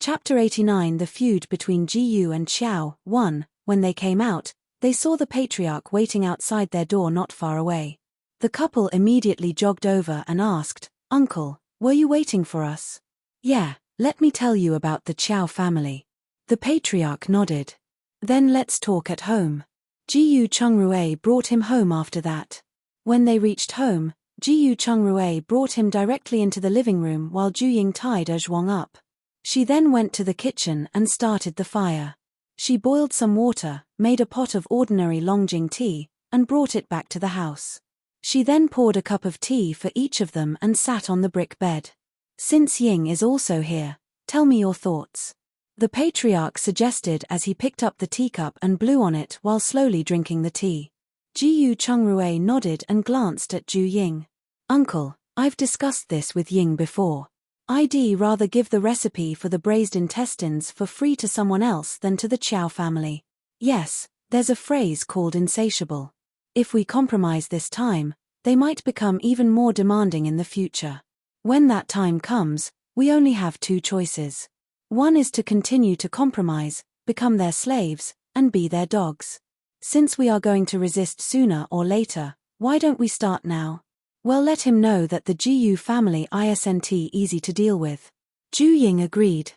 Chapter 89 The Feud Between Jiyu and Xiao. 1. When they came out, they saw the patriarch waiting outside their door not far away. The couple immediately jogged over and asked, "Uncle, were you waiting for us?" "Yeah, let me tell you about the Xiao family." The patriarch nodded. "Then let's talk at home." Jiyu Chungrue brought him home after that. When they reached home, Jiyu Chungrue brought him directly into the living room while Juying tied Zhuang up. She then went to the kitchen and started the fire. She boiled some water, made a pot of ordinary Longjing tea, and brought it back to the house. She then poured a cup of tea for each of them and sat on the brick bed. "Since Ying is also here, tell me your thoughts," the patriarch suggested as he picked up the teacup and blew on it while slowly drinking the tea. Jiyu Chungrue nodded and glanced at Ju Ying. "Uncle, I've discussed this with Ying before. I'd rather give the recipe for the braised intestines for free to someone else than to the Qiao family. Yes, there's a phrase called insatiable. If we compromise this time, they might become even more demanding in the future. When that time comes, we only have two choices. One is to continue to compromise, become their slaves, and be their dogs. Since we are going to resist sooner or later, why don't we start now? Well, let him know that the Jiyu family isn't easy to deal with." Ju Ying agreed.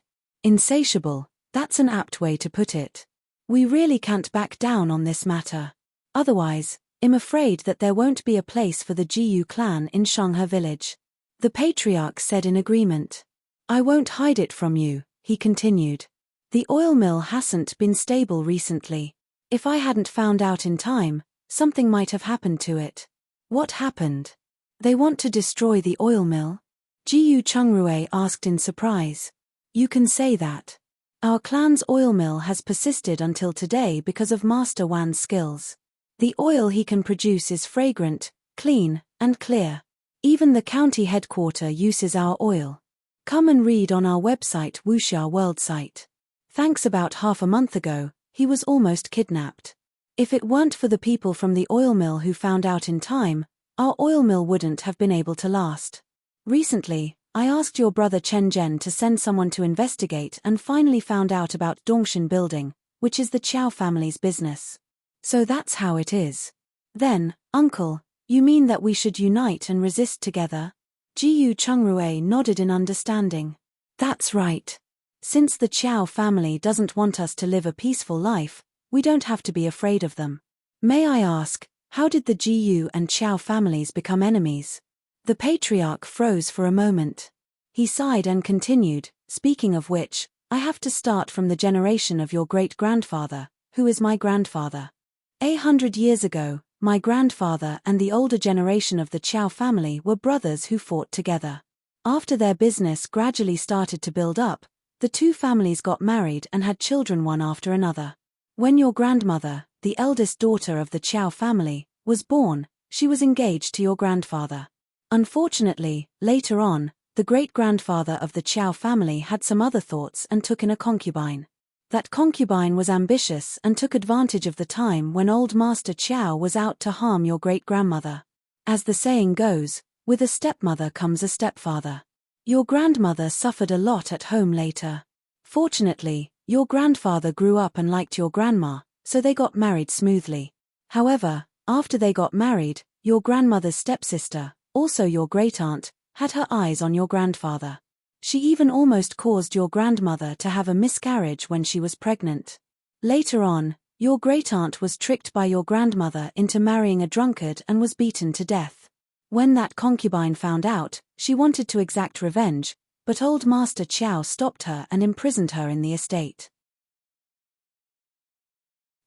"Insatiable, that's an apt way to put it. We really can't back down on this matter. Otherwise, I'm afraid that there won't be a place for the Jiyu clan in Shanghe village." The patriarch said in agreement. "I won't hide it from you," he continued. "The oil mill hasn't been stable recently. If I hadn't found out in time, something might have happened to it." "What happened?" "They want to destroy the oil mill?" Jiyu Chungrue asked in surprise. "You can say that. Our clan's oil mill has persisted until today because of Master Wan's skills. The oil he can produce is fragrant, clean, and clear. Even the county headquarters uses our oil. Come and read on our website Wuxia World site. Thanks. About half a month ago, he was almost kidnapped. If it weren't for the people from the oil mill who found out in time, our oil mill wouldn't have been able to last. Recently, I asked your brother Chen Zhen to send someone to investigate and finally found out about Dongshan Building, which is the Qiao family's business. So that's how it is." "Then, uncle, you mean that we should unite and resist together?" Jiyu Chungrue nodded in understanding. "That's right. Since the Qiao family doesn't want us to live a peaceful life, we don't have to be afraid of them. May I ask, how did the Jiyu and Qiao families become enemies?" The patriarch froze for a moment. He sighed and continued, "Speaking of which, I have to start from the generation of your great-grandfather, who is my grandfather. 100 years ago, my grandfather and the older generation of the Qiao family were brothers who fought together. After their business gradually started to build up, the two families got married and had children one after another. When your grandmother, the eldest daughter of the Qiao family, was born, she was engaged to your grandfather. Unfortunately, later on, the great-grandfather of the Qiao family had some other thoughts and took in a concubine. That concubine was ambitious and took advantage of the time when old Master Qiao was out to harm your great-grandmother. As the saying goes, with a stepmother comes a stepfather. Your grandmother suffered a lot at home later. Fortunately, your grandfather grew up and liked your grandma, so they got married smoothly. However, after they got married, your grandmother's stepsister, also your great-aunt, had her eyes on your grandfather. She even almost caused your grandmother to have a miscarriage when she was pregnant. Later on, your great-aunt was tricked by your grandmother into marrying a drunkard and was beaten to death. When that concubine found out, she wanted to exact revenge, but old Master Qiao stopped her and imprisoned her in the estate."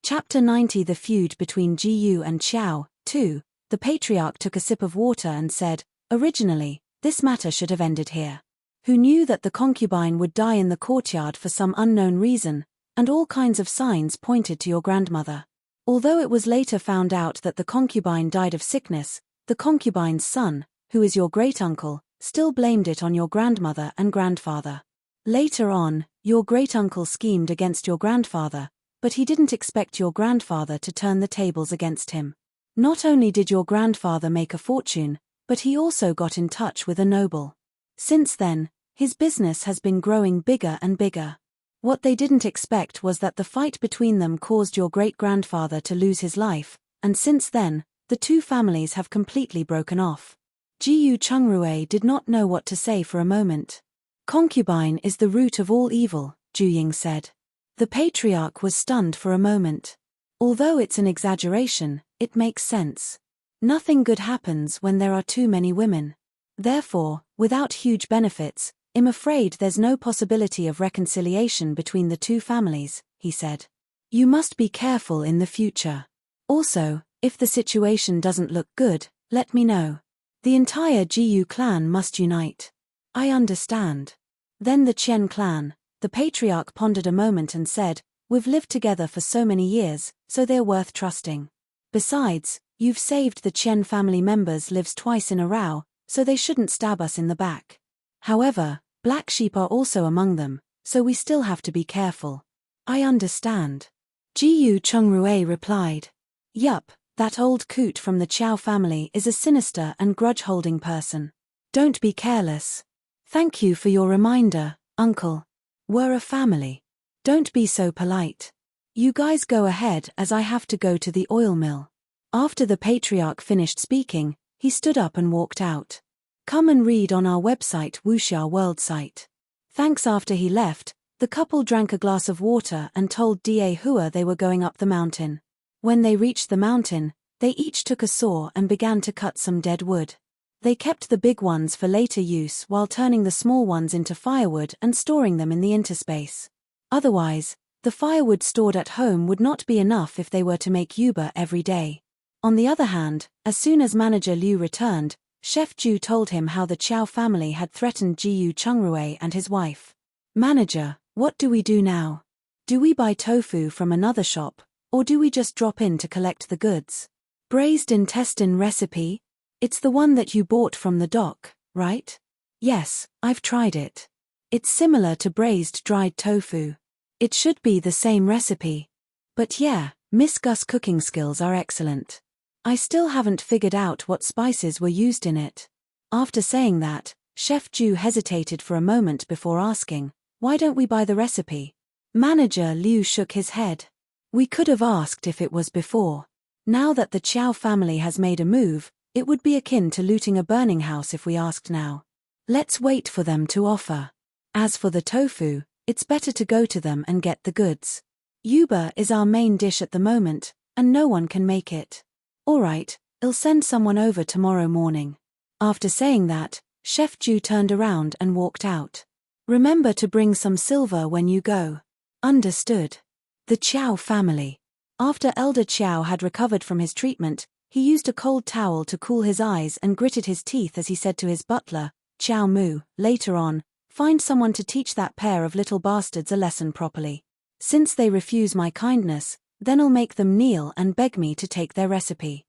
Chapter 90 The Feud Between Jiyu and Qiao. 2. The patriarch took a sip of water and said, "Originally, this matter should have ended here. Who knew that the concubine would die in the courtyard for some unknown reason, and all kinds of signs pointed to your grandmother. Although it was later found out that the concubine died of sickness, the concubine's son, who is your great-uncle, still blamed it on your grandmother and grandfather. Later on, your great-uncle schemed against your grandfather, but he didn't expect your grandfather to turn the tables against him. Not only did your grandfather make a fortune, but he also got in touch with a noble. Since then, His business has been growing bigger and bigger. What they didn't expect was that the fight between them caused your great-grandfather to lose his life, and since then, the two families have completely broken off. Jiyu Chungrui did not know what to say for a moment. Concubine is the root of all evil, Juying said. The patriarch was stunned for a moment. Although it's an exaggeration, it makes sense. Nothing good happens when there are too many women. Therefore, without huge benefits, I'm afraid there's no possibility of reconciliation between the two families, he said. You must be careful in the future. Also, if the situation doesn't look good, let me know. The entire Jiyu clan must unite. I understand. Then the Chen clan. The patriarch pondered a moment and said, we've lived together for so many years, so they're worth trusting. Besides, you've saved the Chen family members' lives twice in a row, so they shouldn't stab us in the back. However, black sheep are also among them, so we still have to be careful. I understand. Jiyu Chungrui replied. Yup, that old coot from the Chow family is a sinister and grudge-holding person. Don't be careless. Thank you for your reminder, uncle. We're a family. Don't be so polite. You guys go ahead as I have to go to the oil mill. After the patriarch finished speaking, he stood up and walked out. Come and read on our website Wuxia World site. Thanks. After he left, the couple drank a glass of water and told Da Hua they were going up the mountain. When they reached the mountain, they each took a saw and began to cut some dead wood. They kept the big ones for later use while turning the small ones into firewood and storing them in the interspace. Otherwise, the firewood stored at home would not be enough if they were to make yuba every day. On the other hand, as soon as manager Liu returned, Chef Ju told him how the Chow family had threatened Jiyu Chungrui and his wife. Manager, what do we do now? Do we buy tofu from another shop, or do we just drop in to collect the goods? Braised intestine recipe? It's the one that you bought from the dock, right? Yes, I've tried it. It's similar to braised dried tofu. It should be the same recipe. But yeah, Miss Gus' cooking skills are excellent. I still haven't figured out what spices were used in it. After saying that, Chef Ju hesitated for a moment before asking, why don't we buy the recipe? Manager Liu shook his head. We could have asked if it was before. Now that the Chow family has made a move, it would be akin to looting a burning house if we asked now. Let's wait for them to offer. As for the tofu, it's better to go to them and get the goods. Yuba is our main dish at the moment, and no one can make it. Alright, I'll send someone over tomorrow morning. After saying that, Chef Ju turned around and walked out. Remember to bring some silver when you go. Understood. The Chow family. After Elder Chow had recovered from his treatment, he used a cold towel to cool his eyes and gritted his teeth as he said to his butler, Chow Mu, later on, find someone to teach that pair of little bastards a lesson properly. Since they refuse my kindness, then I'll make them kneel and beg me to take their recipe.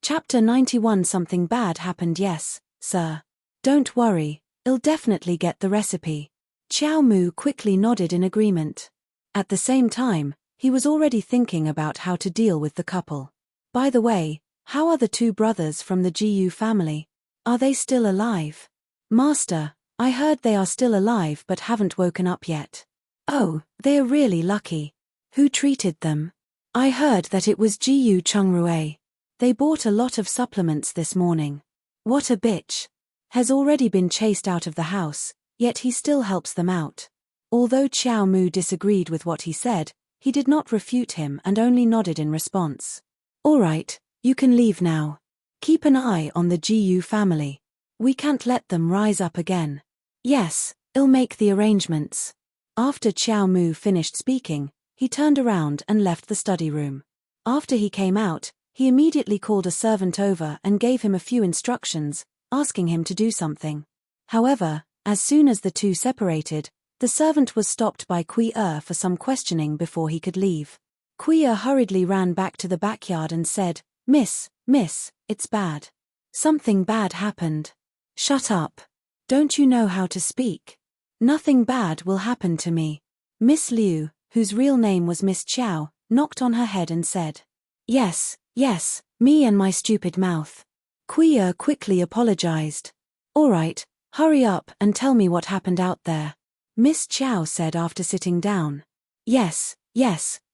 Chapter 91. Something bad happened. Yes, sir. Don't worry, I'll definitely get the recipe. Chow Mu quickly nodded in agreement. At the same time, he was already thinking about how to deal with the couple. By the way, how are the two brothers from the Jiyu family? Are they still alive? Master, I heard they are still alive but haven't woken up yet. Oh, they're really lucky. Who treated them? I heard that it was Jiyu Chungrui. They bought a lot of supplements this morning. What a bitch. Has already been chased out of the house, yet he still helps them out. Although Chow Mu disagreed with what he said, he did not refute him and only nodded in response. Alright, you can leave now. Keep an eye on the Jiyu family. We can't let them rise up again. Yes, I'll make the arrangements. After Chow Mu finished speaking, he turned around and left the study room. After he came out, he immediately called a servant over and gave him a few instructions, asking him to do something. However, as soon as the two separated, the servant was stopped by Kui for some questioning before he could leave. Kui hurriedly ran back to the backyard and said, Miss, it's bad. Something bad happened. Shut up. Don't you know how to speak? Nothing bad will happen to me. Miss Liu, whose real name was Miss Chow, knocked on her head and said, Yes, me and my stupid mouth. Kui quickly apologized. Alright, Hurry up and tell me what happened out there, Miss Chow said after sitting down. Yes,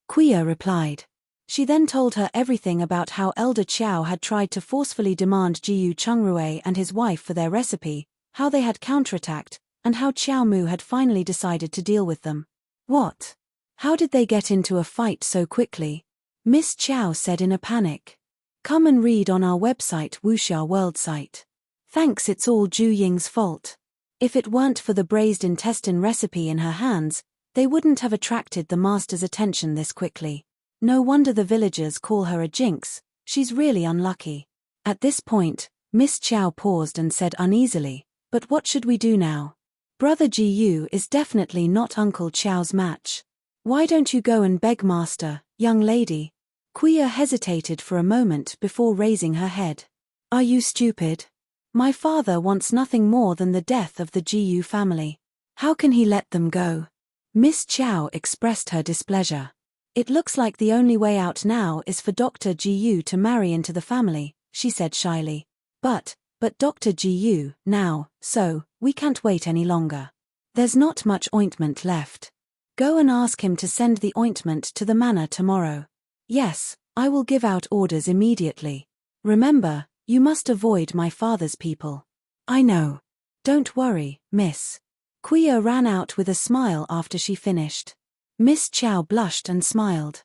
Kuya replied. She then told her everything about how Elder Chow had tried to forcefully demand Jiyu Chungrue and his wife for their recipe, how they had counterattacked, and how Chow Mu had finally decided to deal with them. What? How did they get into a fight so quickly? Miss Chow said in a panic. Come and read on our website Wuxia World site. Thanks, it's all Ju Ying's fault. If it weren't for the braised intestine recipe in her hands, they wouldn't have attracted the master's attention this quickly. No wonder the villagers call her a jinx, she's really unlucky. At this point, Miss Chow paused and said uneasily, but what should we do now? Brother Ji Yu is definitely not Uncle Chow's match. Why don't you go and beg master, young lady? Kuya hesitated for a moment before raising her head. Are you stupid? My father wants nothing more than the death of the Ji Yu family. How can he let them go? Miss Chow expressed her displeasure. It looks like the only way out now is for Dr. Ji Yu to marry into the family, she said shyly. But Dr. Ji Yu, now, so, we can't wait any longer. There's not much ointment left. Go and ask him to send the ointment to the manor tomorrow. Yes, I will give out orders immediately. Remember, you must avoid my father's people. I know. Don't worry, miss. Kuya ran out with a smile after she finished. Miss Chow blushed and smiled.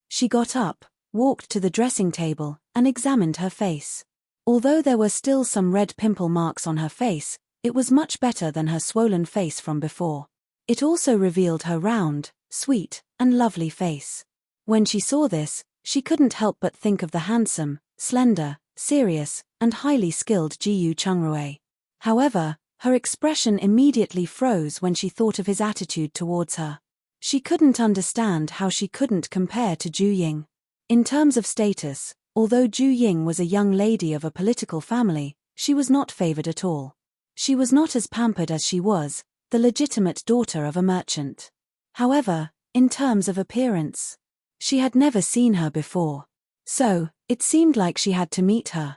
She got up, walked to the dressing table, and examined her face. Although there were still some red pimple marks on her face, it was much better than her swollen face from before. It also revealed her round, sweet, and lovely face. When she saw this, she couldn't help but think of the handsome, slender, serious, and highly skilled Jiyu Chungrue. However, her expression immediately froze when she thought of his attitude towards her. She couldn't understand how she couldn't compare to Ju Ying. In terms of status, although Ju Ying was a young lady of a political family, she was not favored at all. She was not as pampered as she was, the legitimate daughter of a merchant. However, in terms of appearance, she had never seen her before. So, it seemed like she had to meet her.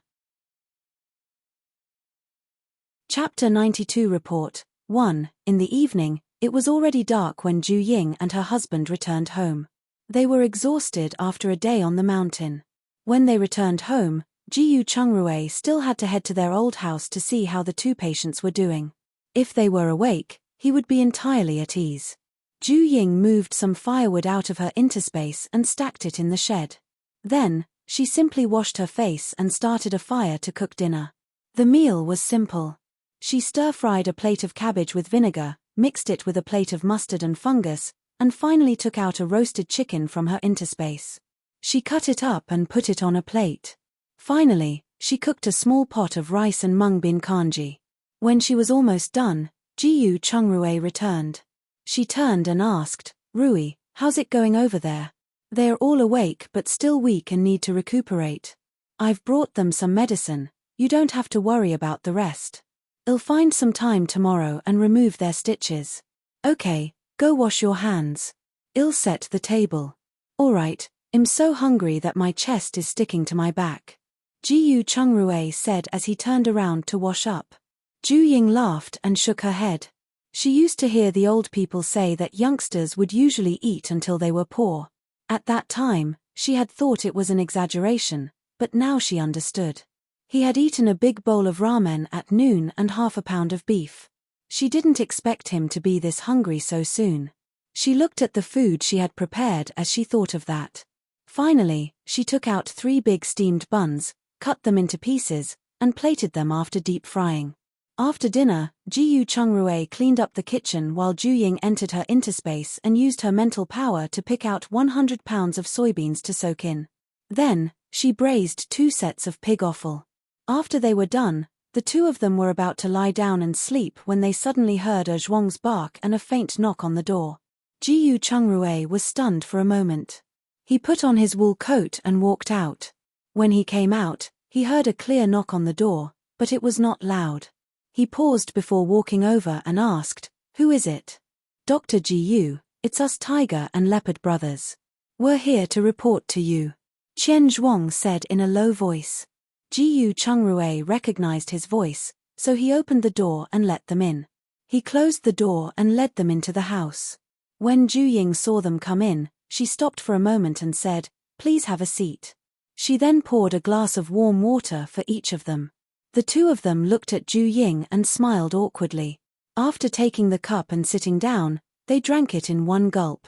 Chapter 92 Report 1. In the evening, it was already dark when Ju Ying and her husband returned home. They were exhausted after a day on the mountain. When they returned home, Jiyu Chungrue still had to head to their old house to see how the two patients were doing. If they were awake, he would be entirely at ease. Ju Ying moved some firewood out of her interspace and stacked it in the shed. Then, she simply washed her face and started a fire to cook dinner. The meal was simple. She stir-fried a plate of cabbage with vinegar, mixed it with a plate of mustard and fungus, and finally took out a roasted chicken from her interspace. She cut it up and put it on a plate. Finally, she cooked a small pot of rice and mung bean kanji. When she was almost done, Jiyu Chungrue returned. She turned and asked, Rui, how's it going over there? They are all awake but still weak and need to recuperate. I've brought them some medicine, you don't have to worry about the rest. I'll find some time tomorrow and remove their stitches. Okay, go wash your hands. I'll set the table. Alright, I'm so hungry that my chest is sticking to my back. Jiyu Chungrue said as he turned around to wash up. Ju Ying laughed and shook her head. She used to hear the old people say that youngsters would usually eat until they were poor. At that time, she had thought it was an exaggeration, but now she understood. He had eaten a big bowl of ramen at noon and half a pound of beef. She didn't expect him to be this hungry so soon. She looked at the food she had prepared as she thought of that. Finally, she took out 3 big steamed buns, cut them into pieces, and plated them after deep frying. After dinner, Jiyu Chungrue cleaned up the kitchen while Ju Ying entered her interspace and used her mental power to pick out 100 pounds of soybeans to soak in. Then, she braised 2 sets of pig offal. After they were done, the two of them were about to lie down and sleep when they suddenly heard a zhuang's bark and a faint knock on the door. Jiyu Chungrue was stunned for a moment. He put on his wool coat and walked out. When he came out, he heard a clear knock on the door, but it was not loud. He paused before walking over and asked, Who is it? Dr. Jiyu, it's us Tiger and Leopard brothers. We're here to report to you. Chen Zhuang said in a low voice. Jiyu Chungrue recognized his voice, So he opened the door and let them in. He closed the door and led them into the house. When Ju Ying saw them come in, she stopped for a moment and said, "Please have a seat." She then poured a glass of warm water for each of them. The two of them looked at Ju Ying and smiled awkwardly. After taking the cup and sitting down, they drank it in one gulp.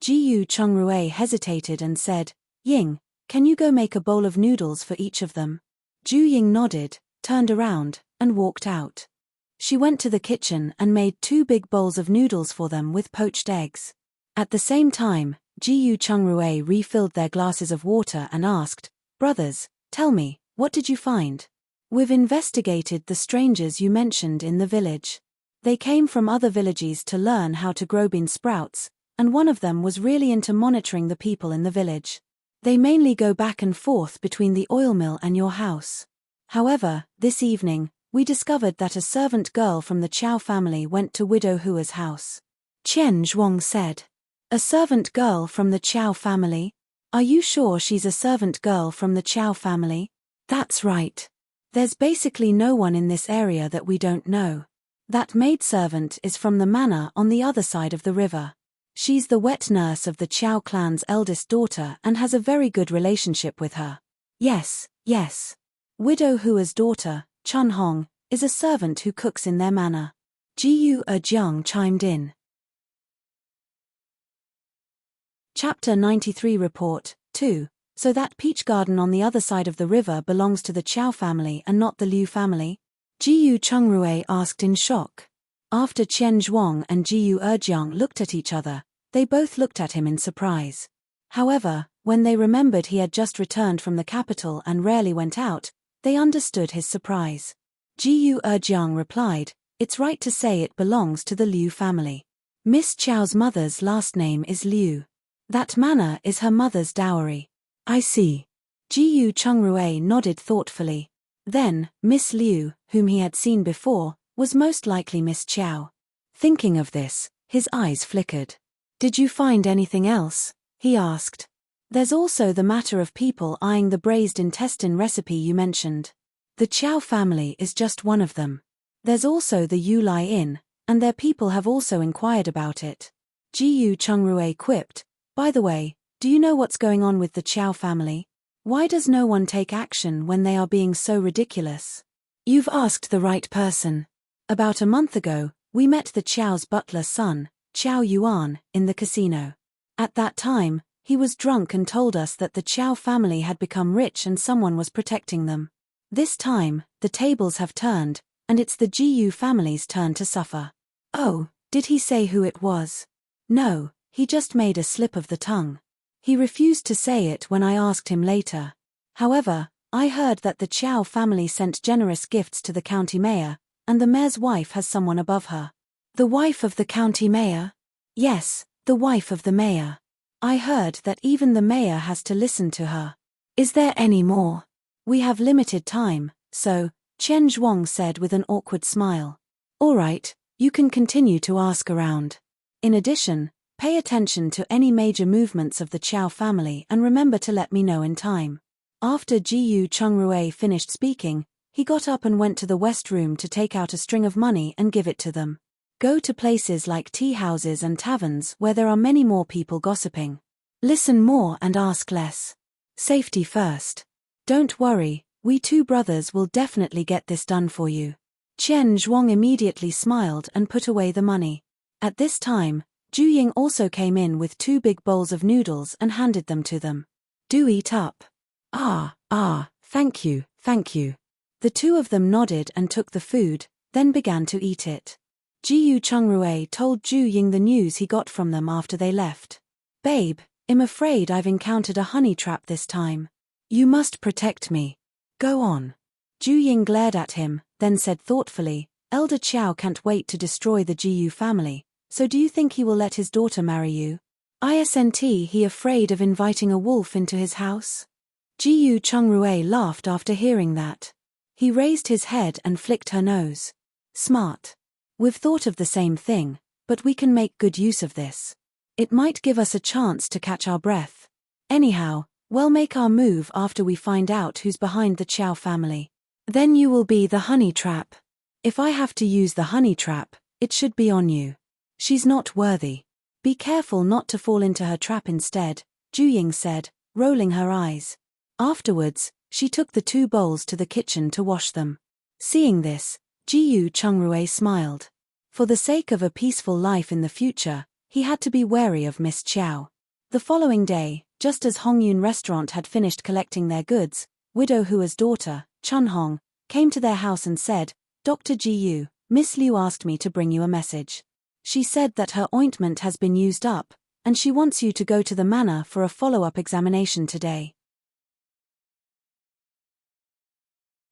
Jiyu Chongrui hesitated and said, "Ying, can you go make a bowl of noodles for each of them?" Ju Ying nodded, turned around, and walked out. She went to the kitchen and made 2 big bowls of noodles for them with poached eggs. At the same time, Jiyu Chongrui refilled their glasses of water and asked, "Brothers, tell me, what did you find?" "We've investigated the strangers you mentioned in the village. They came from other villages to learn how to grow bean sprouts, and one of them was really into monitoring the people in the village. They mainly go back and forth between the oil mill and your house. However, this evening, we discovered that a servant girl from the Chow family went to Widow Hua's house." Chen Zhuang said. "A servant girl from the Chow family? Are you sure she's a servant girl from the Chow family?" "That's right. There's basically no one in this area that we don't know. That maidservant is from the manor on the other side of the river. She's the wet nurse of the Chow clan's eldest daughter and has a very good relationship with her." Yes. Widow Hua's daughter, Chun Hong, is a servant who cooks in their manor." Jiyu Jiang chimed in. Chapter 93 Report 2. So that peach garden on the other side of the river belongs to the Chow family and not the Liu family? Jiyu Chongrui asked in shock. After Chen Zhuang and Jiyu Jiang looked at each other, they both looked at him in surprise. However, when they remembered he had just returned from the capital and rarely went out, they understood his surprise. Jiyu Jiang replied, "It's right to say it belongs to the Liu family. Miss Chow's mother's last name is Liu. That manor is her mother's dowry." "I see." Jiyu Chongrui nodded thoughtfully. Then, Miss Liu, whom he had seen before, was most likely Miss Chow. Thinking of this, his eyes flickered. "Did you find anything else?" he asked. "There's also the matter of people eyeing the braised intestine recipe you mentioned. The Chow family is just one of them. There's also the Yulai Inn, and their people have also inquired about it." Jiyu Chongrui quipped, "By the way, do you know what's going on with the Chow family? Why does no one take action when they are being so ridiculous?" "You've asked the right person. About a month ago, we met the Chow's butler's son, Chow Yuan, in the casino. At that time, he was drunk and told us that the Chow family had become rich and someone was protecting them. This time, the tables have turned, and it's the Jiyu family's turn to suffer." "Oh, did he say who it was?" "No, he just made a slip of the tongue. He refused to say it when I asked him later. However, I heard that the Chow family sent generous gifts to the county mayor, and the mayor's wife has someone above her." "The wife of the county mayor?" "Yes, the wife of the mayor. I heard that even the mayor has to listen to her." "Is there any more?" "We have limited time, so," Chen Zhuang said with an awkward smile. "All right, you can continue to ask around. In addition, pay attention to any major movements of the Chow family and remember to let me know in time." After Jiyu Chongrui finished speaking, he got up and went to the west room to take out a string of money and give it to them. "Go to places like tea houses and taverns where there are many more people gossiping. Listen more and ask less. Safety first. Don't worry, we 2 brothers will definitely get this done for you." Chen Zhuang immediately smiled and put away the money. At this time, Ju Ying also came in with 2 big bowls of noodles and handed them to them. "Do eat up." Thank you. The 2 of them nodded and took the food, then began to eat it. Jiyu Chongrui told Ju Ying the news he got from them after they left. "Babe, I'm afraid I've encountered a honey trap this time. You must protect me. Go on." Ju Ying glared at him, then said thoughtfully, "Elder Chow can't wait to destroy the Jiyu family, so do you think he will let his daughter marry you? Isn't he afraid of inviting a wolf into his house?" Jiyu Chongrui laughed after hearing that. He raised his head and flicked her nose. "Smart. We've thought of the same thing, but we can make good use of this. It might give us a chance to catch our breath. Anyhow, we'll make our move after we find out who's behind the Chow family. Then you will be the honey trap." If I have to use the honey trap, it should be on you. She's not worthy. Be careful not to fall into her trap instead, Ju-ying said, rolling her eyes. Afterwards, she took the 2 bowls to the kitchen to wash them. Seeing this, Ji-yu Chungrui smiled. For the sake of a peaceful life in the future, he had to be wary of Miss Chiao. The following day, just as Hongyun Restaurant had finished collecting their goods, Widow Hua's daughter, Chun Hong, came to their house and said, Dr. Ji-yu, Miss Liu asked me to bring you a message. She said that her ointment has been used up, and she wants you to go to the manor for a follow-up examination today.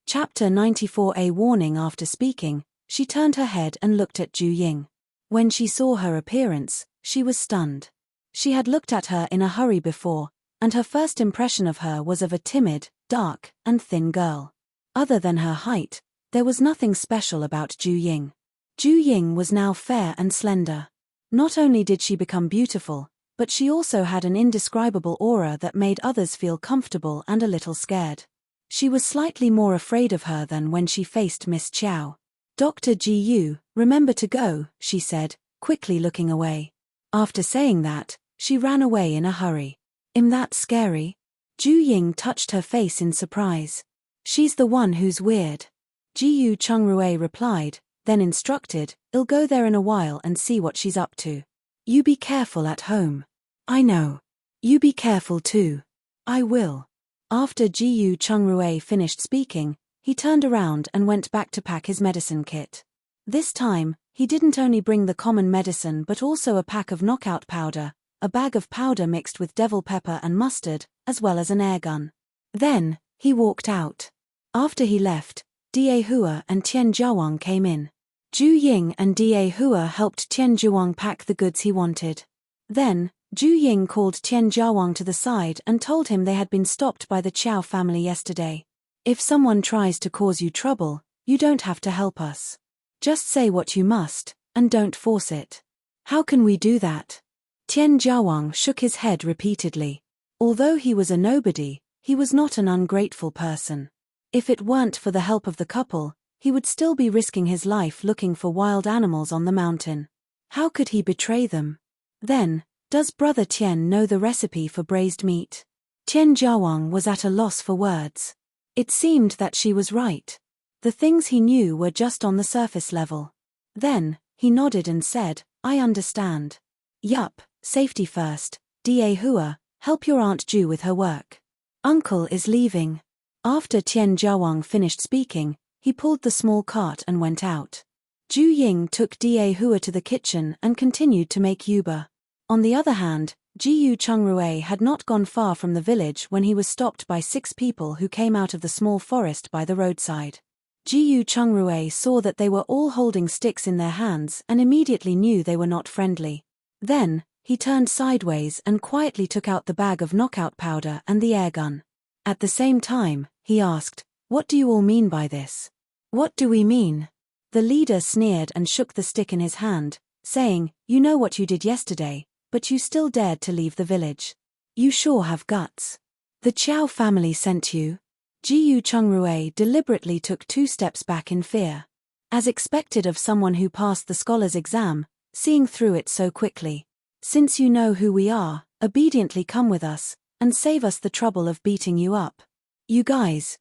Chapter 94. A warning. After speaking, she turned her head and looked at Ju-ying. When she saw her appearance, she was stunned. She had looked at her in a hurry before, and her first impression of her was of a timid, dark, and thin girl. Other than her height, there was nothing special about Ju-ying. Ju-ying was now fair and slender. Not only did she become beautiful, but she also had an indescribable aura that made others feel comfortable and a little scared. She was slightly more afraid of her than when she faced Miss Chiao. Dr. Ji-yu, remember to go, she said, quickly looking away. After saying that, she ran away in a hurry. Am that scary? Ju-ying touched her face in surprise. She's the one who's weird. Ji-yu Chungrui replied, then instructed, I'll go there in a while and see what she's up to. You be careful at home. I know. You be careful too. I will. After Ji-yu Chungrui finished speaking, he turned around and went back to pack his medicine kit. This time, he didn't only bring the common medicine but also a pack of knockout powder, a bag of powder mixed with devil pepper and mustard, as well as an air gun. Then, he walked out. After he left, Da Hua and Tian Jiawang came in. Ju-ying and Da Hua helped Tian Jiawang pack the goods he wanted. Then, Ju-ying called Tian Jiawang to the side and told him they had been stopped by the Chiao family yesterday. If someone tries to cause you trouble, you don't have to help us. Just say what you must, and don't force it. How can we do that? Tian Jiawang shook his head repeatedly. Although he was a nobody, he was not an ungrateful person. If it weren't for the help of the couple, he would still be risking his life looking for wild animals on the mountain. How could he betray them? Then, does Brother Tian know the recipe for braised meat? Tian Jiawang was at a loss for words. It seemed that she was right. The things he knew were just on the surface level. Then, he nodded and said, I understand. Yup, safety first. Da Hua, help your Aunt Ju with her work. Uncle is leaving. After Tian Jiawang finished speaking, he pulled the small cart and went out. Ju-ying took Da Hua to the kitchen and continued to make yuba. On the other hand, Ji-yu Chungrui had not gone far from the village when he was stopped by 6 people who came out of the small forest by the roadside. Ji-yu Chungrui saw that they were all holding sticks in their hands and immediately knew they were not friendly. Then, he turned sideways and quietly took out the bag of knockout powder and the air gun. At the same time, he asked, What do you all mean by this? What do we mean? The leader sneered and shook the stick in his hand, saying, You know what you did yesterday, but you still dared to leave the village. You sure have guts. The Chiao family sent you? Ji-yu Chungrui deliberately took 2 steps back in fear. As expected of someone who passed the scholar's exam, seeing through it so quickly. Since you know who we are, obediently come with us, and save us the trouble of beating you up. You guys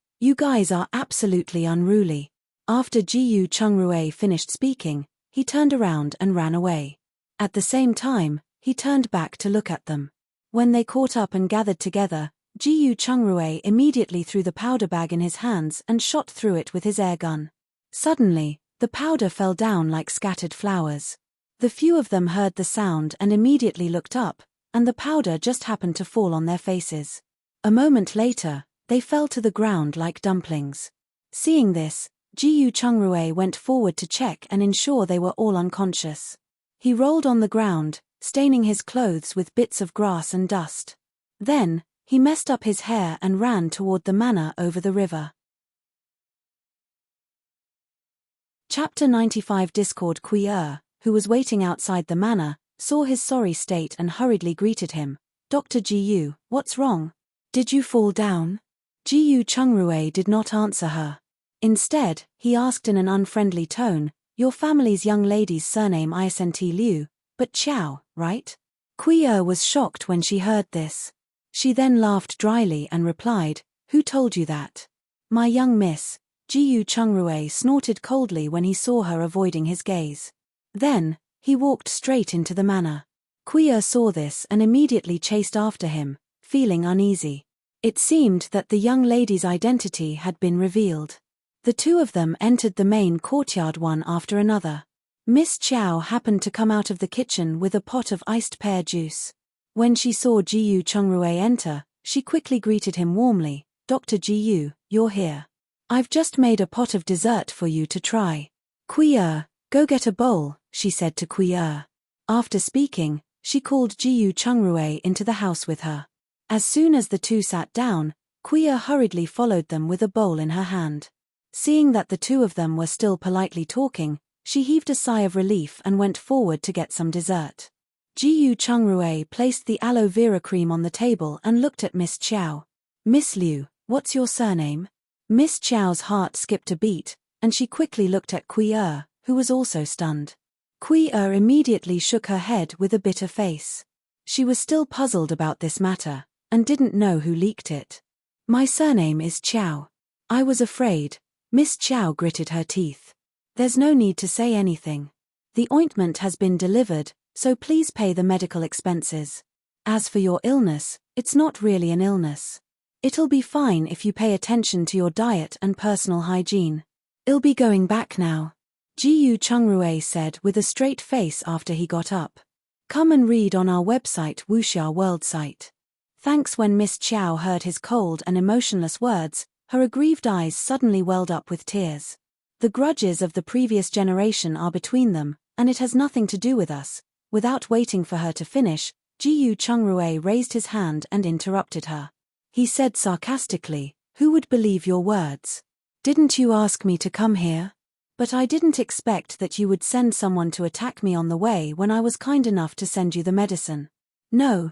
are absolutely unruly. After Ji-yu Chungrui finished speaking, he turned around and ran away. At the same time, he turned back to look at them. When they caught up and gathered together, Ji-yu Chungrui immediately threw the powder bag in his hands and shot through it with his air gun. Suddenly, the powder fell down like scattered flowers. The few of them heard the sound and immediately looked up, and the powder just happened to fall on their faces. A moment later, they fell to the ground like dumplings. Seeing this, Ji-yu Chungrui went forward to check and ensure they were all unconscious. He rolled on the ground, staining his clothes with bits of grass and dust. Then, he messed up his hair and ran toward the manor over the river. Chapter 95. Discord. Kui who was waiting outside the manor, saw his sorry state and hurriedly greeted him. Dr. Ji-yu, what's wrong? Did you fall down? Ji-yu Chungrui did not answer her. Instead, he asked in an unfriendly tone, "Your family's young lady's surname isn't Liu, but Chow, right?" Kui was shocked when she heard this. She then laughed dryly and replied, "Who told you that?" "My young miss." Jiyu Chungrui snorted coldly when he saw her avoiding his gaze. Then, he walked straight into the manor. Kui saw this and immediately chased after him, feeling uneasy. It seemed that the young lady's identity had been revealed. The two of them entered the main courtyard one after another. Miss Chow happened to come out of the kitchen with a pot of iced pear juice. When she saw Jiyu Chungrui enter, she quickly greeted him warmly. "Dr. Jiyu, you're here. I've just made a pot of dessert for you to try." "Kui, go get a bowl," she said to Kui. After speaking, she called Jiyu Chungrui into the house with her. As soon as the two sat down, Kui hurriedly followed them with a bowl in her hand. Seeing that the two of them were still politely talking, she heaved a sigh of relief and went forward to get some dessert. Jiyu Chungrui placed the aloe vera cream on the table and looked at Miss Chow. "Miss Liu, what's your surname?" Miss Chow's heart skipped a beat, and she quickly looked at Kui, who was also stunned. Kui immediately shook her head with a bitter face. She was still puzzled about this matter, and didn't know who leaked it. "My surname is Chow. I was afraid." Miss Chow gritted her teeth. "There's no need to say anything. The ointment has been delivered, so please pay the medical expenses. As for your illness, it's not really an illness. It'll be fine if you pay attention to your diet and personal hygiene. I'll be going back now," Jiyu Chungrui said with a straight face after he got up. "Come and read on our website Wuxia World site." Thanks. When Miss Chow heard his cold and emotionless words, her aggrieved eyes suddenly welled up with tears. "The grudges of the previous generation are between them, and it has nothing to do with us." Without waiting for her to finish, Jiyu Chungrui raised his hand and interrupted her. He said sarcastically, "Who would believe your words? Didn't you ask me to come here? But I didn't expect that you would send someone to attack me on the way when I was kind enough to send you the medicine." No,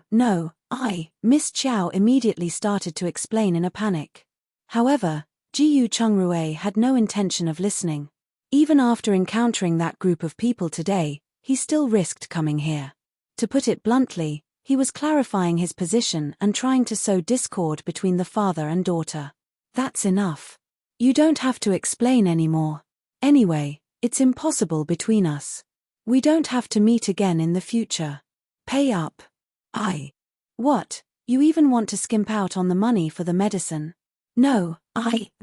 Miss Chow immediately started to explain in a panic. However, Jiyu Chungrui had no intention of listening. Even after encountering that group of people today, he still risked coming here. To put it bluntly, he was clarifying his position and trying to sow discord between the father and daughter. "That's enough. You don't have to explain anymore. Anyway, it's impossible between us. We don't have to meet again in the future. Pay up." What? You even want to skimp out on the money for the medicine? "No,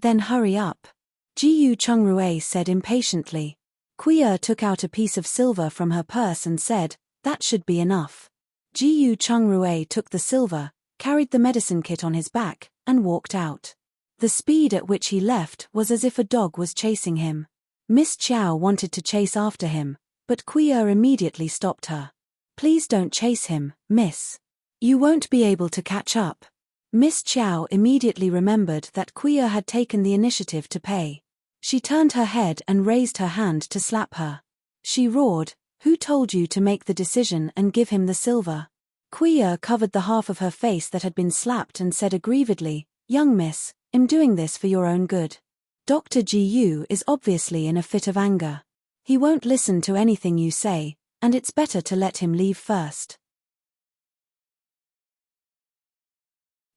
Then hurry up," Jiyu Chungrui said impatiently. Kui took out a piece of silver from her purse and said, "That should be enough." Jiyu Chungrui took the silver, carried the medicine kit on his back, and walked out. The speed at which he left was as if a dog was chasing him. Miss Chow wanted to chase after him, but Kui immediately stopped her. "Please don't chase him, miss. You won't be able to catch up." Miss Chow immediately remembered that Kui had taken the initiative to pay. She turned her head and raised her hand to slap her. She roared, "Who told you to make the decision and give him the silver?" Kui covered the half of her face that had been slapped and said aggrievedly, "Young miss, I'm doing this for your own good. Dr. Jiyu is obviously in a fit of anger. He won't listen to anything you say, and it's better to let him leave first."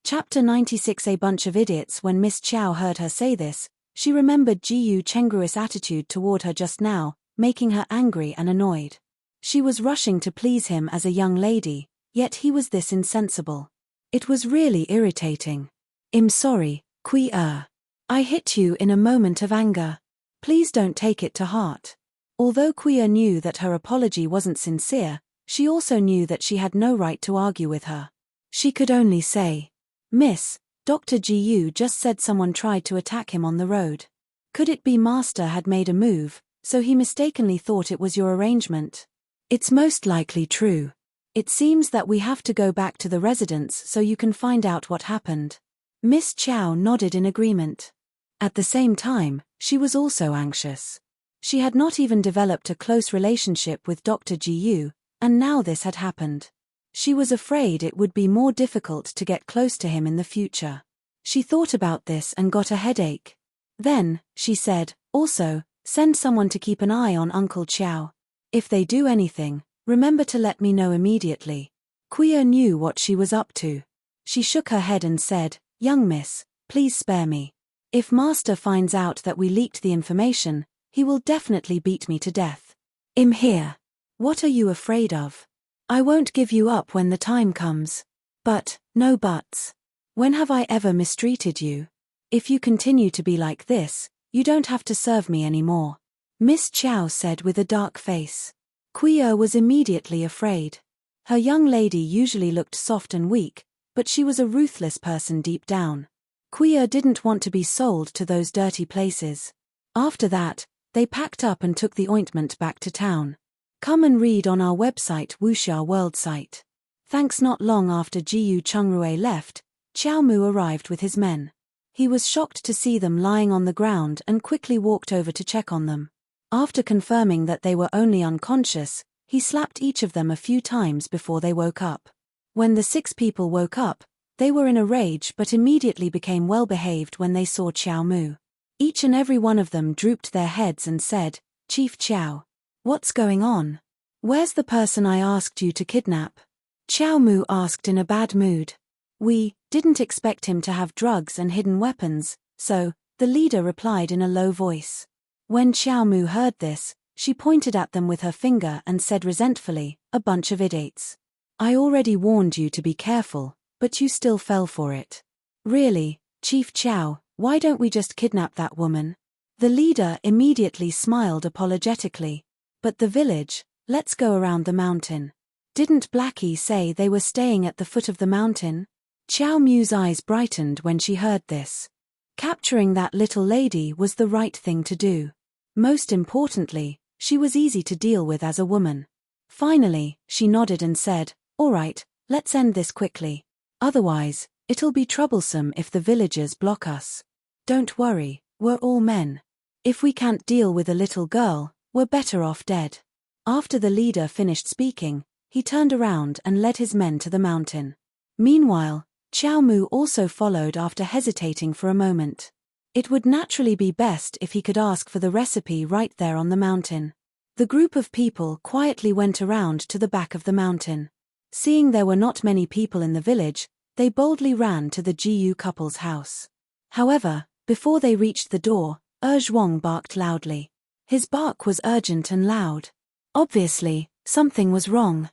Chapter 96. A bunch of idiots. When Miss Chow heard her say this, she remembered Jiyu Chengrui's attitude toward her just now, making her angry and annoyed. She was rushing to please him as a young lady, yet he was this insensible. It was really irritating. "I'm sorry, Kui. I hit you in a moment of anger. Please don't take it to heart." Although Kui knew that her apology wasn't sincere, she also knew that she had no right to argue with her. She could only say, "Miss, Dr. Jiyu just said someone tried to attack him on the road. Could it be Master had made a move, so he mistakenly thought it was your arrangement?" "It's most likely true. It seems that we have to go back to the residence so you can find out what happened." Miss Chow nodded in agreement. At the same time, she was also anxious. She had not even developed a close relationship with Dr. Jiyu, and now this had happened. She was afraid it would be more difficult to get close to him in the future. She thought about this and got a headache. Then, she said, also, send someone to keep an eye on Uncle Chow. If they do anything, remember to let me know immediately. Quia knew what she was up to. She shook her head and said, young miss, please spare me. If master finds out that we leaked the information, he will definitely beat me to death. I'm here. What are you afraid of? I won't give you up when the time comes. But, no buts. When have I ever mistreated you? If you continue to be like this, you don't have to serve me anymore. Miss Chow said with a dark face. Quia was immediately afraid. Her young lady usually looked soft and weak, but she was a ruthless person deep down. Quia didn't want to be sold to those dirty places. After that, they packed up and took the ointment back to town. Come and read on our website Wuxia World site. Thanks. Not long after Jiyu Chungrue left, Xiao Mu arrived with his men. He was shocked to see them lying on the ground and quickly walked over to check on them. After confirming that they were only unconscious, he slapped each of them a few times before they woke up. When the 6 people woke up, they were in a rage but immediately became well-behaved when they saw Xiao Mu. Each and every one of them drooped their heads and said, Chief Xiao, what's going on? Where's the person I asked you to kidnap? Xiao Mu asked in a bad mood. We didn't expect him to have drugs and hidden weapons, so, the leader replied in a low voice. When Xiao Mu heard this, she pointed at them with her finger and said resentfully, a bunch of idiots. I already warned you to be careful, but you still fell for it. Really, Chief Xiao, why don't we just kidnap that woman? The leader immediately smiled apologetically. But the village, let's go around the mountain. Didn't Blackie say they were staying at the foot of the mountain? Xiao Mu's eyes brightened when she heard this. Capturing that little lady was the right thing to do. Most importantly, she was easy to deal with as a woman. Finally, she nodded and said, all right, let's end this quickly. Otherwise, it'll be troublesome if the villagers block us. Don't worry, we're all men. If we can't deal with a little girl, we're better off dead. After the leader finished speaking, he turned around and led his men to the mountain. Meanwhile, Xiao Mu also followed after hesitating for a moment. It would naturally be best if he could ask for the recipe right there on the mountain. The group of people quietly went around to the back of the mountain. Seeing there were not many people in the village, they boldly ran to the Jiyu couple's house. However, before they reached the door, Zhuang barked loudly. His bark was urgent and loud. Obviously, something was wrong.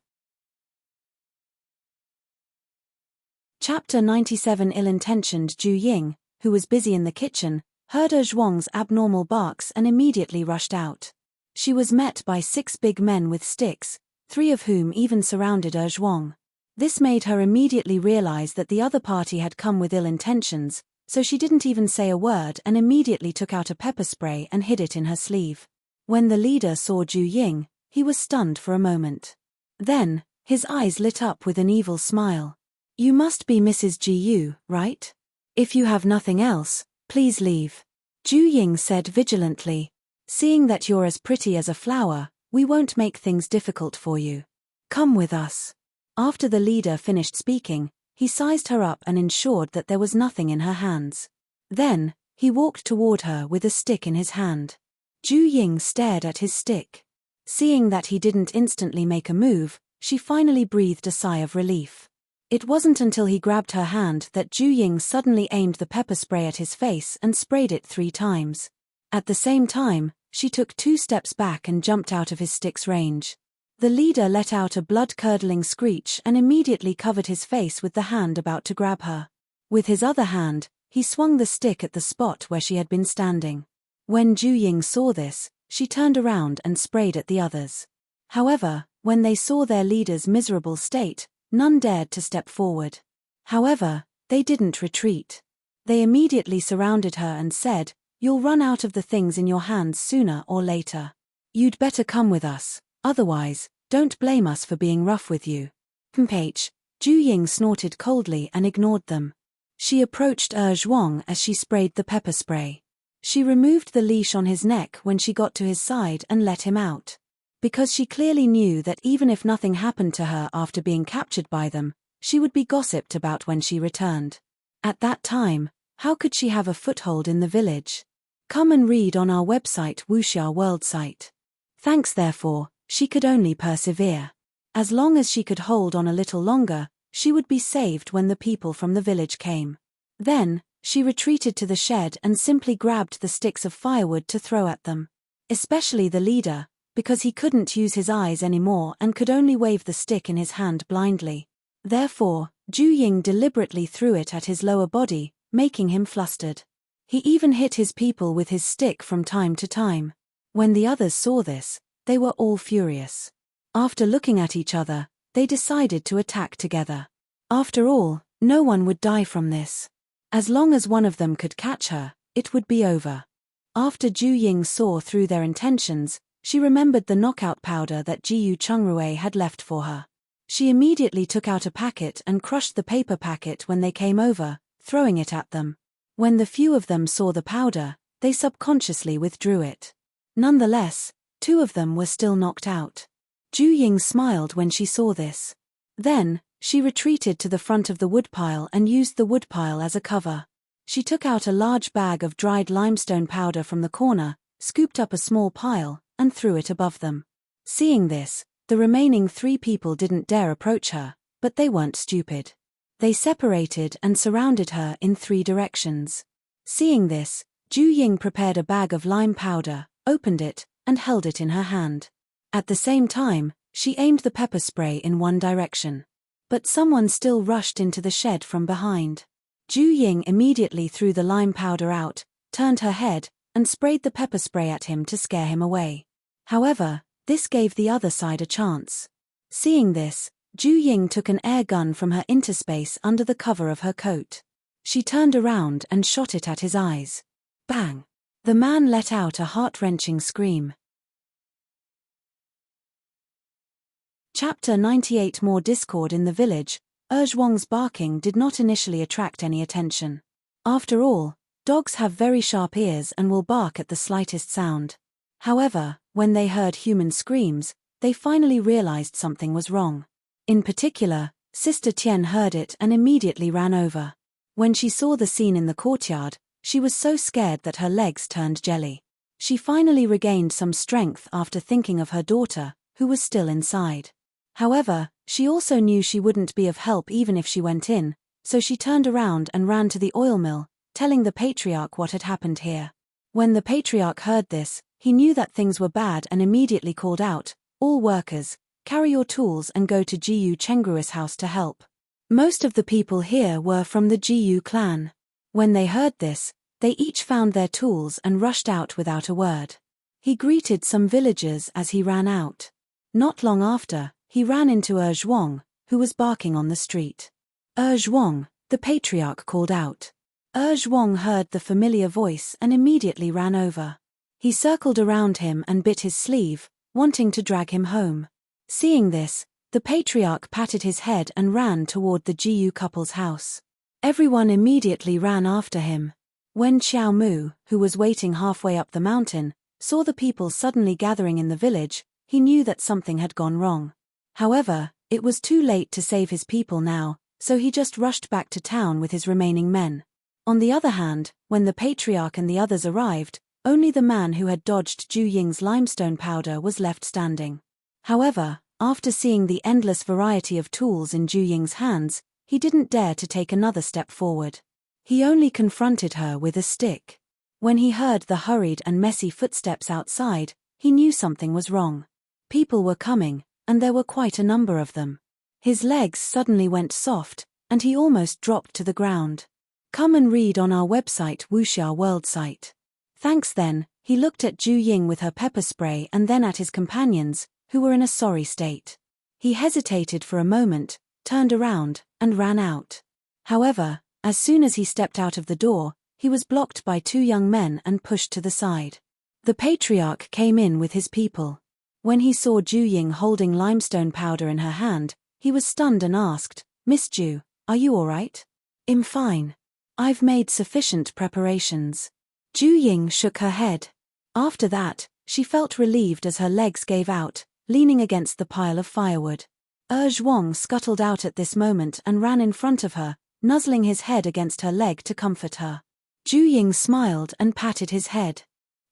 Chapter 97. Ill-intentioned Ju Ying, who was busy in the kitchen, heard Zhuang's abnormal barks and immediately rushed out. She was met by 6 big men with sticks, 3 of whom even surrounded Zhuang. This made her immediately realize that the other party had come with ill intentions, so she didn't even say a word and immediately took out a pepper spray and hid it in her sleeve. When the leader saw Ju Ying, he was stunned for a moment. Then, his eyes lit up with an evil smile. You must be Mrs. Jiyu, right? If you have nothing else, please leave. Ju Ying said vigilantly. Seeing that you're as pretty as a flower, we won't make things difficult for you. Come with us. After the leader finished speaking, he sized her up and ensured that there was nothing in her hands. Then, he walked toward her with a stick in his hand. Ju Ying stared at his stick. Seeing that he didn't instantly make a move, she finally breathed a sigh of relief. It wasn't until he grabbed her hand that Ju Ying suddenly aimed the pepper spray at his face and sprayed it 3 times. At the same time, she took 2 steps back and jumped out of his stick's range. The leader let out a blood-curdling screech and immediately covered his face with the hand about to grab her. With his other hand, he swung the stick at the spot where she had been standing. When Ju Ying saw this, she turned around and sprayed at the others. However, when they saw their leader's miserable state, none dared to step forward. However, they didn't retreat. They immediately surrounded her and said, "You'll run out of the things in your hands sooner or later. You'd better come with us, otherwise, don't blame us for being rough with you." Ju Ying snorted coldly and ignored them. She approached Zhuang as she sprayed the pepper spray. She removed the leash on his neck when she got to his side and let him out. Because she clearly knew that even if nothing happened to her after being captured by them, she would be gossiped about when she returned. At that time, how could she have a foothold in the village? Come and read on our website Wuxia World site. Thanks therefore, she could only persevere. As long as she could hold on a little longer, she would be saved when the people from the village came. Then, she retreated to the shed and simply grabbed the sticks of firewood to throw at them. Especially the leader, because he couldn't use his eyes anymore and could only wave the stick in his hand blindly. Therefore, Ju Ying deliberately threw it at his lower body, making him flustered. He even hit his people with his stick from time to time. When the others saw this, they were all furious. After looking at each other, they decided to attack together. After all, no one would die from this. As long as one of them could catch her, it would be over. After Ju Ying saw through their intentions, she remembered the knockout powder that Jiyu Chungrui had left for her. She immediately took out a packet and crushed the paper packet when they came over, throwing it at them. When the few of them saw the powder, they subconsciously withdrew it. Nonetheless, 2 of them were still knocked out. Ju Ying smiled when she saw this. Then, she retreated to the front of the woodpile and used the woodpile as a cover. She took out a large bag of dried limestone powder from the corner, scooped up a small pile, and threw it above them. Seeing this, the remaining 3 people didn't dare approach her, but they weren't stupid. They separated and surrounded her in 3 directions. Seeing this, Ju Ying prepared a bag of lime powder, opened it, and held it in her hand. At the same time, she aimed the pepper spray in one direction. But someone still rushed into the shed from behind. Ju Ying immediately threw the lime powder out, turned her head, and sprayed the pepper spray at him to scare him away. However, this gave the other side a chance. Seeing this, Ju Ying took an air gun from her interspace under the cover of her coat. She turned around and shot it at his eyes. Bang! The man let out a heart-wrenching scream. Chapter 98. More discord in the village. Zhuang's barking did not initially attract any attention. After all, dogs have very sharp ears and will bark at the slightest sound. However, when they heard human screams, they finally realized something was wrong. In particular, Sister Tian heard it and immediately ran over. When she saw the scene in the courtyard, she was so scared that her legs turned jelly. She finally regained some strength after thinking of her daughter, who was still inside. However, she also knew she wouldn't be of help even if she went in, so she turned around and ran to the oil mill, telling the patriarch what had happened here. When the patriarch heard this, he knew that things were bad and immediately called out, "All workers, carry your tools and go to Jiyu Chengrui's house to help." Most of the people here were from the Jiyu clan. When they heard this, they each found their tools and rushed out without a word. He greeted some villagers as he ran out. Not long after, he ran into Zhuang, who was barking on the street. Zhuang, the patriarch called out. Zhuang heard the familiar voice and immediately ran over. He circled around him and bit his sleeve, wanting to drag him home. Seeing this, the patriarch patted his head and ran toward the Jiyu couple's house. Everyone immediately ran after him. When Xiao Mu, who was waiting halfway up the mountain, saw the people suddenly gathering in the village, he knew that something had gone wrong. However, it was too late to save his people now, so he just rushed back to town with his remaining men. On the other hand, when the patriarch and the others arrived, only the man who had dodged Ju Ying's limestone powder was left standing. However, after seeing the endless variety of tools in Ju Ying's hands, he didn't dare to take another step forward. He only confronted her with a stick. When he heard the hurried and messy footsteps outside, he knew something was wrong. People were coming, and there were quite a number of them. His legs suddenly went soft, and he almost dropped to the ground. Come and read on our website Wuxia World site. Thanks. Then, he looked at Ju Ying with her pepper spray and then at his companions, who were in a sorry state. He hesitated for a moment, turned around, and ran out. However, as soon as he stepped out of the door, he was blocked by 2 young men and pushed to the side. The patriarch came in with his people. When he saw Ju Ying holding limestone powder in her hand, he was stunned and asked, "Miss Ju, are you all right?" "I'm fine. I've made sufficient preparations." Ju Ying shook her head. After that, she felt relieved as her legs gave out, leaning against the pile of firewood. Zhuang scuttled out at this moment and ran in front of her, nuzzling his head against her leg to comfort her. Zhu Ying smiled and patted his head.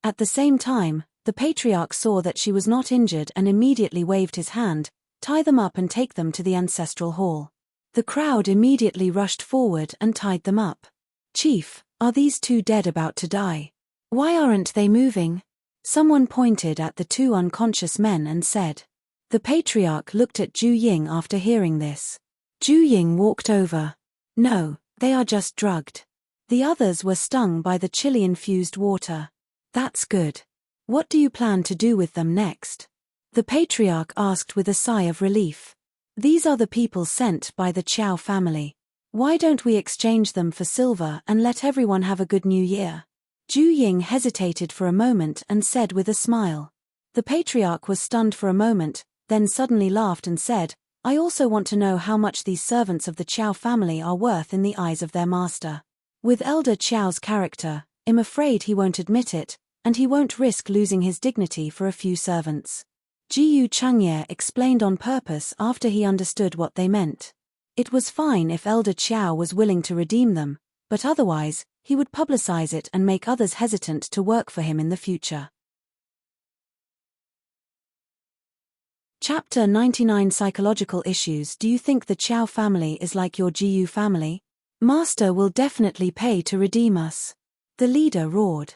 At the same time, the patriarch saw that she was not injured and immediately waved his hand, "Tie them up and take them to the ancestral hall." The crowd immediately rushed forward and tied them up. "Chief, are these two dead about to die? Why aren't they moving?" Someone pointed at the two unconscious men and said. The patriarch looked at Zhu Ying after hearing this. Zhu Ying walked over. "No, they are just drugged. The others were stung by the chili-infused water." "That's good. What do you plan to do with them next?" The patriarch asked with a sigh of relief. "These are the people sent by the Qiao family. Why don't we exchange them for silver and let everyone have a good new year?" Zhu Ying hesitated for a moment and said with a smile. The patriarch was stunned for a moment, then suddenly laughed and said, "I also want to know how much these servants of the Qiao family are worth in the eyes of their master. With Elder Qiao's character, I'm afraid he won't admit it, and he won't risk losing his dignity for a few servants." Jiyu Changye explained on purpose after he understood what they meant. It was fine if Elder Qiao was willing to redeem them, but otherwise, he would publicize it and make others hesitant to work for him in the future. Chapter 99 Psychological Issues. Do you think the Qiao family is like your Jiyu family? Master will definitely pay to redeem us. The leader roared.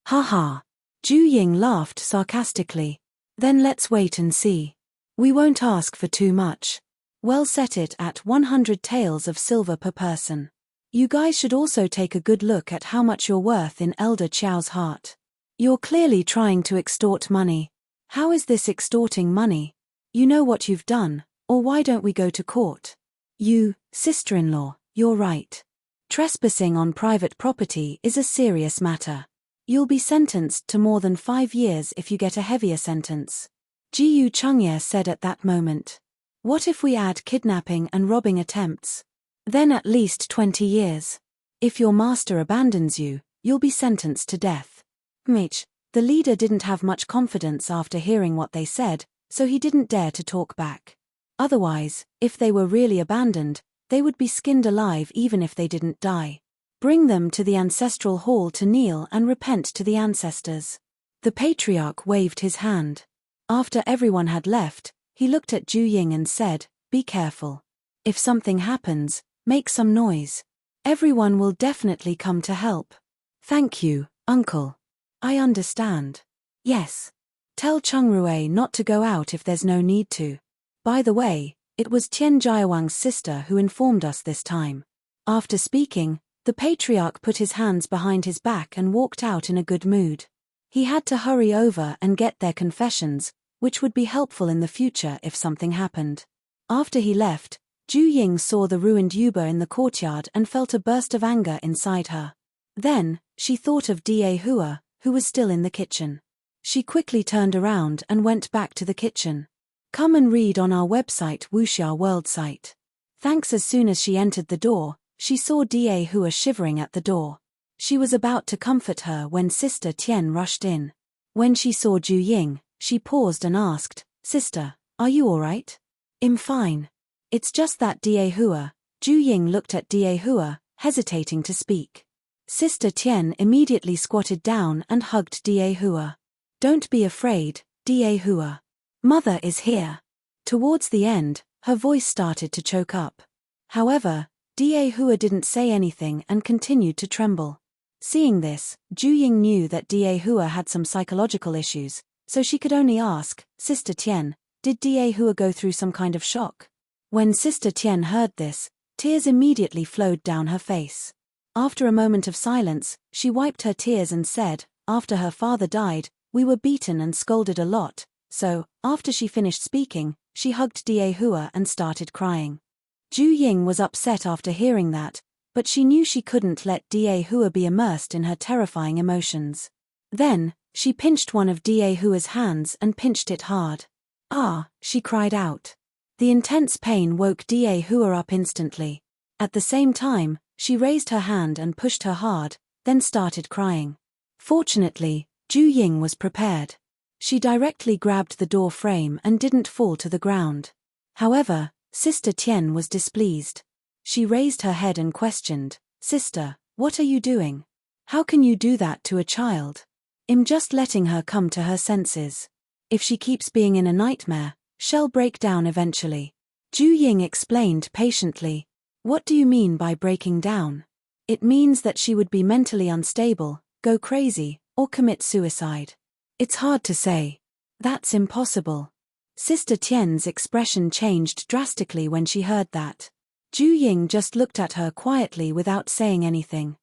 "Ha ha." Zhu Ying laughed sarcastically. "Then let's wait and see. We won't ask for too much. We'll set it at 100 taels of silver per person. You guys should also take a good look at how much you're worth in Elder Qiao's heart. You're clearly trying to extort money. How is this extorting money? You know what you've done, or why don't we go to court?" "You, sister-in-law, you're right. Trespassing on private property is a serious matter. You'll be sentenced to more than 5 years if you get a heavier sentence," Jiyu Changye said at that moment. "What if we add kidnapping and robbing attempts? Then at least 20 years. If your master abandons you, you'll be sentenced to death." Mitch, the leader didn't have much confidence after hearing what they said, so he didn't dare to talk back. Otherwise, if they were really abandoned, they would be skinned alive even if they didn't die. "Bring them to the ancestral hall to kneel and repent to the ancestors." The patriarch waved his hand. After everyone had left, he looked at Zhu Ying and said, "Be careful. If something happens, make some noise. Everyone will definitely come to help." "Thank you, uncle. I understand." "Yes. Tell Chungrui not to go out if there's no need to. By the way, it was Tian Jiawang's sister who informed us this time." After speaking, the patriarch put his hands behind his back and walked out in a good mood. He had to hurry over and get their confessions, which would be helpful in the future if something happened. After he left, Zhu Ying saw the ruined yuba in the courtyard and felt a burst of anger inside her. Then, she thought of Da Hua, who was still in the kitchen. She quickly turned around and went back to the kitchen. Come and read on our website Wuxia World site. Thanks. As soon as she entered the door, she saw Da Hua shivering at the door. She was about to comfort her when Sister Tian rushed in. When she saw Zhu Ying, she paused and asked, "Sister, are you all right?" "I'm fine. It's just that Da Hua." Zhu Ying looked at Da Hua, hesitating to speak. Sister Tian immediately squatted down and hugged Da Hua. "Don't be afraid, Da Hua. Mother is here." Towards the end, her voice started to choke up. However, Da Hua didn't say anything and continued to tremble. Seeing this, Zhu Ying knew that Da Hua had some psychological issues, so she could only ask, "Sister Tian, did Da Hua go through some kind of shock?" When Sister Tian heard this, tears immediately flowed down her face. After a moment of silence, she wiped her tears and said, "After her father died, we were beaten and scolded a lot, so, after she finished speaking, she hugged Da Hua and started crying." Zhu Ying was upset after hearing that, but she knew she couldn't let Da Hua be immersed in her terrifying emotions. Then, she pinched one of Da Hua's hands and pinched it hard. "Ah," she cried out. The intense pain woke Da Hua up instantly. At the same time, she raised her hand and pushed her hard, then started crying. Fortunately, Zhu Ying was prepared. She directly grabbed the door frame and didn't fall to the ground. However, Sister Tian was displeased. She raised her head and questioned, "Sister, what are you doing?" How can you do that to a child? I'm just letting her come to her senses. If she keeps being in a nightmare, she'll break down eventually. Ju Ying explained patiently. What do you mean by breaking down? It means that she would be mentally unstable, go crazy, or commit suicide. It's hard to say. That's impossible. Sister Tian's expression changed drastically when she heard that. Ju Ying just looked at her quietly without saying anything.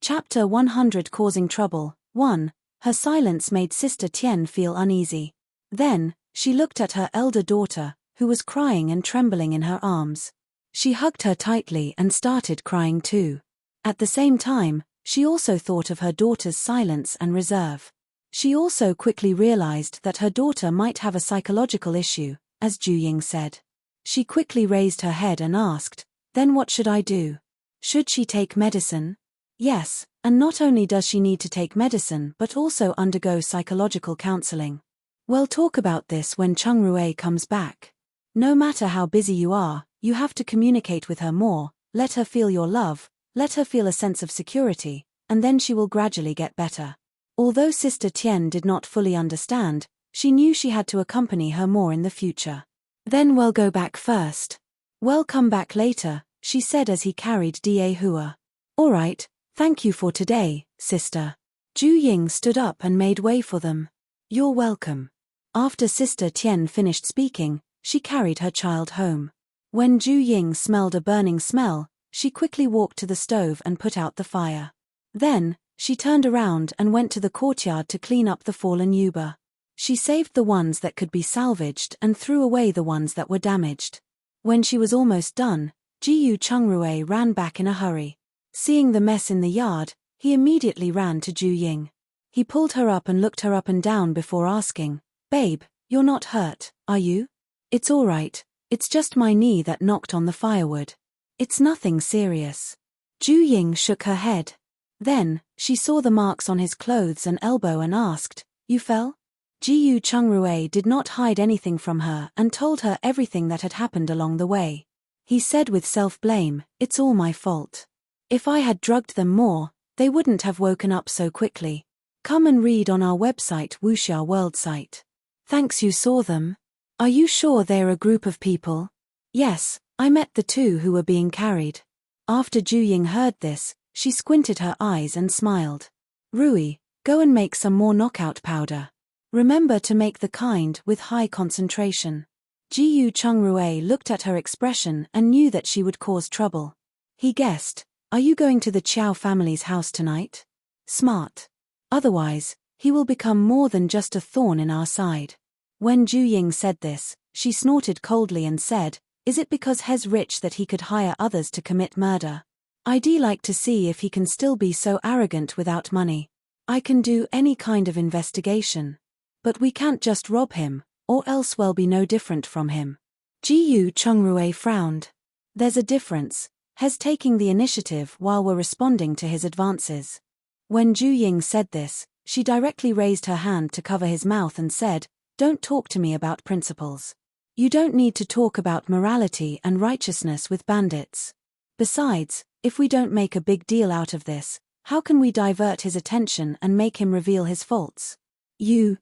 Chapter 100 Causing Trouble. 1. Her silence made Sister Tian feel uneasy. Then, she looked at her elder daughter, who was crying and trembling in her arms. She hugged her tightly and started crying too. At the same time, she also thought of her daughter's silence and reserve. She also quickly realized that her daughter might have a psychological issue, as Ju Ying said. She quickly raised her head and asked, "Then what should I do? Should she take medicine?" Yes, and not only does she need to take medicine but also undergo psychological counseling. We'll talk about this when Chungrui comes back. No matter how busy you are, you have to communicate with her more, let her feel your love, let her feel a sense of security, and then she will gradually get better. Although Sister Tian did not fully understand, she knew she had to accompany her more in the future. Then we'll go back first. We'll come back later, she said as he carried Da Hua. All right, thank you for today, sister. Ju Ying stood up and made way for them. You're welcome. After Sister Tian finished speaking, she carried her child home. When Ju Ying smelled a burning smell, she quickly walked to the stove and put out the fire. Then, she turned around and went to the courtyard to clean up the fallen yuba. She saved the ones that could be salvaged and threw away the ones that were damaged. When she was almost done, Jiyu Chungrui ran back in a hurry. Seeing the mess in the yard, he immediately ran to Ju Ying. He pulled her up and looked her up and down before asking, "Babe, you're not hurt, are you?" "It's all right, it's just my knee that knocked on the firewood. It's nothing serious." Ju Ying shook her head. Then, she saw the marks on his clothes and elbow and asked, "You fell?" Jiyu Chungrui did not hide anything from her and told her everything that had happened along the way. He said with self-blame, "It's all my fault. If I had drugged them more, they wouldn't have woken up so quickly. Come and read on our website Wuxia World site. Thanks you saw them. Are you sure they're a group of people?" "Yes, I met the two who were being carried." After Ju Ying heard this, she squinted her eyes and smiled. "Rui, go and make some more knockout powder. Remember to make the kind with high concentration." Jiyu Chungrui looked at her expression and knew that she would cause trouble. He guessed, "Are you going to the Qiao family's house tonight?" Smart. Otherwise, he will become more than just a thorn in our side. When Ju Ying said this, she snorted coldly and said, "Is it because he's rich that he could hire others to commit murder? I'd like to see if he can still be so arrogant without money. I can do any kind of investigation. But we can't just rob him, or else we'll be no different from him." Jiyu Chungrui frowned. "There's a difference. He's taking the initiative while we're responding to his advances." When Ju Ying said this, she directly raised her hand to cover his mouth and said, "Don't talk to me about principles. You don't need to talk about morality and righteousness with bandits. Besides, if we don't make a big deal out of this, how can we divert his attention and make him reveal his faults?" Jiyu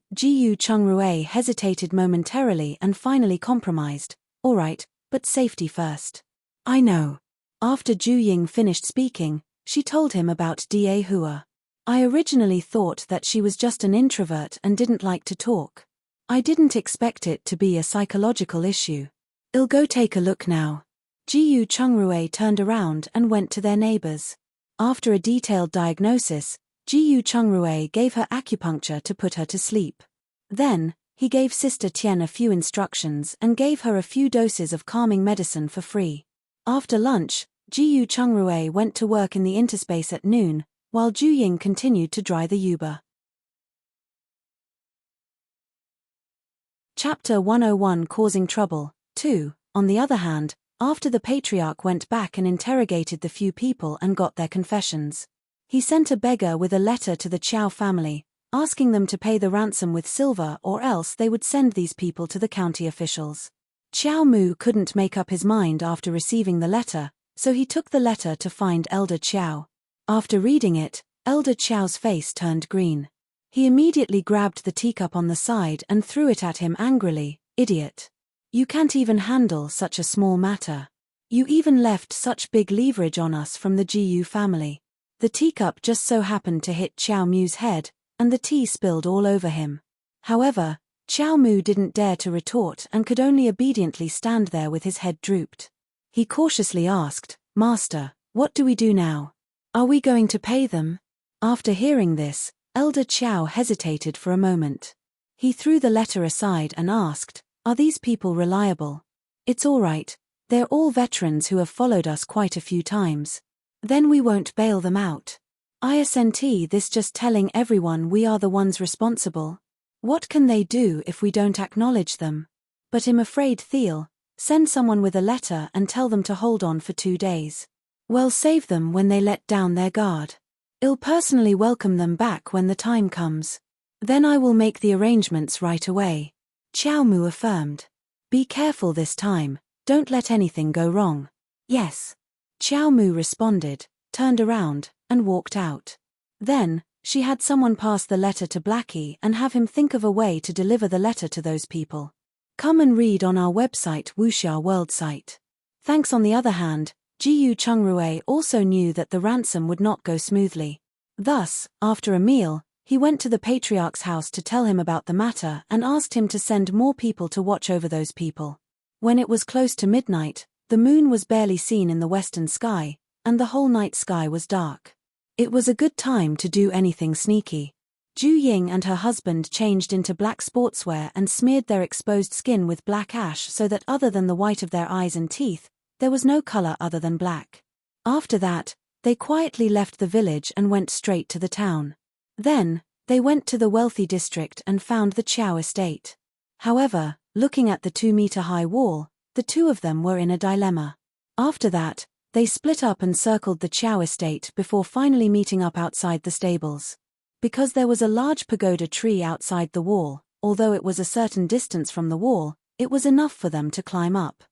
Chungrui hesitated momentarily and finally compromised. "All right, but safety first." "I know." After Ju Ying finished speaking, she told him about Da Hua. "I originally thought that she was just an introvert and didn't like to talk. I didn't expect it to be a psychological issue. I'll go take a look now." Jiyu Chungrui turned around and went to their neighbors. After a detailed diagnosis, Jiyu Chungrui gave her acupuncture to put her to sleep. Then, he gave Sister Tian a few instructions and gave her a few doses of calming medicine for free. After lunch, Jiyu Chungrui went to work in the interspace at noon, while Ju Ying continued to dry the yuba. Chapter 101 Causing Trouble. 2. On the other hand, after the patriarch went back and interrogated the few people and got their confessions, he sent a beggar with a letter to the Qiao family, asking them to pay the ransom with silver or else they would send these people to the county officials. Qiao Mu couldn't make up his mind after receiving the letter, so he took the letter to find Elder Chow. After reading it, Elder Chow's face turned green. He immediately grabbed the teacup on the side and threw it at him angrily. "Idiot. You can't even handle such a small matter. You even left such big leverage on us from the GU family." The teacup just so happened to hit Chow Mu's head, and the tea spilled all over him. However, Chow Mu didn't dare to retort and could only obediently stand there with his head drooped. He cautiously asked, "Master, what do we do now? Are we going to pay them?" After hearing this, Elder Chow hesitated for a moment. He threw the letter aside and asked, "Are these people reliable?" "It's all right. They're all veterans who have followed us quite a few times." "Then we won't bail them out. Isn't this just telling everyone we are the ones responsible? What can they do if we don't acknowledge them?" "But I'm afraid they'll send someone with a letter and tell them to hold on for 2 days. We'll save them when they let down their guard. I'll personally welcome them back when the time comes. Then I will make the arrangements right away," Chow Mu affirmed. "Be careful this time, don't let anything go wrong." "Yes," Chow Mu responded, turned around, and walked out. Then, she had someone pass the letter to Blackie and have him think of a way to deliver the letter to those people. Come and read on our website Wuxia World site. Thanks. On the other hand, Jiyu Chungrui also knew that the ransom would not go smoothly. Thus, after a meal, he went to the patriarch's house to tell him about the matter and asked him to send more people to watch over those people. When it was close to midnight, the moon was barely seen in the western sky, and the whole night sky was dark. It was a good time to do anything sneaky. Ju Ying and her husband changed into black sportswear and smeared their exposed skin with black ash so that other than the white of their eyes and teeth, there was no color other than black. After that, they quietly left the village and went straight to the town. Then, they went to the wealthy district and found the Chow estate. However, looking at the 2-meter-high wall, the two of them were in a dilemma. After that, they split up and circled the Chow estate before finally meeting up outside the stables. Because there was a large pagoda tree outside the wall, although it was a certain distance from the wall, it was enough for them to climb up.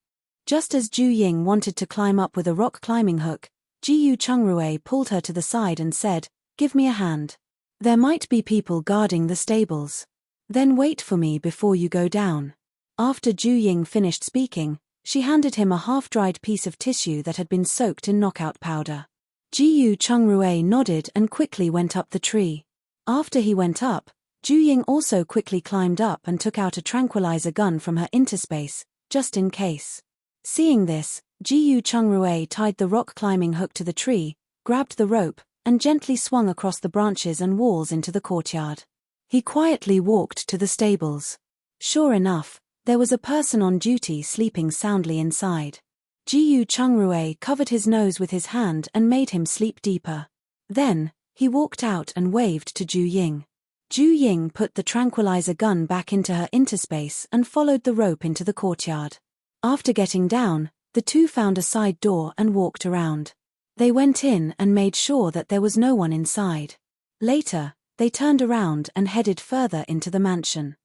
Just as Ju Ying wanted to climb up with a rock climbing hook, Jiyu Chungrui pulled her to the side and said, "Give me a hand. There might be people guarding the stables. Then wait for me before you go down." After Ju Ying finished speaking, she handed him a half-dried piece of tissue that had been soaked in knockout powder. Jiyu Chungrui nodded and quickly went up the tree. After he went up, Ju Ying also quickly climbed up and took out a tranquilizer gun from her interspace, just in case. Seeing this, Jiyu Chungrui tied the rock climbing hook to the tree, grabbed the rope, and gently swung across the branches and walls into the courtyard. He quietly walked to the stables. Sure enough, there was a person on duty sleeping soundly inside. Jiyu Chungrui covered his nose with his hand and made him sleep deeper. Then, he walked out and waved to Ju Ying. Ju Ying put the tranquilizer gun back into her interspace and followed the rope into the courtyard. After getting down, the two found a side door and walked around. They went in and made sure that there was no one inside. Later, they turned around and headed further into the mansion.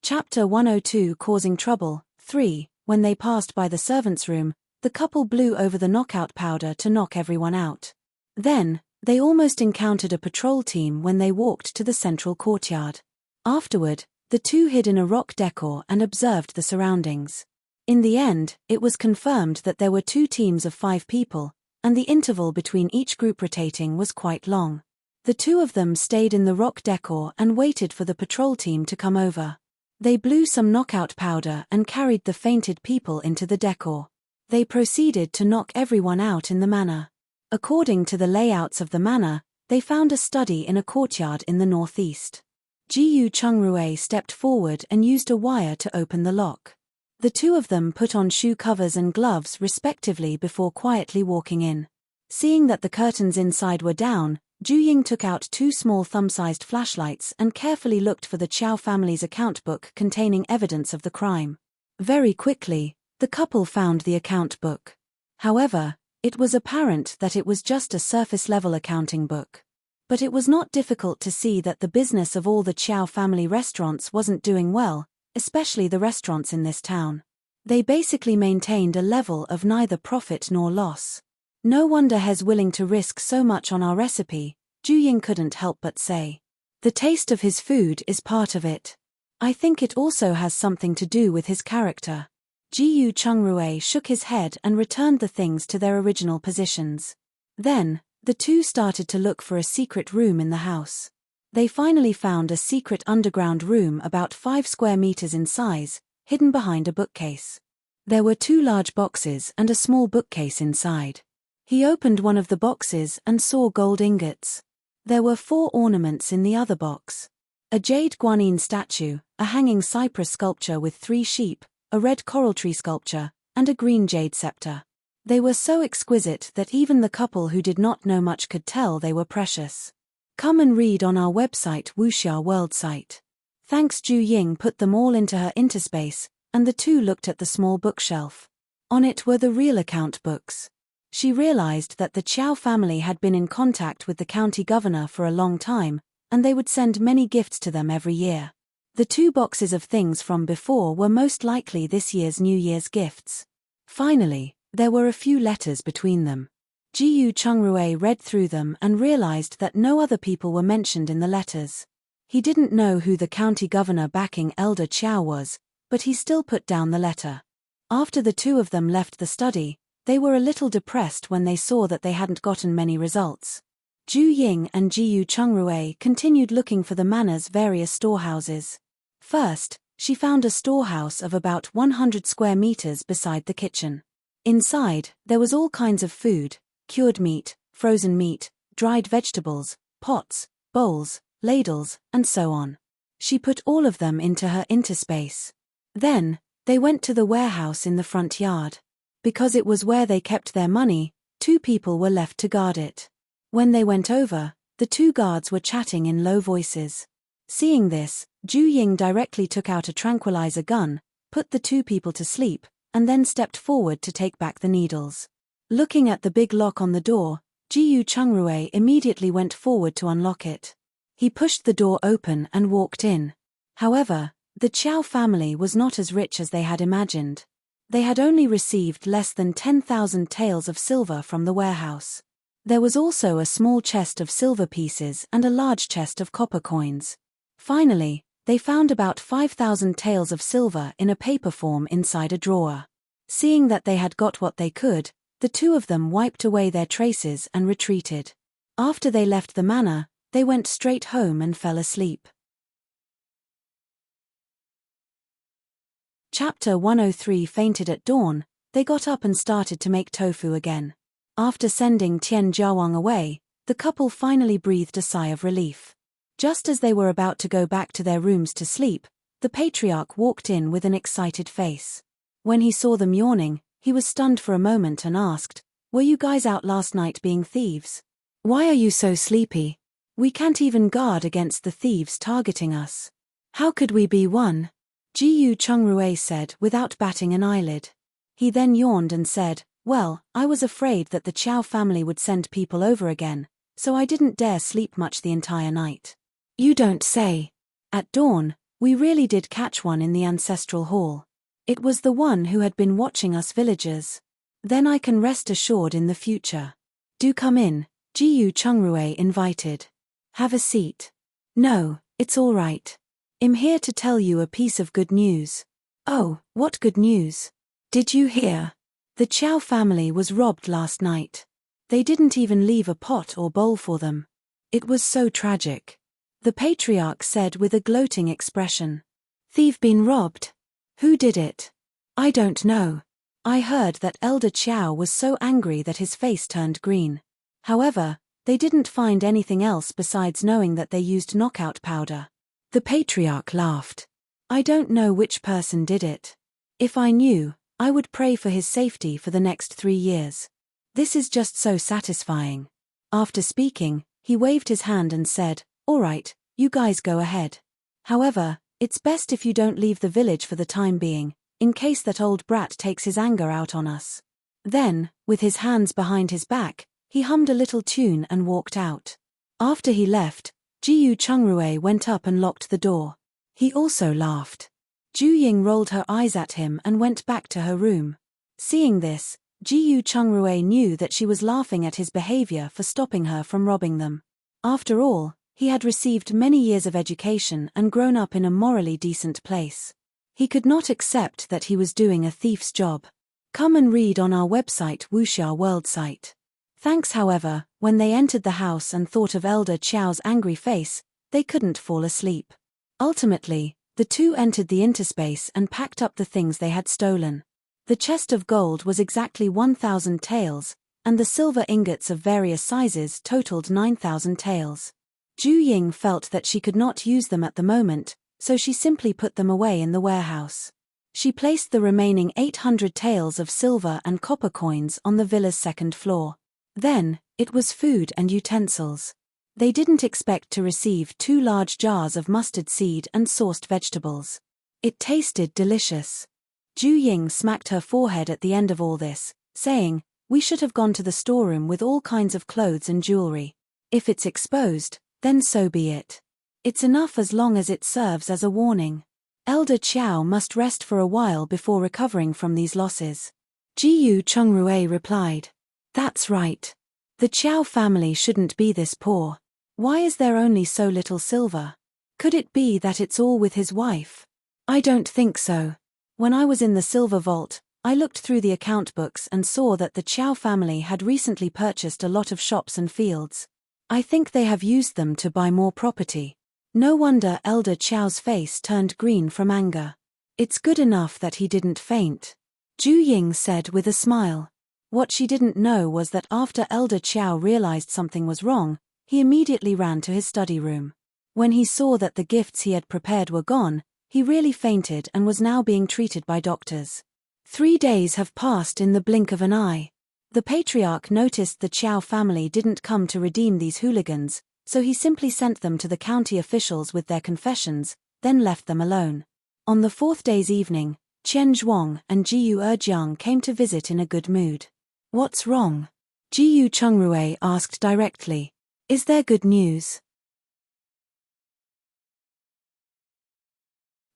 Chapter 102 Causing Trouble 3. When they passed by the servants' room, the couple blew over the knockout powder to knock everyone out. Then, they almost encountered a patrol team when they walked to the central courtyard. Afterward, the two hid in a rock decor and observed the surroundings. In the end, it was confirmed that there were 2 teams of 5 people, and the interval between each group rotating was quite long. The two of them stayed in the rock decor and waited for the patrol team to come over. They blew some knockout powder and carried the fainted people into the decor. They proceeded to knock everyone out in the manor. According to the layouts of the manor, they found a study in a courtyard in the northeast. Jiyu Chungrui stepped forward and used a wire to open the lock. The two of them put on shoe covers and gloves respectively before quietly walking in. Seeing that the curtains inside were down, Ju Ying took out 2 small thumb-sized flashlights and carefully looked for the Chow family's account book containing evidence of the crime. Very quickly, the couple found the account book. However, it was apparent that it was just a surface-level accounting book. But it was not difficult to see that the business of all the Chow family restaurants wasn't doing well, especially the restaurants in this town. They basically maintained a level of neither profit nor loss. No wonder He's willing to risk so much on our recipe, Ju-ying couldn't help but say. The taste of his food is part of it. I think it also has something to do with his character. Ji-yu Chung-rui shook his head and returned the things to their original positions. Then, the two started to look for a secret room in the house. They finally found a secret underground room about 5 square meters in size, hidden behind a bookcase. There were 2 large boxes and a small bookcase inside. He opened one of the boxes and saw gold ingots. There were 4 ornaments in the other box. A jade guanyin statue, a hanging cypress sculpture with 3 sheep, a red coral tree sculpture, and a green jade scepter. They were so exquisite that even the couple who did not know much could tell they were precious. Come and read on our website Wuxia World site. Thanks. Ju-ying put them all into her interspace, and the two looked at the small bookshelf. On it were the real account books. She realized that the Qiao family had been in contact with the county governor for a long time, and they would send many gifts to them every year. The 2 boxes of things from before were most likely this year's New Year's gifts. Finally, there were a few letters between them. Ji-yu Chung-rui read through them and realized that no other people were mentioned in the letters. He didn't know who the county governor backing Elder Qiao was, but he still put down the letter. After the 2 of them left the study, they were a little depressed when they saw that they hadn't gotten many results. Ju-ying and Ji-yu Chung-rui continued looking for the manor's various storehouses. First, she found a storehouse of about 100 square meters beside the kitchen. Inside, there was all kinds of food: cured meat, frozen meat, dried vegetables, pots, bowls, ladles, and so on. She put all of them into her interspace. Then, they went to the warehouse in the front yard. Because it was where they kept their money, 2 people were left to guard it. When they went over, the 2 guards were chatting in low voices. Seeing this, Ju-ying directly took out a tranquilizer gun, put the 2 people to sleep, and then stepped forward to take back the needles. Looking at the big lock on the door, Ji-yu Chung-rui immediately went forward to unlock it. He pushed the door open and walked in. However, the Qiao family was not as rich as they had imagined. They had only received less than 10,000 taels of silver from the warehouse. There was also a small chest of silver pieces and a large chest of copper coins. Finally, they found about 5,000 taels of silver in a paper form inside a drawer. Seeing that they had got what they could, the 2 of them wiped away their traces and retreated. After they left the manor, they went straight home and fell asleep. Chapter 103. Fainted at dawn. They got up and started to make tofu again. After sending Tian Jiawang away, the couple finally breathed a sigh of relief. Just as they were about to go back to their rooms to sleep, the patriarch walked in with an excited face. When he saw them yawning, he was stunned for a moment and asked, "Were you guys out last night being thieves? Why are you so sleepy? We can't even guard against the thieves targeting us. How could we be one?" Ji-yu Chung-rui said without batting an eyelid. He then yawned and said, "Well, I was afraid that the Qiao family would send people over again, so I didn't dare sleep much the entire night." "You don't say." "At dawn, we really did catch one in the ancestral hall. It was the one who had been watching us villagers. Then I can rest assured in the future. Do come in," Ji-yu Chung-rui invited. "Have a seat." "No, it's all right. I'm here to tell you a piece of good news." "Oh, what good news?" "Did you hear? The Qiao family was robbed last night. They didn't even leave a pot or bowl for them. It was so tragic," the patriarch said with a gloating expression. "Thief been robbed? Who did it?" "I don't know. I heard that Elder Qiao was so angry that his face turned green. However, they didn't find anything else besides knowing that they used knockout powder." The patriarch laughed. "I don't know which person did it. If I knew, I would pray for his safety for the next 3 years. This is just so satisfying." After speaking, he waved his hand and said, "All right, you guys go ahead. However, it's best if you don't leave the village for the time being, in case that old brat takes his anger out on us." Then, with his hands behind his back, he hummed a little tune and walked out. After he left, Ji-yu Chung-rui went up and locked the door. He also laughed. Ju Ying rolled her eyes at him and went back to her room. Seeing this, Jiyu Chungrui knew that she was laughing at his behavior for stopping her from robbing them. After all, he had received many years of education and grown up in a morally decent place. He could not accept that he was doing a thief's job. Come and read on our website Wuxia World site. Thanks. However, when they entered the house and thought of Elder Qiao's angry face, they couldn't fall asleep. Ultimately, the two entered the interspace and packed up the things they had stolen. The chest of gold was exactly 1,000 taels, and the silver ingots of various sizes totaled 9,000 taels. Ju Ying felt that she could not use them at the moment, so she simply put them away in the warehouse. She placed the remaining 800 taels of silver and copper coins on the villa's second floor. Then, it was food and utensils. They didn't expect to receive 2 large jars of mustard seed and sourced vegetables. It tasted delicious. Ju Ying smacked her forehead at the end of all this, saying, "We should have gone to the storeroom with all kinds of clothes and jewelry. If it's exposed, then so be it. It's enough as long as it serves as a warning. Elder Qiao must rest for a while before recovering from these losses." Jiyu Chungrui replied, "That's right. The Qiao family shouldn't be this poor. Why is there only so little silver? Could it be that it's all with his wife? I don't think so. When I was in the silver vault, I looked through the account books and saw that the Qiao family had recently purchased a lot of shops and fields. I think they have used them to buy more property." No wonder Elder Qiao's face turned green from anger. It's good enough that he didn't faint, Ju Ying said with a smile. What she didn't know was that after Elder Qiao realized something was wrong, he immediately ran to his study room. When he saw that the gifts he had prepared were gone, he really fainted and was now being treated by doctors. 3 days have passed in the blink of an eye. The patriarch noticed the Qiao family didn't come to redeem these hooligans, so he simply sent them to the county officials with their confessions, then left them alone. On the 4th day's evening, Qian Zhuang and Jiyu Erjiang came to visit in a good mood. "What's wrong?" Jiyu Chungrui asked directly. "Is there good news?"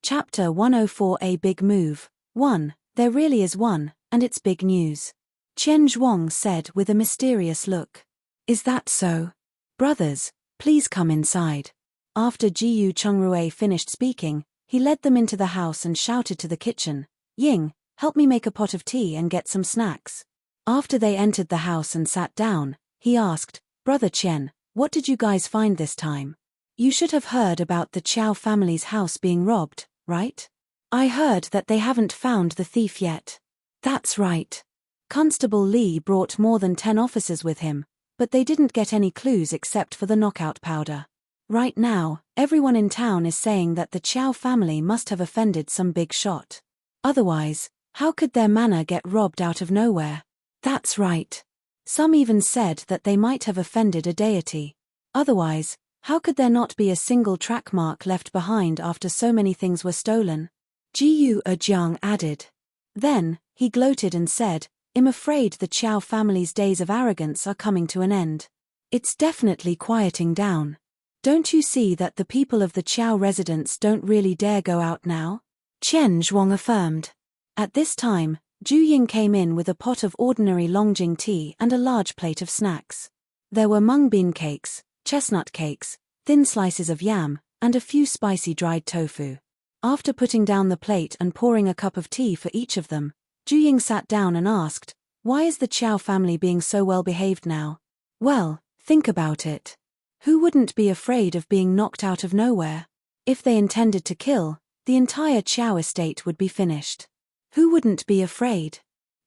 Chapter 104. A Big Move. 1. There really is one, and it's big news. Qian Zhuang said with a mysterious look. "Is that so? Brothers, please come inside." After Jiyu Chungrui finished speaking, he led them into the house and shouted to the kitchen, "Ying, help me make a pot of tea and get some snacks." After they entered the house and sat down, he asked, "Brother Qian, what did you guys find this time? You should have heard about the Qiao family's house being robbed, right? I heard that they haven't found the thief yet." "That's right. Constable Li brought more than 10 officers with him, but they didn't get any clues except for the knockout powder. Right now, everyone in town is saying that the Qiao family must have offended some big shot. Otherwise, how could their manor get robbed out of nowhere?" "That's right. Some even said that they might have offended a deity. Otherwise, how could there not be a single track mark left behind after so many things were stolen?" Jiyu Erjiang added. Then, he gloated and said, "I'm afraid the Qiao family's days of arrogance are coming to an end. It's definitely quieting down. Don't you see that the people of the Qiao residence don't really dare go out now?" Qian Zhuang affirmed. At this time, Ju Ying came in with a pot of ordinary Longjing tea and a large plate of snacks. There were mung bean cakes, chestnut cakes, thin slices of yam, and a few spicy dried tofu. After putting down the plate and pouring a cup of tea for each of them, Ju Ying sat down and asked, "Why is the Qiao family being so well behaved now?" "Well, think about it. Who wouldn't be afraid of being knocked out of nowhere? If they intended to kill, the entire Qiao estate would be finished. Who wouldn't be afraid?"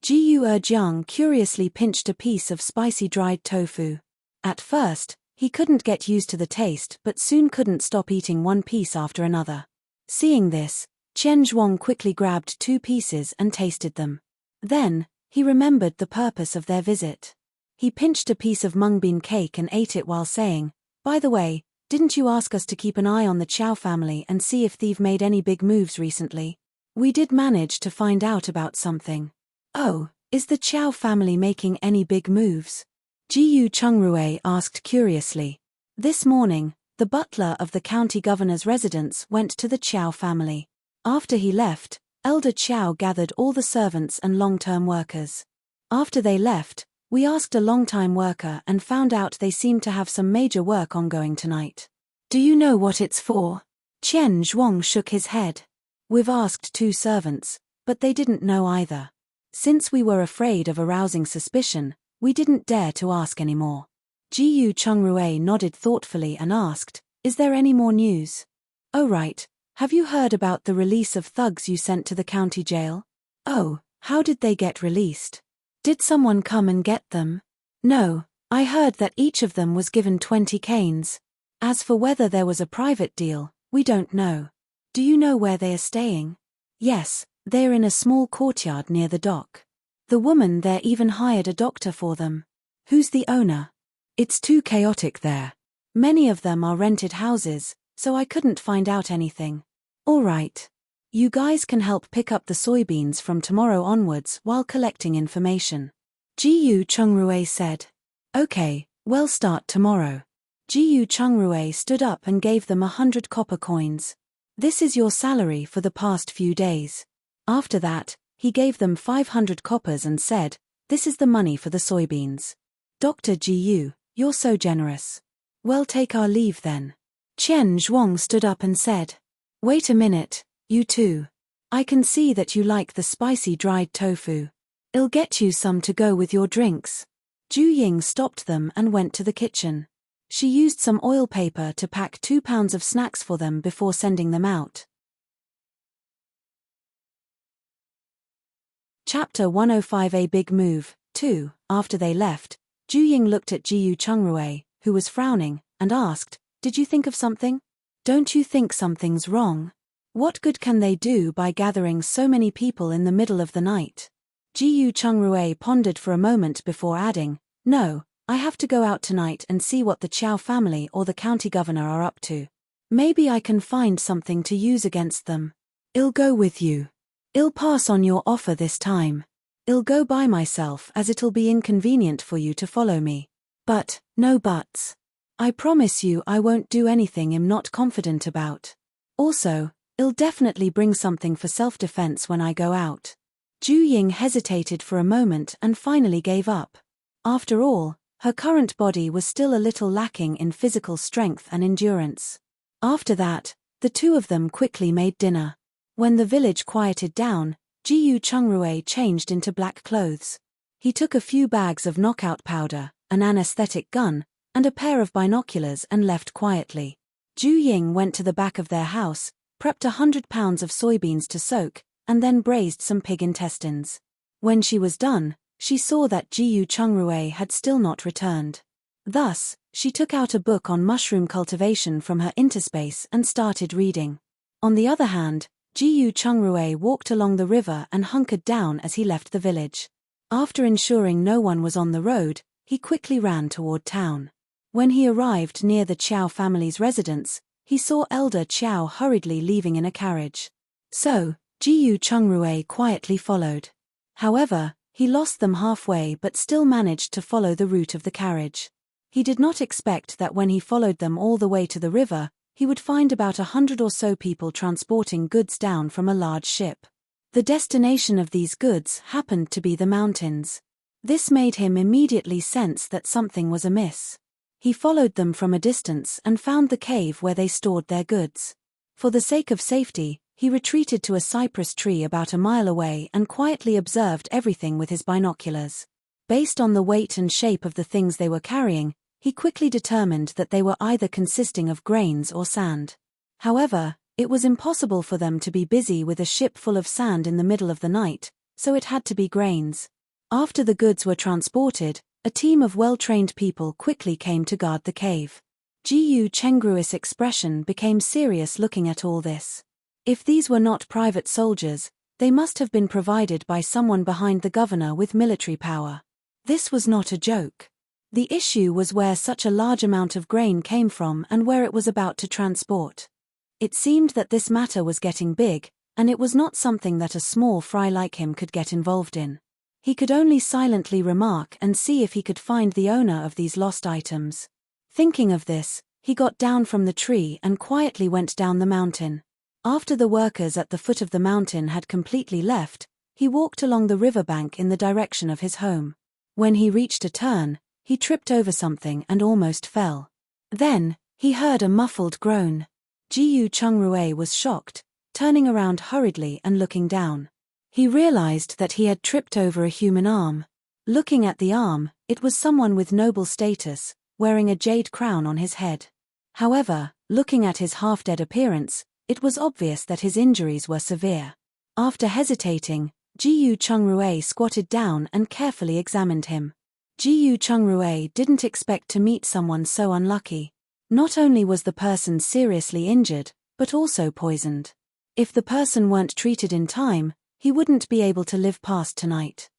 Jiyu Erjiang curiously pinched a piece of spicy dried tofu. At first, he couldn't get used to the taste but soon couldn't stop eating one piece after another. Seeing this, Qian Zhuang quickly grabbed 2 pieces and tasted them. Then, he remembered the purpose of their visit. He pinched a piece of mung bean cake and ate it while saying, "By the way, didn't you ask us to keep an eye on the Qiao family and see if they've made any big moves recently? We did manage to find out about something." "Oh, is the Qiao family making any big moves?" Jiyu Chungrui asked curiously. This morning, the butler of the county governor's residence went to the Qiao family. After he left, Elder Chow gathered all the servants and long-term workers. After they left, we asked a long-time worker and found out they seem to have some major work ongoing tonight. Do you know what it's for? Qian Zhuang shook his head. We've asked 2 servants, but they didn't know either. Since we were afraid of arousing suspicion, we didn't dare to ask anymore. Jiyu Chungrui nodded thoughtfully and asked, Is there any more news? Oh right, have you heard about the release of thugs you sent to the county jail? Oh, how did they get released? Did someone come and get them? No, I heard that each of them was given 20 canes. As for whether there was a private deal, we don't know. Do you know where they are staying? Yes, they're in a small courtyard near the dock. The woman there even hired a doctor for them. Who's the owner? It's too chaotic there. Many of them are rented houses, so I couldn't find out anything. All right. You guys can help pick up the soybeans from tomorrow onwards while collecting information. Jiyu Chungrui said. Okay, we'll start tomorrow. Jiyu Chungrui stood up and gave them 100 copper coins. This is your salary for the past few days. After that, he gave them 500 coppers and said, This is the money for the soybeans. Dr. Jiyu, you're so generous. We'll take our leave then. Qian Zhuang stood up and said, Wait a minute, you two. I can see that you like the spicy dried tofu. I'll get you some to go with your drinks. Ju Ying stopped them and went to the kitchen. She used some oil paper to pack 2 pounds of snacks for them before sending them out. Chapter 105 A Big Move, 2. After they left, Ju Ying looked at Jiyu Chungrui, who was frowning, and asked, Did you think of something? Don't you think something's wrong? What good can they do by gathering so many people in the middle of the night? Jiyu Chungrui pondered for a moment before adding, No, I have to go out tonight and see what the Chow family or the county governor are up to. Maybe I can find something to use against them. I'll go with you. I'll pass on your offer this time. I'll go by myself as it'll be inconvenient for you to follow me. But, no buts. I promise you I won't do anything I'm not confident about. Also, I'll definitely bring something for self-defense when I go out. Ju Ying hesitated for a moment and finally gave up. After all, her current body was still a little lacking in physical strength and endurance. After that, the two of them quickly made dinner. When the village quieted down, Jiyu Chungrui changed into black clothes. He took a few bags of knockout powder, an anesthetic gun, and a pair of binoculars and left quietly. Ju Ying went to the back of their house, prepped 100 pounds of soybeans to soak, and then braised some pig intestines. When she was done, she saw that Jiyu Chungrui had still not returned. Thus, she took out a book on mushroom cultivation from her interspace and started reading. On the other hand, Jiyu Chungrui walked along the river and hunkered down as he left the village. After ensuring no one was on the road, he quickly ran toward town. When he arrived near the Chow family's residence, he saw Elder Chow hurriedly leaving in a carriage. So, Jiyu Chungrui quietly followed. However, he lost them halfway but still managed to follow the route of the carriage. He did not expect that when he followed them all the way to the river, he would find about 100 or so people transporting goods down from a large ship. The destination of these goods happened to be the mountains. This made him immediately sense that something was amiss. He followed them from a distance and found the cave where they stored their goods. For the sake of safety, he retreated to a cypress tree about a mile away and quietly observed everything with his binoculars. Based on the weight and shape of the things they were carrying, he quickly determined that they were either consisting of grains or sand. However, it was impossible for them to be busy with a ship full of sand in the middle of the night, so it had to be grains. After the goods were transported, a team of well-trained people quickly came to guard the cave. Jiyu Chengrui's expression became serious looking at all this. If these were not private soldiers, they must have been provided by someone behind the governor with military power. This was not a joke. The issue was where such a large amount of grain came from and where it was about to transport. It seemed that this matter was getting big, and it was not something that a small fry like him could get involved in. He could only silently remark and see if he could find the owner of these lost items. Thinking of this, he got down from the tree and quietly went down the mountain. After the workers at the foot of the mountain had completely left, he walked along the riverbank in the direction of his home. When he reached a turn, he tripped over something and almost fell. Then, he heard a muffled groan. Jiyu Chungrui was shocked, turning around hurriedly and looking down. He realized that he had tripped over a human arm. Looking at the arm, it was someone with noble status, wearing a jade crown on his head. However, looking at his half-dead appearance, it was obvious that his injuries were severe. After hesitating, Jiyu Chungrui squatted down and carefully examined him. Jiyu Chungrui didn't expect to meet someone so unlucky. Not only was the person seriously injured, but also poisoned. If the person weren't treated in time, he wouldn't be able to live past tonight.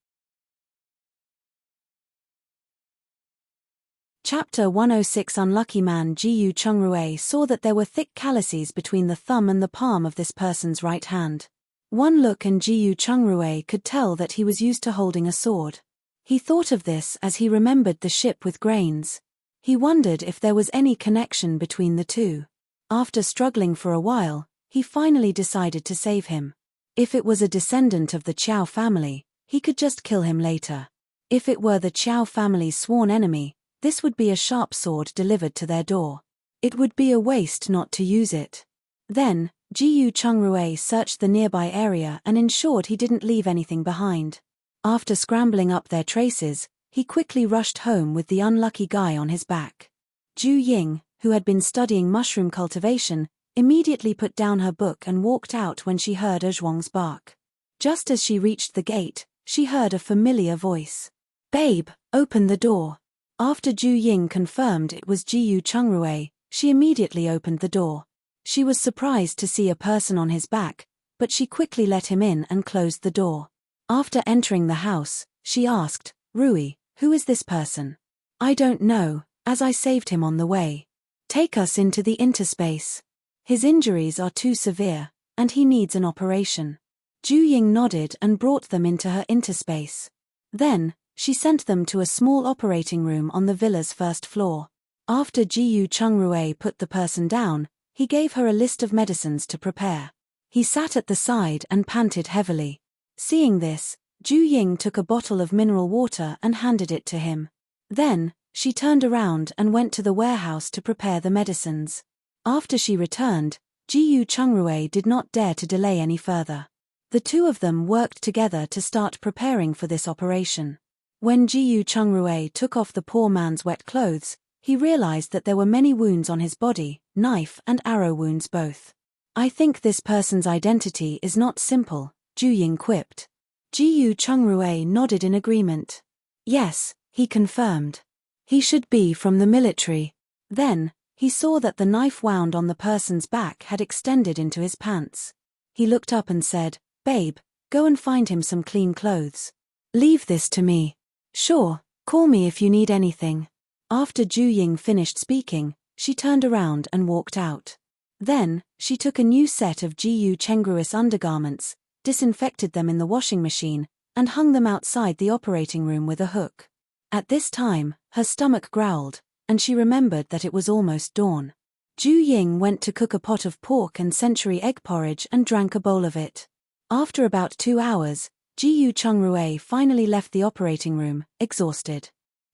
Chapter 106. Unlucky man. Jiyu Chungrui saw that there were thick calluses between the thumb and the palm of this person's right hand. One look and Jiyu Chungrui could tell that he was used to holding a sword. He thought of this as he remembered the ship with grains. He wondered if there was any connection between the two. After struggling for a while, he finally decided to save him. If it was a descendant of the Qiao family, he could just kill him later. If it were the Qiao family's sworn enemy, this would be a sharp sword delivered to their door. It would be a waste not to use it. Then, Jiyu Chungrui searched the nearby area and ensured he didn't leave anything behind. After scrambling up their traces, he quickly rushed home with the unlucky guy on his back. Ju Ying, who had been studying mushroom cultivation, immediately put down her book and walked out when she heard Zhuang's bark. Just as she reached the gate, she heard a familiar voice. "Babe, open the door." After Ju Ying confirmed it was Jiyu Chungrui, she immediately opened the door. She was surprised to see a person on his back, but she quickly let him in and closed the door. After entering the house, she asked, "Rui, who is this person?" "I don't know, as I saved him on the way." "Take us into the interspace. His injuries are too severe, and he needs an operation." Ju Ying nodded and brought them into her interspace. Then, she sent them to a small operating room on the villa's first floor. After Jiyu Chungrui put the person down, he gave her a list of medicines to prepare. He sat at the side and panted heavily. Seeing this, Ju Ying took a bottle of mineral water and handed it to him. Then, she turned around and went to the warehouse to prepare the medicines. After she returned, Jiyu Chungrui did not dare to delay any further. The two of them worked together to start preparing for this operation. When Jiyu Chungrui took off the poor man's wet clothes, he realized that there were many wounds on his body, knife and arrow wounds both. "I think this person's identity is not simple," Ju Ying quipped. Jiyu Chungrui nodded in agreement. "Yes," he confirmed. "He should be from the military." Then, he saw that the knife wound on the person's back had extended into his pants. He looked up and said, "Babe, go and find him some clean clothes." "Leave this to me." "Sure, call me if you need anything." After Ju Ying finished speaking, she turned around and walked out. Then, she took a new set of Jiyu Chengrui's undergarments, disinfected them in the washing machine, and hung them outside the operating room with a hook. At this time, her stomach growled, and she remembered that it was almost dawn. Ju Ying went to cook a pot of pork and century egg porridge and drank a bowl of it. After about 2 hours, Jiyu Chungrui finally left the operating room, exhausted.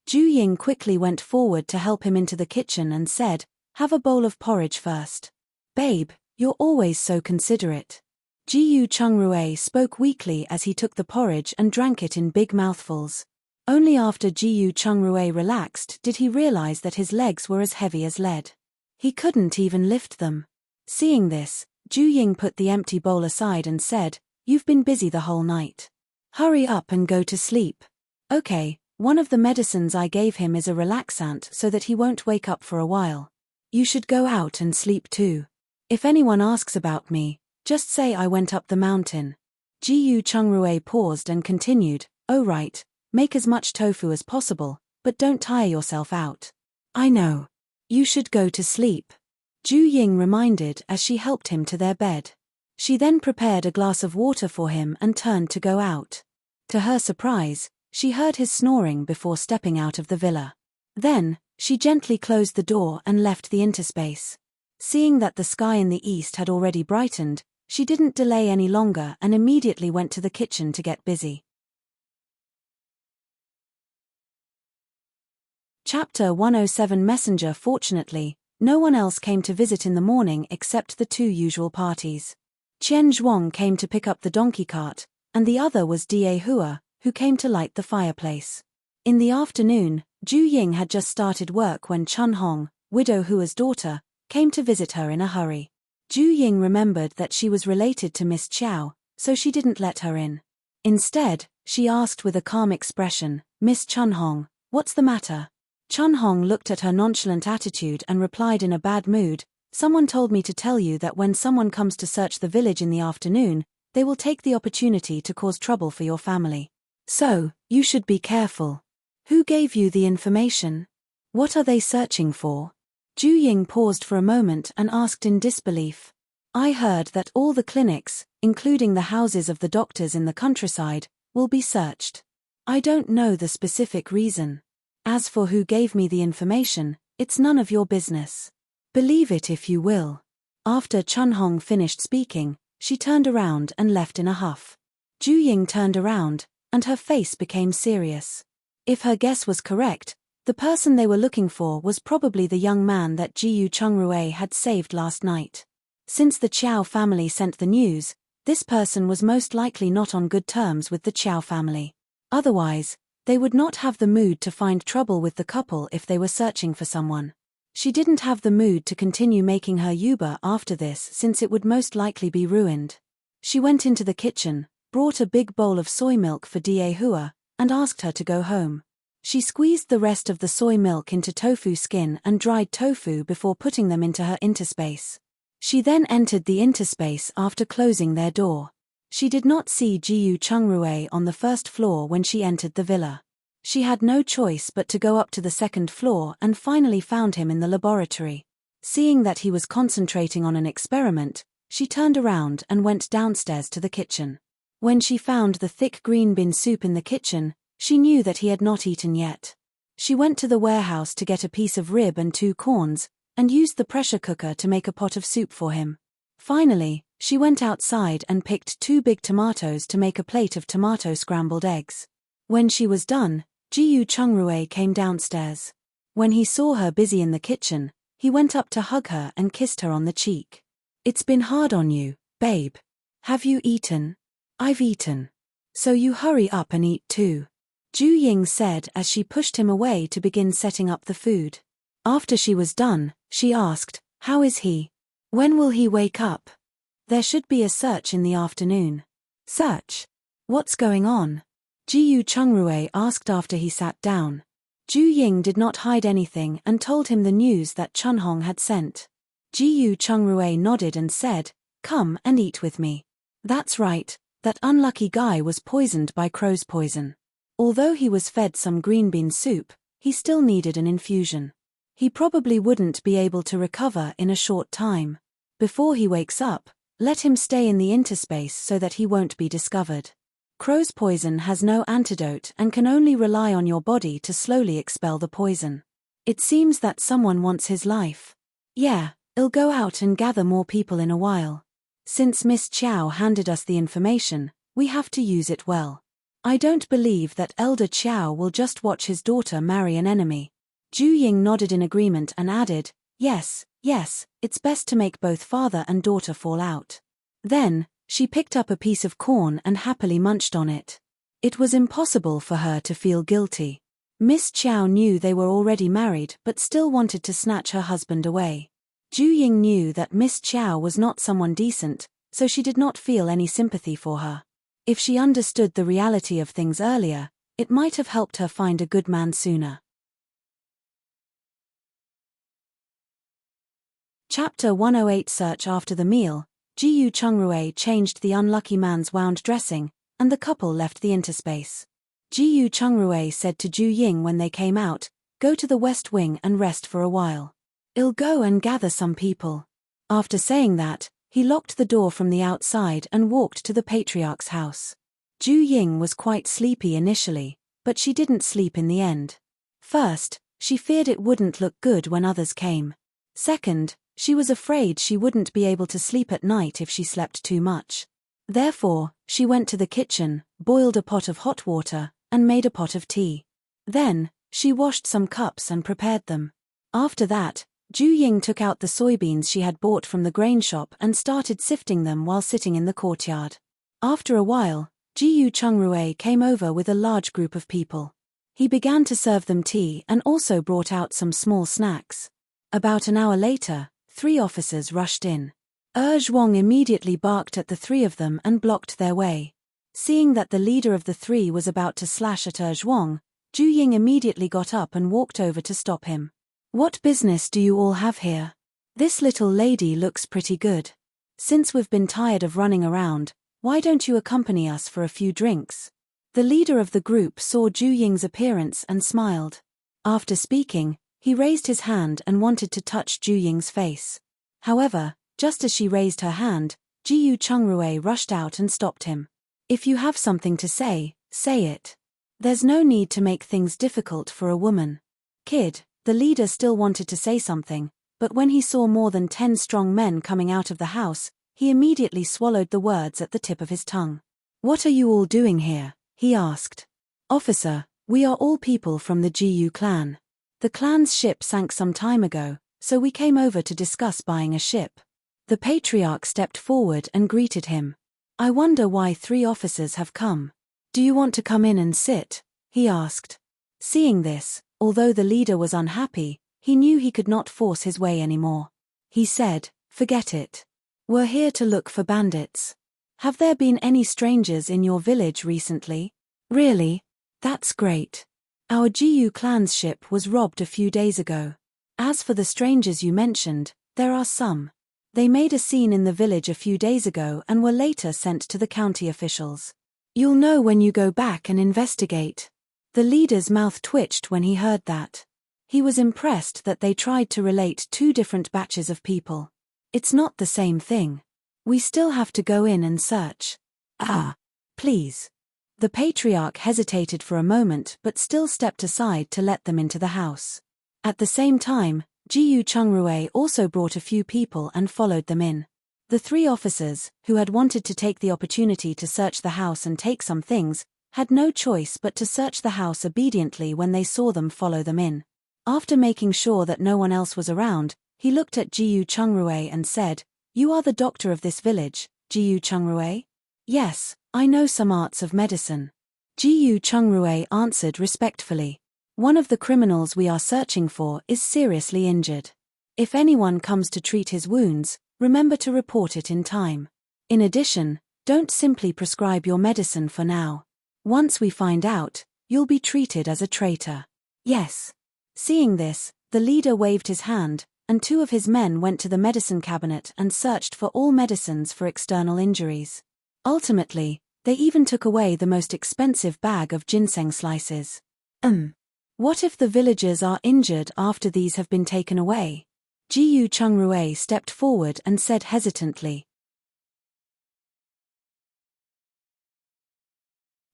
Ju Ying quickly went forward to help him into the kitchen and said, "Have a bowl of porridge first." "Babe, you're always so considerate." Jiyu Chungrui spoke weakly as he took the porridge and drank it in big mouthfuls. Only after Jiyu Chungrui relaxed did he realize that his legs were as heavy as lead. He couldn't even lift them. Seeing this, Ju Ying put the empty bowl aside and said, "You've been busy the whole night. Hurry up and go to sleep." "Okay, one of the medicines I gave him is a relaxant so that he won't wake up for a while. You should go out and sleep too. If anyone asks about me, just say I went up the mountain." Jiyu Chungrui paused and continued, "Oh right, make as much tofu as possible, but don't tire yourself out." "I know. You should go to sleep," Ju Ying reminded as she helped him to their bed. She then prepared a glass of water for him and turned to go out. To her surprise, she heard his snoring before stepping out of the villa. Then, she gently closed the door and left the interspace. Seeing that the sky in the east had already brightened, she didn't delay any longer and immediately went to the kitchen to get busy. Chapter 107 Messenger. Fortunately, no one else came to visit in the morning except the two usual parties. Qian Zhuang came to pick up the donkey cart, and the other was Da Hua, who came to light the fireplace. In the afternoon, Zhu Ying had just started work when Chun Hong, widow Hua's daughter, came to visit her in a hurry. Zhu Ying remembered that she was related to Miss Qiao, so she didn't let her in. Instead, she asked with a calm expression, "Miss Chun Hong, what's the matter?" Chun Hong looked at her nonchalant attitude and replied in a bad mood, "Someone told me to tell you that when someone comes to search the village in the afternoon, they will take the opportunity to cause trouble for your family. So, you should be careful. Who gave you the information? What are they searching for?" Zhu Ying paused for a moment and asked in disbelief. "I heard that all the clinics, including the houses of the doctors in the countryside, will be searched. I don't know the specific reason. As for who gave me the information, it's none of your business. Believe it if you will." After Chun Hong finished speaking, she turned around and left in a huff. Zhu Ying turned around, and her face became serious. If her guess was correct, the person they were looking for was probably the young man that Jiyu Chungrui had saved last night. Since the Qiao family sent the news, this person was most likely not on good terms with the Qiao family. Otherwise, they would not have the mood to find trouble with the couple if they were searching for someone. She didn't have the mood to continue making her yuba after this since it would most likely be ruined. She went into the kitchen, brought a big bowl of soy milk for Da Hua, and asked her to go home. She squeezed the rest of the soy milk into tofu skin and dried tofu before putting them into her interspace. She then entered the interspace after closing their door. She did not see Jiyu Chungrui on the first floor when she entered the villa. She had no choice but to go up to the second floor and finally found him in the laboratory. Seeing that he was concentrating on an experiment, she turned around and went downstairs to the kitchen. When she found the thick green bean soup in the kitchen, she knew that he had not eaten yet. She went to the warehouse to get a piece of rib and 2 corns, and used the pressure cooker to make a pot of soup for him. Finally, she went outside and picked 2 big tomatoes to make a plate of tomato scrambled eggs. When she was done, Jiyu Chungrui came downstairs. When he saw her busy in the kitchen, he went up to hug her and kissed her on the cheek. "It's been hard on you, babe. Have you eaten?" "I've eaten. So you hurry up and eat too," Zhu Ying said as she pushed him away to begin setting up the food. After she was done, she asked, "How is he? When will he wake up? There should be a search in the afternoon." "Search? What's going on?" Jiyu Chungrui asked after he sat down. Zhu Ying did not hide anything and told him the news that Chun Hong had sent. Jiyu Chungrui nodded and said, "Come and eat with me." "That's right, that unlucky guy was poisoned by crow's poison. Although he was fed some green bean soup, he still needed an infusion. He probably wouldn't be able to recover in a short time. Before he wakes up, let him stay in the interspace so that he won't be discovered. Crow's poison has no antidote and can only rely on your body to slowly expel the poison. It seems that someone wants his life. Yeah, I'll go out and gather more people in a while. Since Miss Qiao handed us the information, we have to use it well. I don't believe that Elder Qiao will just watch his daughter marry an enemy." Zhu Ying nodded in agreement and added, yes, it's best to make both father and daughter fall out." Then, she picked up a piece of corn and happily munched on it. It was impossible for her to feel guilty. Miss Qiao knew they were already married but still wanted to snatch her husband away. Zhu Ying knew that Miss Qiao was not someone decent, so she did not feel any sympathy for her. If she understood the reality of things earlier, it might have helped her find a good man sooner. Chapter 108 Search. After the meal, Jiyu Chungrui changed the unlucky man's wound dressing, and the couple left the interspace. Jiyu Chungrui said to Zhu Ying when they came out, "Go to the west wing and rest for a while. I'll go and gather some people." After saying that, he locked the door from the outside and walked to the patriarch's house. Zhu Ying was quite sleepy initially, but she didn't sleep in the end. First, she feared it wouldn't look good when others came. Second, She was afraid she wouldn't be able to sleep at night if she slept too much. Therefore, she went to the kitchen, boiled a pot of hot water, and made a pot of tea. Then, she washed some cups and prepared them. After that, Ju Ying took out the soybeans she had bought from the grain shop and started sifting them while sitting in the courtyard. After a while, Jiyu Chungrui came over with a large group of people. He began to serve them tea and also brought out some small snacks. About an hour later, 3 officers rushed in. Zhuang immediately barked at the 3 of them and blocked their way. Seeing that the leader of the 3 was about to slash at Zhuang, Ju Ying immediately got up and walked over to stop him. "What business do you all have here? This little lady looks pretty good. Since we've been tired of running around, why don't you accompany us for a few drinks?" The leader of the group saw Ju Ying's appearance and smiled. After speaking, he raised his hand and wanted to touch Ju Ying's face. However, just as she raised her hand, Jiyu Chungrui rushed out and stopped him. "If you have something to say, say it. There's no need to make things difficult for a woman." "Kid," the leader still wanted to say something, but when he saw more than 10 strong men coming out of the house, he immediately swallowed the words at the tip of his tongue. "What are you all doing here?" he asked. "Officer, we are all people from the Jiyu clan. The clan's ship sank some time ago, so we came over to discuss buying a ship." The patriarch stepped forward and greeted him. "I wonder why 3 officers have come. Do you want to come in and sit?" he asked. Seeing this, although the leader was unhappy, he knew he could not force his way anymore. He said, "Forget it. We're here to look for bandits. Have there been any strangers in your village recently?" "Really? That's great. Our Jiyu clan's ship was robbed a few days ago. As for the strangers you mentioned, there are some. They made a scene in the village a few days ago and were later sent to the county officials. You'll know when you go back and investigate." The leader's mouth twitched when he heard that. He was impressed that they tried to relate 2 different batches of people. It's not the same thing. We still have to go in and search. Please. The patriarch hesitated for a moment but still stepped aside to let them into the house. At the same time, Jiyu Chungrui also brought a few people and followed them in. The 3 officers, who had wanted to take the opportunity to search the house and take some things, had no choice but to search the house obediently when they saw them follow them in. After making sure that no one else was around, he looked at Jiyu Chungrui and said, "You are the doctor of this village, Jiyu Chungrui?" "Yes, I know some arts of medicine." Jiyu Chungrui answered respectfully. "One of the criminals we are searching for is seriously injured. If anyone comes to treat his wounds, remember to report it in time. In addition, don't simply prescribe your medicine for now. Once we find out, you'll be treated as a traitor." "Yes." Seeing this, the leader waved his hand, and 2 of his men went to the medicine cabinet and searched for all medicines for external injuries. Ultimately, they even took away the most expensive bag of ginseng slices. What if the villagers are injured after these have been taken away?" Jiyu Chungrui stepped forward and said hesitantly.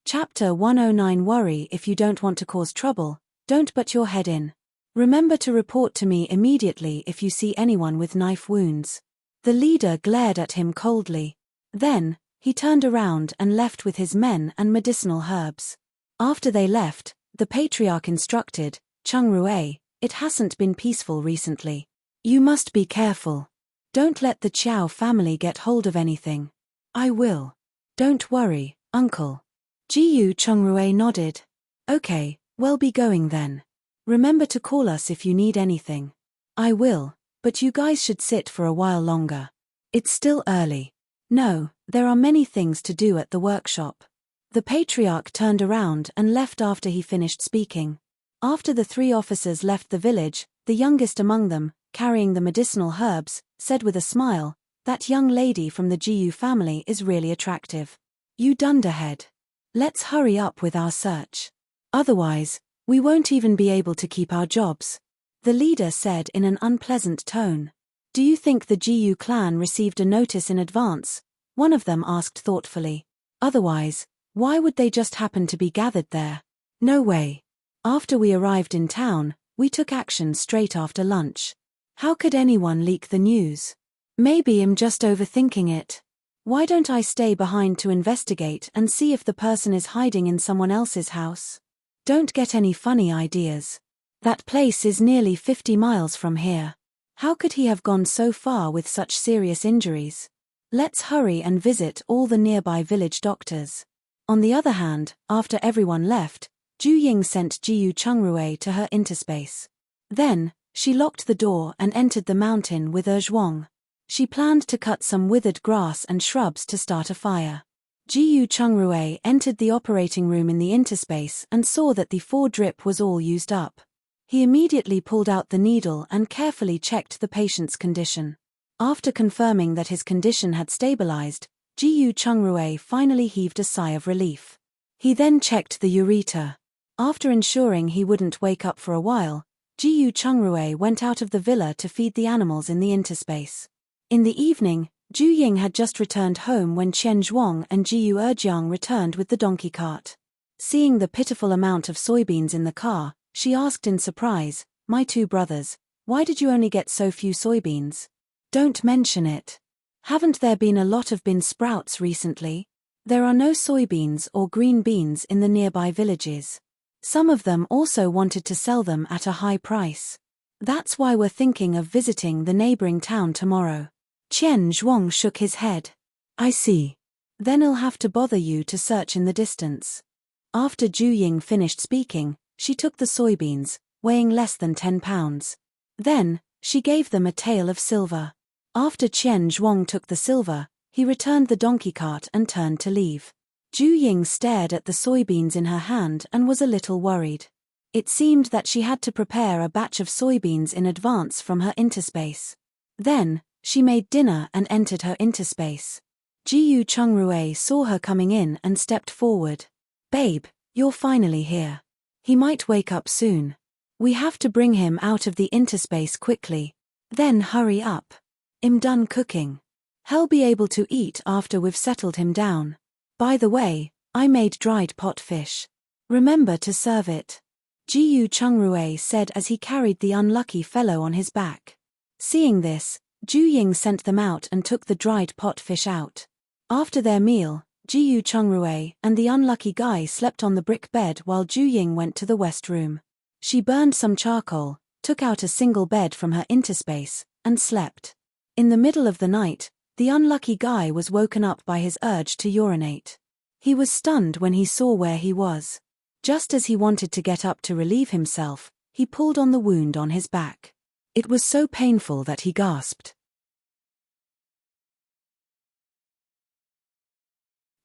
Chapter 109. Worry if you don't want to cause trouble, don't butt your head in. Remember to report to me immediately if you see anyone with knife wounds. The leader glared at him coldly. Then, he turned around and left with his men and medicinal herbs. After they left, the patriarch instructed, "Chungrui, it hasn't been peaceful recently. You must be careful. Don't let the Qiao family get hold of anything." "I will. Don't worry, uncle." Jiyu Chungrui nodded. "Okay, we'll be going then. Remember to call us if you need anything." "I will, but you guys should sit for a while longer. It's still early." "No, there are many things to do at the workshop." The patriarch turned around and left after he finished speaking. After the 3 officers left the village, the youngest among them, carrying the medicinal herbs, said with a smile, "That young lady from the Jiyu family is really attractive. You dunderhead. Let's hurry up with our search. Otherwise, we won't even be able to keep our jobs," the leader said in an unpleasant tone. "Do you think the Jiyu clan received a notice in advance?" one of them asked thoughtfully. "Otherwise, why would they just happen to be gathered there?" "No way. After we arrived in town, we took action straight after lunch. How could anyone leak the news? Maybe I'm just overthinking it. Why don't I stay behind to investigate and see if the person is hiding in someone else's house? Don't get any funny ideas. That place is nearly 50 miles from here. How could he have gone so far with such serious injuries? Let's hurry and visit all the nearby village doctors. On the other hand, after everyone left, Ju Ying sent Jiyu Chungrui to her interspace. Then, she locked the door and entered the mountain with Zhuang. She planned to cut some withered grass and shrubs to start a fire. Jiyu Chungrui entered the operating room in the interspace and saw that the 4-drip was all used up. He immediately pulled out the needle and carefully checked the patient's condition. After confirming that his condition had stabilized, Jiyu Chungrui finally heaved a sigh of relief. He then checked the ureter. After ensuring he wouldn't wake up for a while, Jiyu Chungrui went out of the villa to feed the animals in the interspace. In the evening, Ju Ying had just returned home when Chen Zhuang and Jiyu Erjiang returned with the donkey cart. Seeing the pitiful amount of soybeans in the car, she asked in surprise, "My 2 brothers, why did you only get so few soybeans? Don't mention it. Haven't there been a lot of bean sprouts recently? There are no soybeans or green beans in the nearby villages. Some of them also wanted to sell them at a high price. That's why we're thinking of visiting the neighboring town tomorrow." Chen Zhuang shook his head. "I see. Then I'll have to bother you to search in the distance." After Ju Ying finished speaking, she took the soybeans, weighing less than 10 pounds. Then, she gave them a tael of silver. After Chen Zhuang took the silver, he returned the donkey cart and turned to leave. Ju Ying stared at the soybeans in her hand and was a little worried. It seemed that she had to prepare a batch of soybeans in advance from her interspace. Then, she made dinner and entered her interspace. Jiyu Chungrui saw her coming in and stepped forward. "Babe, you're finally here. He might wake up soon. We have to bring him out of the interspace quickly. Then hurry up. I'm done cooking. He'll be able to eat after we've settled him down. By the way, I made dried pot fish. Remember to serve it," Jiyu Chungrui said as he carried the unlucky fellow on his back. Seeing this, Ju Ying sent them out and took the dried pot fish out. After their meal, Jiyu Chungrui and the unlucky guy slept on the brick bed while Ju Ying went to the west room. She burned some charcoal, took out a single bed from her interspace, and slept. In the middle of the night, the unlucky guy was woken up by his urge to urinate. He was stunned when he saw where he was. Just as he wanted to get up to relieve himself, he pulled on the wound on his back. It was so painful that he gasped.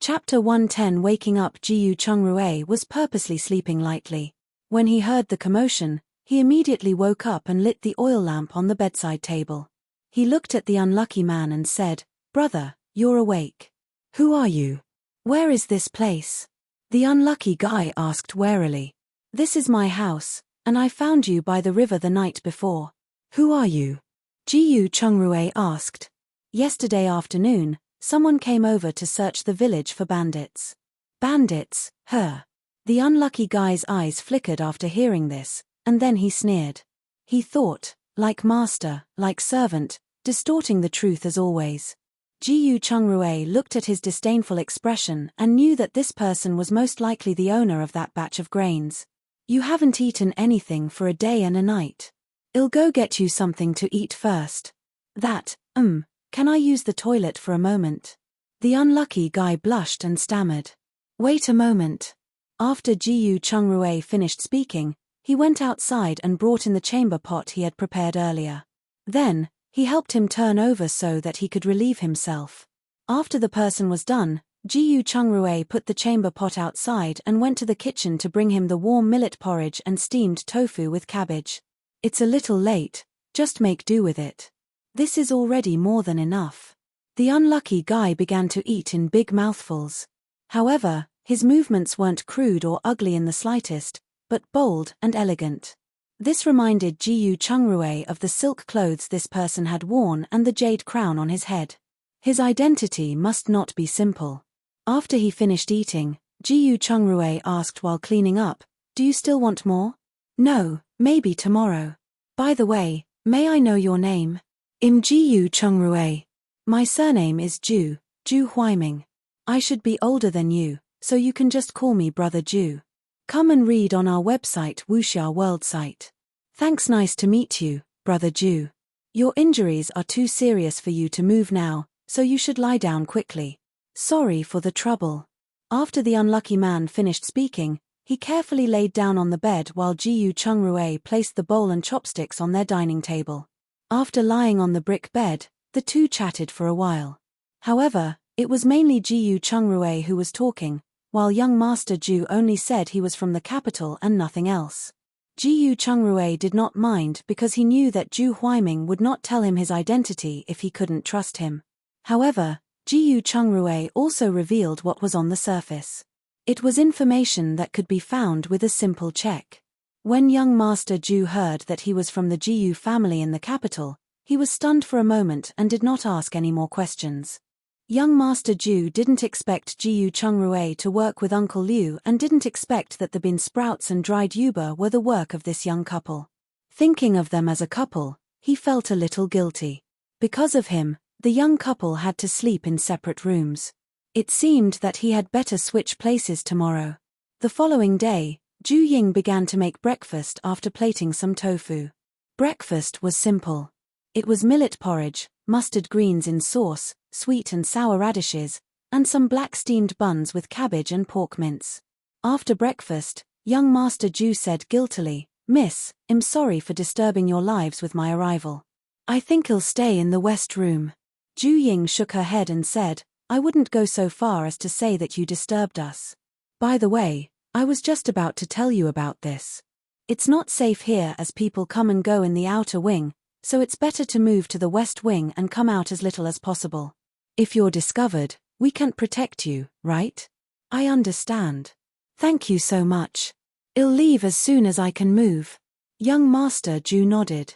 Chapter 110. Waking up. Jiyu Chungrui was purposely sleeping lightly. When he heard the commotion, he immediately woke up and lit the oil lamp on the bedside table. He looked at the unlucky man and said, "Brother, you're awake. Who are you? Where is this place?" The unlucky guy asked warily. "This is my house, and I found you by the river the night before. Who are you?" Jiyu Chungrui asked. "Yesterday afternoon, someone came over to search the village for bandits." "Bandits, huh?" The unlucky guy's eyes flickered after hearing this, and then he sneered. He thought, like master, like servant, distorting the truth as always. Jiyu Chungrui looked at his disdainful expression and knew that this person was most likely the owner of that batch of grains. "You haven't eaten anything for a day and a night. I'll go get you something to eat first." Can I use the toilet for a moment?" The unlucky guy blushed and stammered. "Wait a moment." After Jiyu Chungrui finished speaking, he went outside and brought in the chamber pot he had prepared earlier. Then, he helped him turn over so that he could relieve himself. After the person was done, Jiyu Chungrui put the chamber pot outside and went to the kitchen to bring him the warm millet porridge and steamed tofu with cabbage. "It's a little late, just make do with it. This is already more than enough." The unlucky guy began to eat in big mouthfuls. However, his movements weren't crude or ugly in the slightest, but bold and elegant. This reminded Jiyu Chungrui of the silk clothes this person had worn and the jade crown on his head. His identity must not be simple. After he finished eating, Jiyu Chungrui asked while cleaning up, "Do you still want more?" "No, maybe tomorrow. By the way, May I know your name? Ju Chungrui. My surname is Ju Huiming. I should be older than you, so you can just call me Brother Ju. Come and read on our website Wuxia World site. Thanks, nice to meet you, Brother Ju. Your injuries are too serious for you to move now, so you should lie down quickly. Sorry for the trouble. After the unlucky man finished speaking, he carefully laid down on the bed while Ju Chungrui placed the bowl and chopsticks on their dining table. After lying on the brick bed, the two chatted for a while. However, it was mainly Ju Chungrui who was talking, while young Master Ju only said he was from the capital and nothing else. Ju Chungrui did not mind because he knew that Ju Huiming would not tell him his identity if he couldn't trust him. However, Ju Chungrui also revealed what was on the surface. It was information that could be found with a simple check. When young Master Ju heard that he was from the Ju family in the capital, he was stunned for a moment and did not ask any more questions. Young Master Ju didn't expect Ju Chungrui to work with Uncle Liu and didn't expect that the bean sprouts and dried yuba were the work of this young couple. Thinking of them as a couple, he felt a little guilty. Because of him, the young couple had to sleep in separate rooms. It seemed that he had better switch places tomorrow. The following day, Ju Ying began to make breakfast after plating some tofu. Breakfast was simple. It was millet porridge, mustard greens in sauce, sweet and sour radishes, and some black steamed buns with cabbage and pork mince. After breakfast, young Master Ju said guiltily, "Miss, I'm sorry for disturbing your lives with my arrival. I think I'll stay in the west room." Ju Ying shook her head and said, "I wouldn't go so far as to say that you disturbed us. By the way, I was just about to tell you about this. It's not safe here as people come and go in the outer wing, so it's better to move to the west wing and come out as little as possible. If you're discovered, we can't protect you, right? I understand. Thank you so much. I'll leave as soon as I can move." Young Master Ju nodded.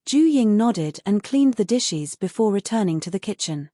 Ju Ying nodded and cleaned the dishes before returning to the kitchen.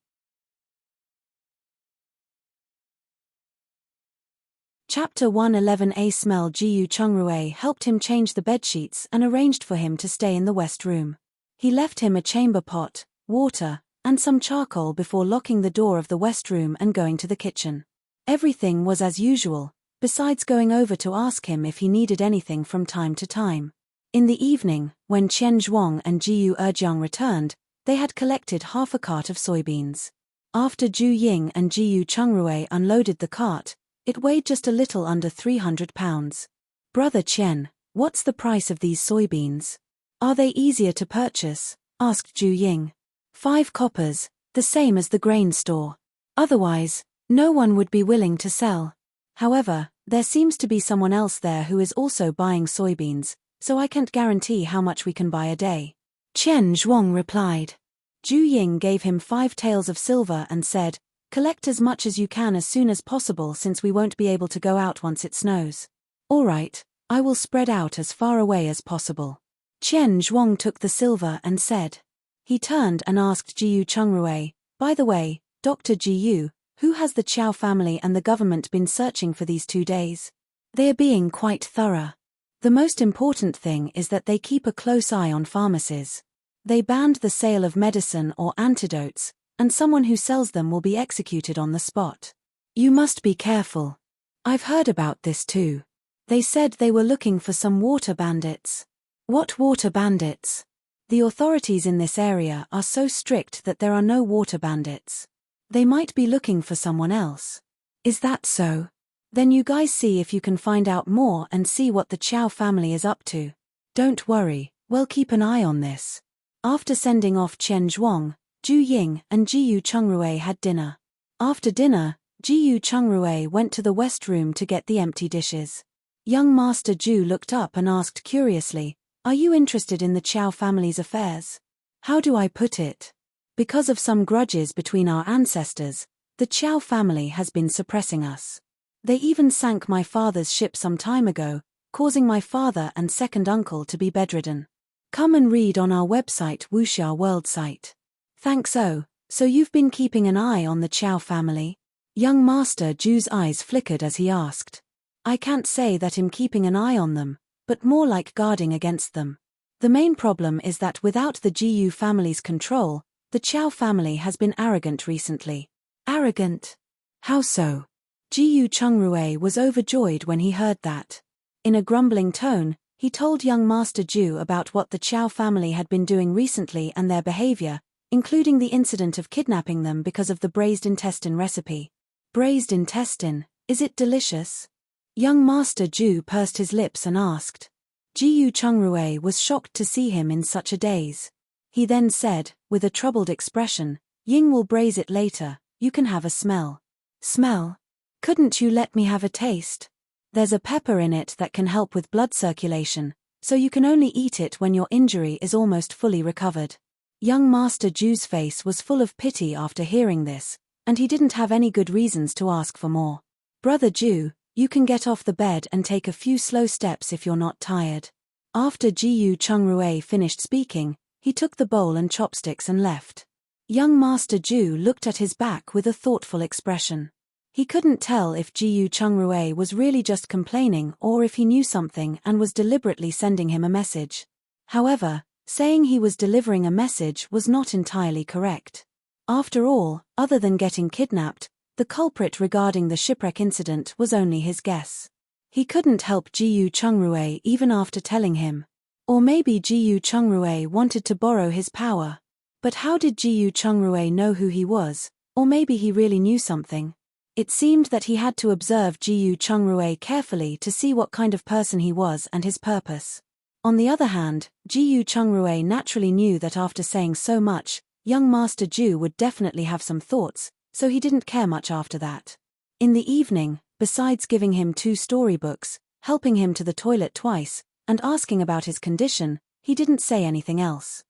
Chapter 111. Smell. Ju Chungrui helped him change the bedsheets and arranged for him to stay in the west room. He left him a chamber pot, water, and some charcoal before locking the door of the west room and going to the kitchen. Everything was as usual, besides going over to ask him if he needed anything from time to time. In the evening, when Chen Zhuang and Jiu Erjiang returned, they had collected half a cart of soybeans. After Ju Ying and Jiu Chungrui unloaded the cart, it weighed just a little under 300 pounds. "Brother Chen, what's the price of these soybeans? Are they easier to purchase?" asked Ju Ying. 5 coppers, the same as the grain store. Otherwise, no one would be willing to sell. However, there seems to be someone else there who is also buying soybeans, so I can't guarantee how much we can buy a day. Chen Zhuang replied. Ju Ying gave him 5 taels of silver and said, "Collect as much as you can as soon as possible since we won't be able to go out once it snows." "All right, I will spread out as far away as possible." Chen Zhuang took the silver and said. He turned and asked Jiu Chungrui, "By the way, Dr. Jiu, who has the Chow family and the government been searching for these 2 days? They're being quite thorough. The most important thing is that they keep a close eye on pharmacies. They banned the sale of medicine or antidotes, and someone who sells them will be executed on the spot. You must be careful. I've heard about this too. They said they were looking for some water bandits." "What water bandits?" "The authorities in this area are so strict that there are no water bandits. They might be looking for someone else." "Is that so? Then you guys see if you can find out more and see what the Chow family is up to. Don't worry, we'll keep an eye on this." After sending off Chen Zhuang, Ju Ying and Jiu Chungrui had dinner. After dinner, Jiu Chungrui went to the west room to get the empty dishes. Young Master Ju looked up and asked curiously, "Are you interested in the Chow family's affairs?" "How do I put it? Because of some grudges between our ancestors, the Chow family has been suppressing us. They even sank my father's ship some time ago, causing my father and second uncle to be bedridden. Come and read on our website Wuxia World site. Thanks. Oh, so you've been keeping an eye on the Chow family?" Young Master Ju's eyes flickered as he asked. "I can't say that I'm keeping an eye on them, but more like guarding against them." The main problem is that without the GU family's control, the Chow family has been arrogant recently. Arrogant? How so? GU Chungrui was overjoyed when he heard that. In a grumbling tone, he told young Master Ju about what the Chow family had been doing recently and their behavior, including the incident of kidnapping them because of the braised intestine recipe. Braised intestine, is it delicious? Young Master Ju pursed his lips and asked. GU Chungrui was shocked to see him in such a daze. He then said, with a troubled expression, Ying will braise it later, you can have a smell. Smell? Couldn't you let me have a taste? There's a pepper in it that can help with blood circulation, so you can only eat it when your injury is almost fully recovered. Young Master Ju's face was full of pity after hearing this, and he didn't have any good reasons to ask for more. Brother Ju, you can get off the bed and take a few slow steps if you're not tired. After GU Chungrui finished speaking, he took the bowl and chopsticks and left. Young Master Ju looked at his back with a thoughtful expression. He couldn't tell if GU Chungrui was really just complaining or if he knew something and was deliberately sending him a message. However, saying he was delivering a message was not entirely correct. After all, other than getting kidnapped, the culprit regarding the shipwreck incident was only his guess. He couldn't help GU Chungrui even after telling him. Or maybe GU Chungrui wanted to borrow his power. But how did GU Chungrui know who he was? Or maybe he really knew something. It seemed that he had to observe GU Chungrui carefully to see what kind of person he was and his purpose. On the other hand, GU Chungrui naturally knew that after saying so much, young Master Ju would definitely have some thoughts, so he didn't care much after that. In the evening, besides giving him 2 storybooks, helping him to the toilet twice, and asking about his condition, he didn't say anything else.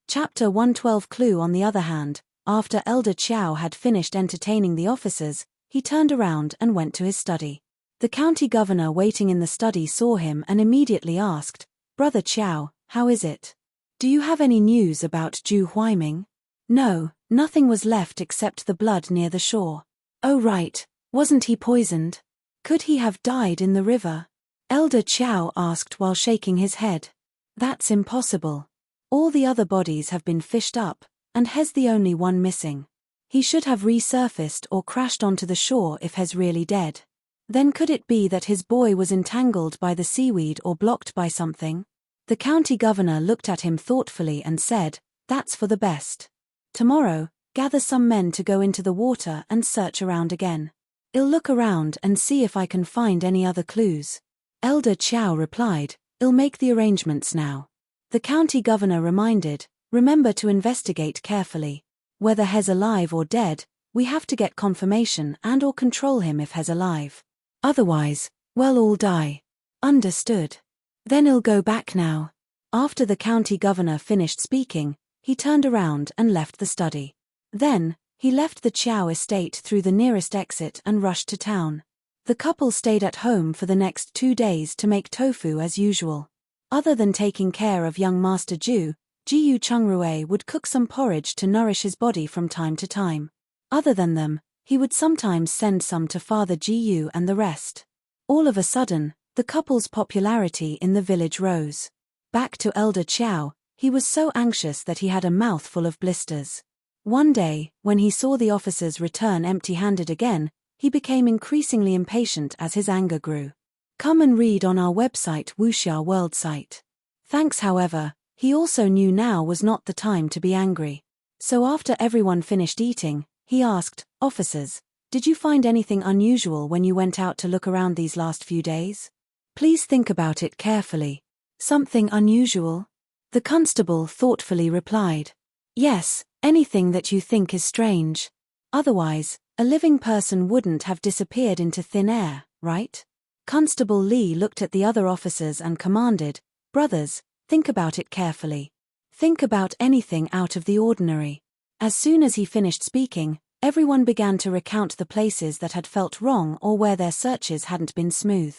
Chapter 112. Clue. On the other hand, after Elder Chow had finished entertaining the officers, he turned around and went to his study. The county governor waiting in the study saw him and immediately asked, Brother Chow, how is it? Do you have any news about Ju Huaiming? No, nothing was left except the blood near the shore. Oh right, wasn't he poisoned? Could he have died in the river? Elder Chow asked while shaking his head. That's impossible. All the other bodies have been fished up, and He's the only one missing. He should have resurfaced or crashed onto the shore if He's really dead. Then could it be that his boy was entangled by the seaweed or blocked by something? The county governor looked at him thoughtfully and said, That's for the best. Tomorrow, gather some men to go into the water and search around again. I'll look around and see if I can find any other clues. Elder Chow replied, I'll make the arrangements now. The county governor reminded, Remember to investigate carefully. Whether He's alive or dead, we have to get confirmation and or control him if He's alive. Otherwise, we'll all die. Understood. Then I'll go back now. After the county governor finished speaking, he turned around and left the study. Then, he left the Chow estate through the nearest exit and rushed to town. The couple stayed at home for the next 2 days to make tofu as usual. Other than taking care of young Master Ju, GU Chungrui would cook some porridge to nourish his body from time to time. Other than them, he would sometimes send some to Father GU and the rest. All of a sudden, the couple's popularity in the village rose. Back to Elder Chow, he was so anxious that he had a mouthful of blisters. One day, when he saw the officers return empty-handed again, he became increasingly impatient as his anger grew. Come and read on our website Wuxia World site. Thanks. However, he also knew now was not the time to be angry. So after everyone finished eating, he asked, Officers, did you find anything unusual when you went out to look around these last few days? Please think about it carefully. Something unusual? The constable thoughtfully replied. Yes, anything that you think is strange. Otherwise, a living person wouldn't have disappeared into thin air, right? Constable Lee looked at the other officers and commanded, Brothers, think about it carefully. Think about anything out of the ordinary. As soon as he finished speaking, everyone began to recount the places that had felt wrong or where their searches hadn't been smooth.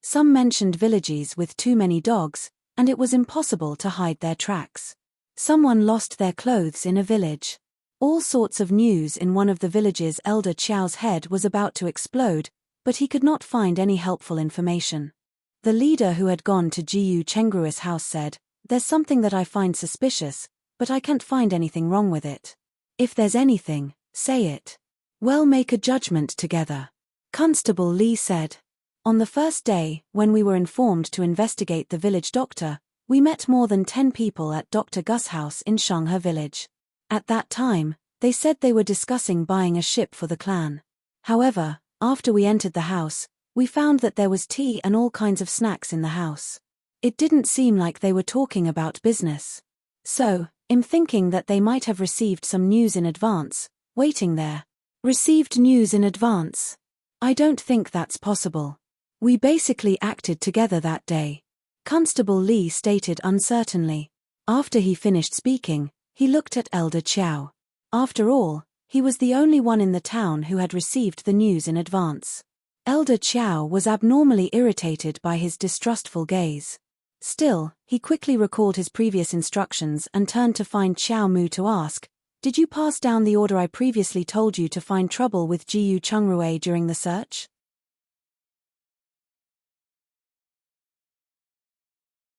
Some mentioned villages with too many dogs, and it was impossible to hide their tracks. Someone lost their clothes in a village. All sorts of news in one of the villages. Elder Chow's head was about to explode, but he could not find any helpful information. The leader who had gone to Gu Chengru's house said, "There's something that I find suspicious, but I can't find anything wrong with it. If there's anything, say it. We'll make a judgment together." Constable Li said. On the first day, when we were informed to investigate the village doctor, we met more than 10 people at Dr. Gus' house in Shanghe village. At that time, they said they were discussing buying a ship for the clan. However, after we entered the house, we found that there was tea and all kinds of snacks in the house. It didn't seem like they were talking about business. So, I'm thinking that they might have received some news in advance, waiting there. Received news in advance? I don't think that's possible. We basically acted together that day, Constable Li stated uncertainly. After he finished speaking, he looked at Elder Chow. After all, he was the only one in the town who had received the news in advance. Elder Chow was abnormally irritated by his distrustful gaze. Still, he quickly recalled his previous instructions and turned to find Xiao Mu to ask, "Did you pass down the order I previously told you to find trouble with Gu Chengru during the search?"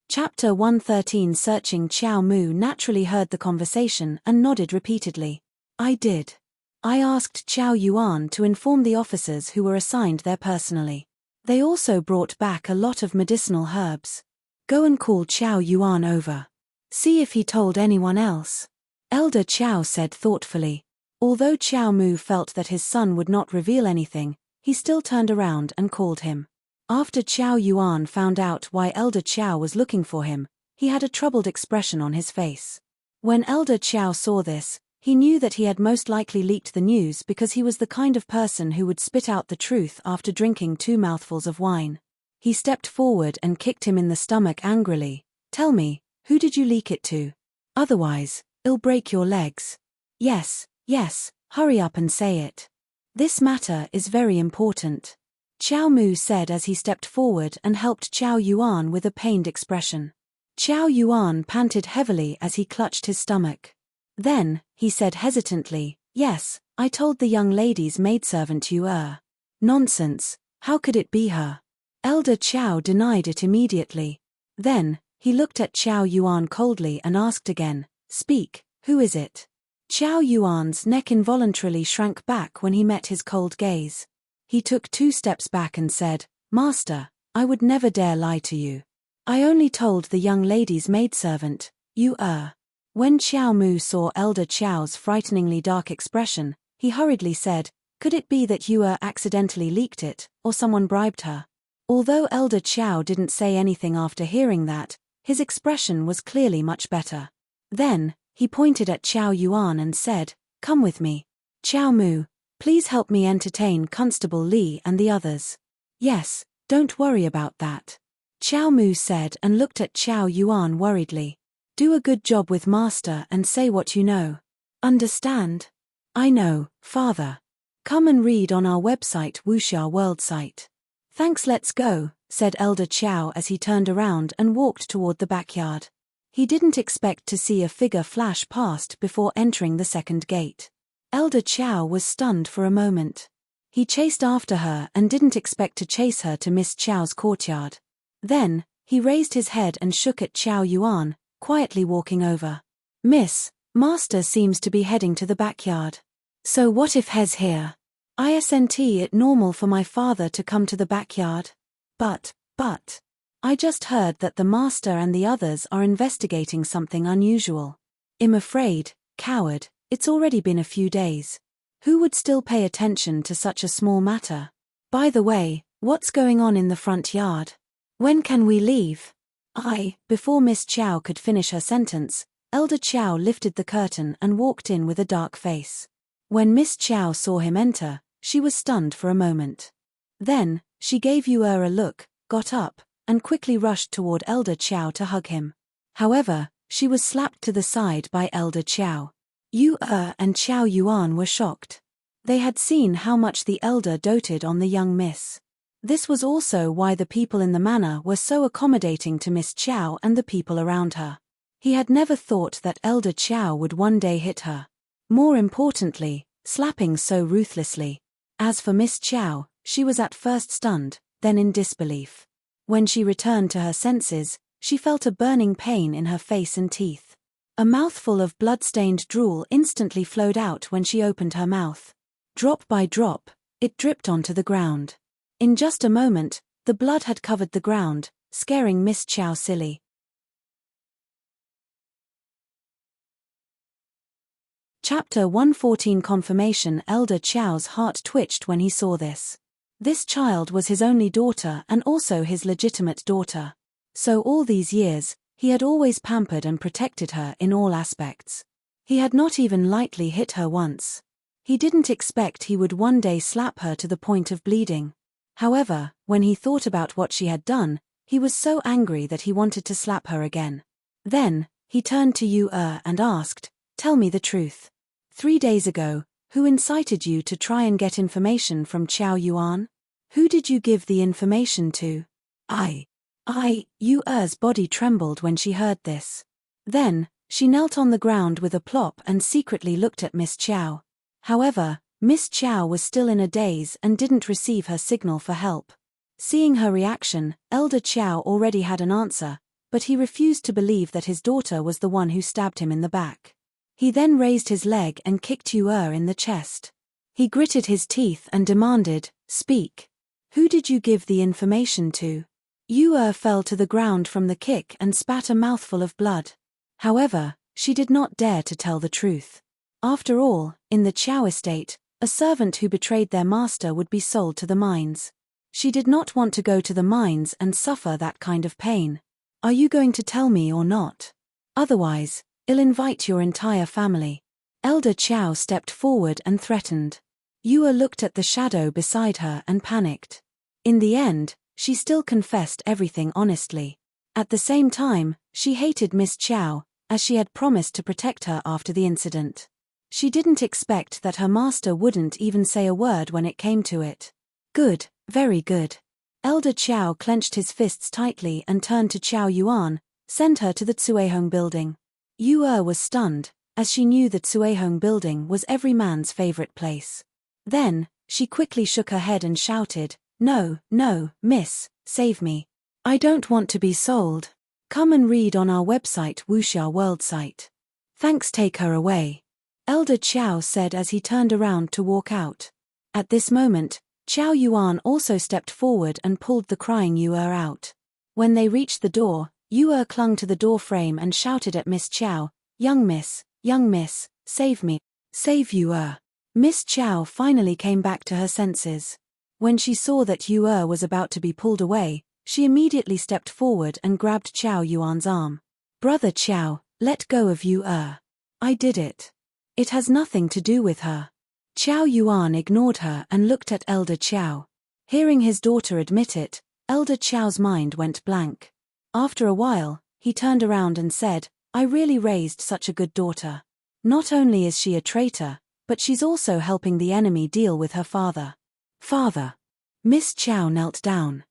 Chapter 113. Searching. Xiao Mu naturally heard the conversation and nodded repeatedly. "I did. I asked Qiao Yuan to inform the officers who were assigned there personally. They also brought back a lot of medicinal herbs. Go and call Qiao Yuan over. See if he told anyone else." Elder Qiao said thoughtfully. Although Xiao Mu felt that his son would not reveal anything, he still turned around and called him. After Qiao Yuan found out why Elder Qiao was looking for him, he had a troubled expression on his face. When Elder Qiao saw this, he knew that he had most likely leaked the news because he was the kind of person who would spit out the truth after drinking 2 mouthfuls of wine. He stepped forward and kicked him in the stomach angrily. "Tell me, who did you leak it to? Otherwise, it'll break your legs." Yes, hurry up and say it. This matter is very important," Xiao Mu said as he stepped forward and helped Qiao Yuan with a pained expression. Qiao Yuan panted heavily as he clutched his stomach. Then, he said hesitantly, "Yes, I told the young lady's maidservant you are." "Nonsense, how could it be her?" Elder Qiao denied it immediately. Then, he looked at Qiao Yuan coldly and asked again, "Speak, who is it?" Qiao Yuan's neck involuntarily shrank back when he met his cold gaze. He took 2 steps back and said, "Master, I would never dare lie to you. I only told the young lady's maidservant, you are." When Xiao Mu saw Elder Qiao's frighteningly dark expression, he hurriedly said, "Could it be that you accidentally leaked it, or someone bribed her?" Although Elder Qiao didn't say anything after hearing that, his expression was clearly much better. Then, he pointed at Qiao Yuan and said, "Come with me. Xiao Mu, please help me entertain Constable Li and the others." "Yes, don't worry about that," Xiao Mu said and looked at Qiao Yuan worriedly. "Do a good job with Master and say what you know. Understand?" "I know, Father. Come and read on our website Wuxia World site." "Thanks, let's go," said Elder Qiao as he turned around and walked toward the backyard. He didn't expect to see a figure flash past before entering the second gate. Elder Qiao was stunned for a moment. He chased after her and didn't expect to chase her to Miss Qiao's courtyard. Then, he raised his head and shook at Qiao Yuan, quietly walking over. "Miss, Master seems to be heading to the backyard. So what if He's here? Isn't it normal for my father to come to the backyard? But, I just heard that the Master and the others are investigating something unusual. I'm afraid, coward, it's already been a few days. Who would still pay attention to such a small matter? By the way, what's going on in the front yard? When can we leave?" Before Miss Qiao could finish her sentence, Elder Qiao lifted the curtain and walked in with a dark face. When Miss Qiao saw him enter, she was stunned for a moment. Then, she gave Yu a look, got up, and quickly rushed toward Elder Qiao to hug him. However, she was slapped to the side by Elder Qiao. Yu and Qiao Yuan were shocked. They had seen how much the elder doted on the young miss. This was also why the people in the manor were so accommodating to Miss Qiao and the people around her. He had never thought that Elder Qiao would one day hit her. More importantly, slapping so ruthlessly. As for Miss Qiao, She was at first stunned, then in disbelief. When she returned to her senses, she felt a burning pain in her face and teeth. A mouthful of blood-stained drool instantly flowed out when she opened her mouth. Drop by drop, it dripped onto the ground. In just a moment, the blood had covered the ground, scaring Miss Chow silly. Chapter 114 Confirmation. Elder Chow's heart twitched when he saw this. This child was his only daughter and also his legitimate daughter. So all these years, he had always pampered and protected her in all aspects. He had not even lightly hit her once. He didn't expect he would one day slap her to the point of bleeding. However, when he thought about what she had done, he was so angry that he wanted to slap her again. Then, he turned to Yu-Er and asked, "Tell me the truth. 3 days ago, who incited you to try and get information from Chow Yuan? Who did you give the information to?" Yu-Er's body trembled when she heard this. Then, she knelt on the ground with a plop and secretly looked at Miss Chow. However, Miss Chow was still in a daze and didn't receive her signal for help. Seeing her reaction, Elder Chow already had an answer, but he refused to believe that his daughter was the one who stabbed him in the back. He then raised his leg and kicked Yu-Er in the chest. He gritted his teeth and demanded, "Speak. Who did you give the information to?" Yu-Er fell to the ground from the kick and spat a mouthful of blood. However, she did not dare to tell the truth. After all, in the Chow estate, a servant who betrayed their master would be sold to the mines. She did not want to go to the mines and suffer that kind of pain. "Are you going to tell me or not? Otherwise, I'll invite your entire family." Elder Chow stepped forward and threatened. Yu-Er looked at the shadow beside her and panicked. In the end, she still confessed everything honestly. At the same time, she hated Miss Chow, as she had promised to protect her after the incident. She didn't expect that her master wouldn't even say a word when it came to it. "Good, very good." Elder Chow clenched his fists tightly and turned to Chow Yuan, "Send her to the Tsuehong building." Yu-Er was stunned, as she knew the Tsuehong building was every man's favorite place. Then, she quickly shook her head and shouted, "No, no, miss, save me. I don't want to be sold. Come and read on our website Wuxia World site. Thanks, take her away," Elder Chow said as he turned around to walk out. At this moment, Chow Yuan also stepped forward and pulled the crying Yu-Er out. When they reached the door, Yu-Er clung to the door frame and shouted at Miss Chow, young miss, save me, save Yu-Er." Miss Chow finally came back to her senses. When she saw that Yu-Er was about to be pulled away, she immediately stepped forward and grabbed Chow Yuan's arm. "Brother Chow, let go of Yu-Er. I did it. It has nothing to do with her." Chow Yuan ignored her and looked at Elder Chow. Hearing his daughter admit it, Elder Chow's mind went blank. After a while, he turned around and said, "I really raised such a good daughter. Not only is she a traitor, but she's also helping the enemy deal with her father." "Father." Miss Chow knelt down.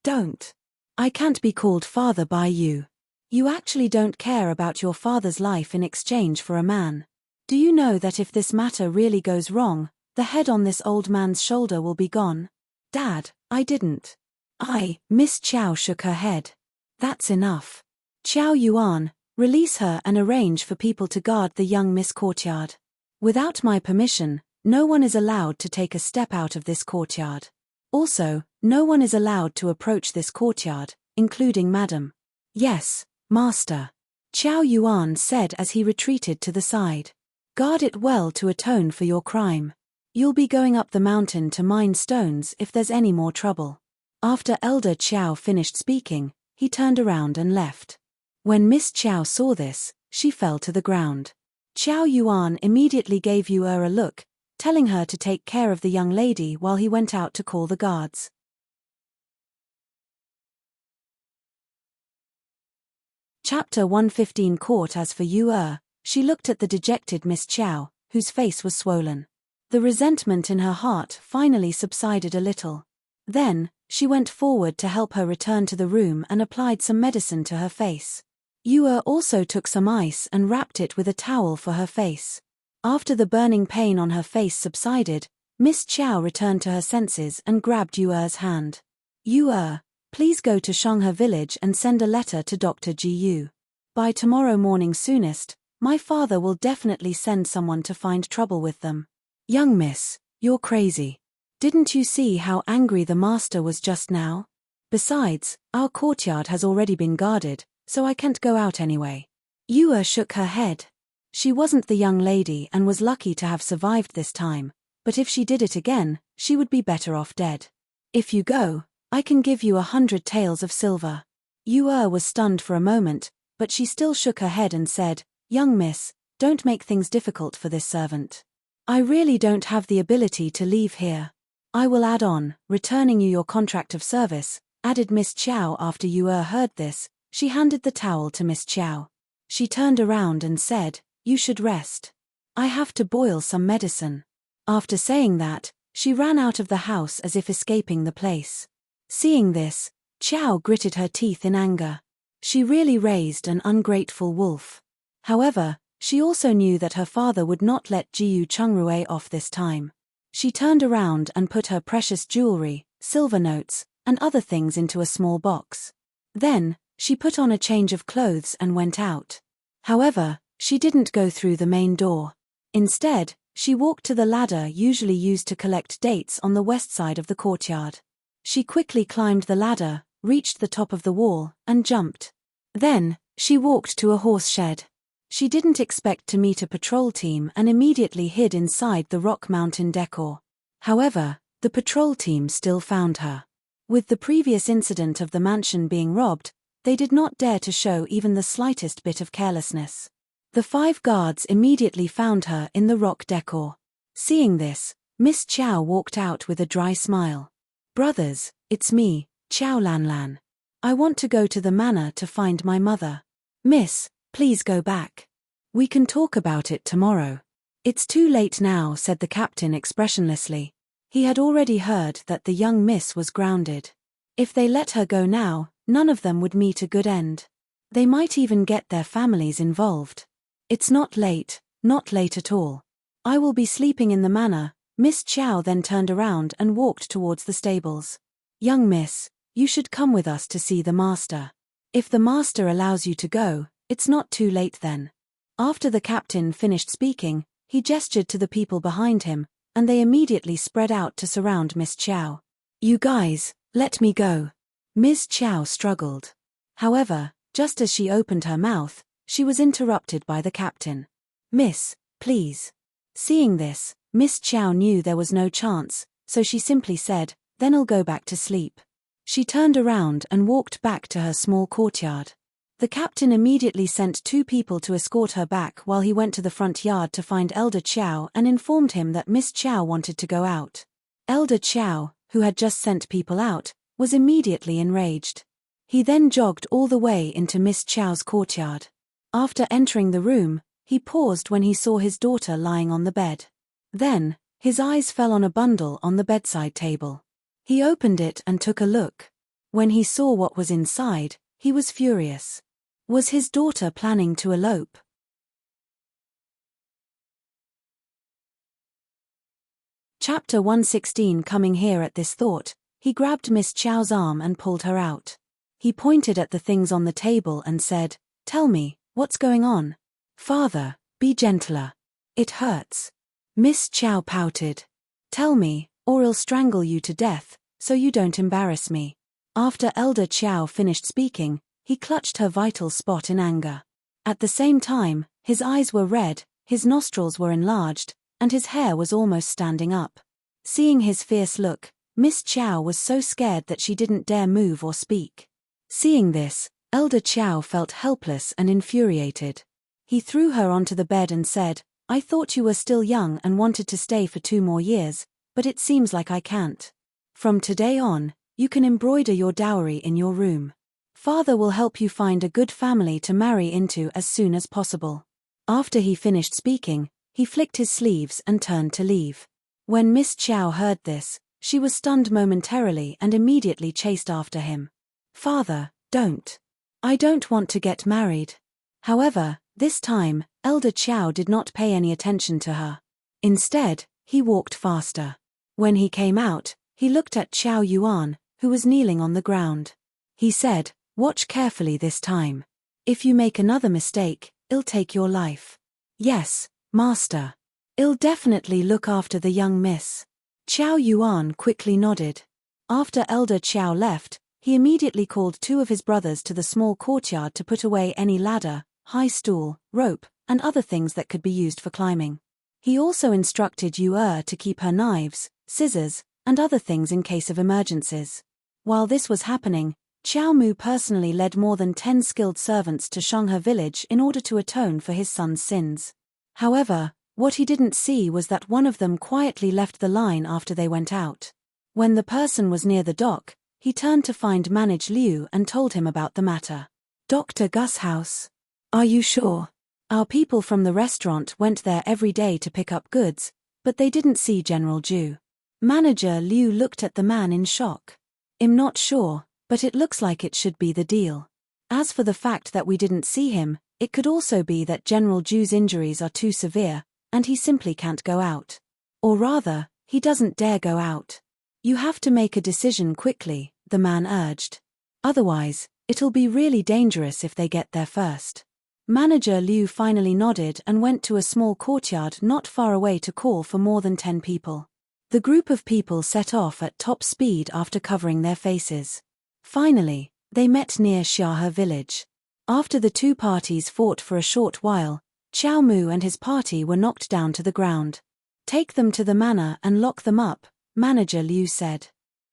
"Don't. I can't be called father by you. You actually don't care about your father's life in exchange for a man. Do you know that if this matter really goes wrong, the head on this old man's shoulder will be gone?" "Dad, I didn't." Miss Chow shook her head. "That's enough. Chow Yuan, release her and arrange for people to guard the young Miss courtyard. Without my permission, no one is allowed to take a step out of this courtyard. Also, no one is allowed to approach this courtyard, including Madam." "Yes, Master," Chow Yuan said as he retreated to the side. "Guard it well to atone for your crime. You'll be going up the mountain to mine stones if there's any more trouble." After Elder Chow finished speaking, he turned around and left. When Miss Chow saw this, she fell to the ground. Chow Yuan immediately gave Yu-Er a look, telling her to take care of the young lady while he went out to call the guards. Chapter 115 Court. As for Yu-Er, she looked at the dejected Miss Chow, whose face was swollen. The resentment in her heart finally subsided a little. Then, she went forward to help her return to the room and applied some medicine to her face. Yu-Er also took some ice and wrapped it with a towel for her face. After the burning pain on her face subsided, Miss Chow returned to her senses and grabbed Yuer's hand. Yuer, please go to Shanghe village and send a letter to Dr. Jiyu. By tomorrow morning soonest, my father will definitely send someone to find trouble with them. Young miss, you're crazy. Didn't you see how angry the master was just now? Besides, our courtyard has already been guarded, so I can't go out anyway. Yuer shook her head. She wasn't the young lady and was lucky to have survived this time, but if she did it again, she would be better off dead. If you go, I can give you 100 taels of silver. Yuer was stunned for a moment, but she still shook her head and said, Young miss, don't make things difficult for this servant. I really don't have the ability to leave here. I will add on, returning you your contract of service, added Miss Chow. After Yuer heard this, she handed the towel to Miss Chow. She turned around and said, You should rest. I have to boil some medicine. After saying that, she ran out of the house as if escaping the place. Seeing this, Chow gritted her teeth in anger. She really raised an ungrateful wolf. However, she also knew that her father would not let Jiyu Chungrue off this time. She turned around and put her precious jewelry, silver notes, and other things into a small box. Then, she put on a change of clothes and went out. However, she didn't go through the main door. Instead, she walked to the ladder usually used to collect dates on the west side of the courtyard. She quickly climbed the ladder, reached the top of the wall, and jumped. Then, she walked to a horse shed. She didn't expect to meet a patrol team and immediately hid inside the rock mountain decor. However, the patrol team still found her. With the previous incident of the mansion being robbed, they did not dare to show even the slightest bit of carelessness. The 5 guards immediately found her in the rock decor. Seeing this, Miss Chow walked out with a dry smile. Brothers, it's me, Chow Lan Lan. I want to go to the manor to find my mother. Miss, please go back. We can talk about it tomorrow. It's too late now, said the captain expressionlessly. He had already heard that the young miss was grounded. If they let her go now, none of them would meet a good end. They might even get their families involved. It's not late at all. I will be sleeping in the manor. Miss Chow then turned around and walked towards the stables. Young miss, you should come with us to see the master. If the master allows you to go, it's not too late then. After the captain finished speaking, he gestured to the people behind him, and they immediately spread out to surround Miss Chow. You guys, let me go. Miss Chow struggled. However, just as she opened her mouth, she was interrupted by the captain. Miss, please. Seeing this, Miss Chow knew there was no chance, so she simply said, Then I'll go back to sleep. She turned around and walked back to her small courtyard. The captain immediately sent 2 people to escort her back while he went to the front yard to find Elder Chow and informed him that Miss Chow wanted to go out. Elder Chow, who had just sent people out, was immediately enraged. He then jogged all the way into Miss Chow's courtyard. After entering the room, he paused when he saw his daughter lying on the bed. Then, his eyes fell on a bundle on the bedside table. He opened it and took a look. When he saw what was inside, he was furious. Was his daughter planning to elope? Chapter 116. Coming here at this thought, he grabbed Miss Chow's arm and pulled her out. He pointed at the things on the table and said, Tell me, what's going on? Father, be gentler. It hurts. Miss Chow pouted. Tell me, or I'll strangle you to death, so you don't embarrass me. After Elder Chow finished speaking, he clutched her vital spot in anger. At the same time, his eyes were red, his nostrils were enlarged, and his hair was almost standing up. Seeing his fierce look, Miss Chow was so scared that she didn't dare move or speak. Seeing this, Elder Chow felt helpless and infuriated. He threw her onto the bed and said, I thought you were still young and wanted to stay for 2 more years, but it seems like I can't. From today on, you can embroider your dowry in your room. Father will help you find a good family to marry into as soon as possible. After he finished speaking, he flicked his sleeves and turned to leave. When Miss Chow heard this, she was stunned momentarily and immediately chased after him. Father, don't. I don't want to get married. However, this time, Elder Chow did not pay any attention to her. Instead, he walked faster. When he came out, he looked at Xiao Yuan, who was kneeling on the ground. He said, "Watch carefully this time. If you make another mistake, I'll take your life." "Yes, master. I'll definitely look after the young miss." Xiao Yuan quickly nodded. After Elder Xiao left, he immediately called two of his brothers to the small courtyard to put away any ladder, high stool, rope, and other things that could be used for climbing. He also instructed Yu to keep her knives, scissors, and other things in case of emergencies. While this was happening, Qiao Mu personally led more than 10 skilled servants to Shanghe village in order to atone for his son's sins. However, what he didn't see was that one of them quietly left the line after they went out. When the person was near the dock, he turned to find Manager Liu and told him about the matter. "Dr. Gus' house. Are you sure? Our people from the restaurant went there every day to pick up goods, but they didn't see General Zhu." Manager Liu looked at the man in shock. "I'm not sure, but it looks like it should be the deal. As for the fact that we didn't see him, it could also be that General Zhu's injuries are too severe, and he simply can't go out. Or rather, he doesn't dare go out. You have to make a decision quickly," the man urged. "Otherwise, it'll be really dangerous if they get there first." Manager Liu finally nodded and went to a small courtyard not far away to call for more than 10 people. The group of people set off at top speed after covering their faces. Finally, they met near Xiahe village. After the two parties fought for a short while, Qiao Mu and his party were knocked down to the ground. "Take them to the manor and lock them up," Manager Liu said.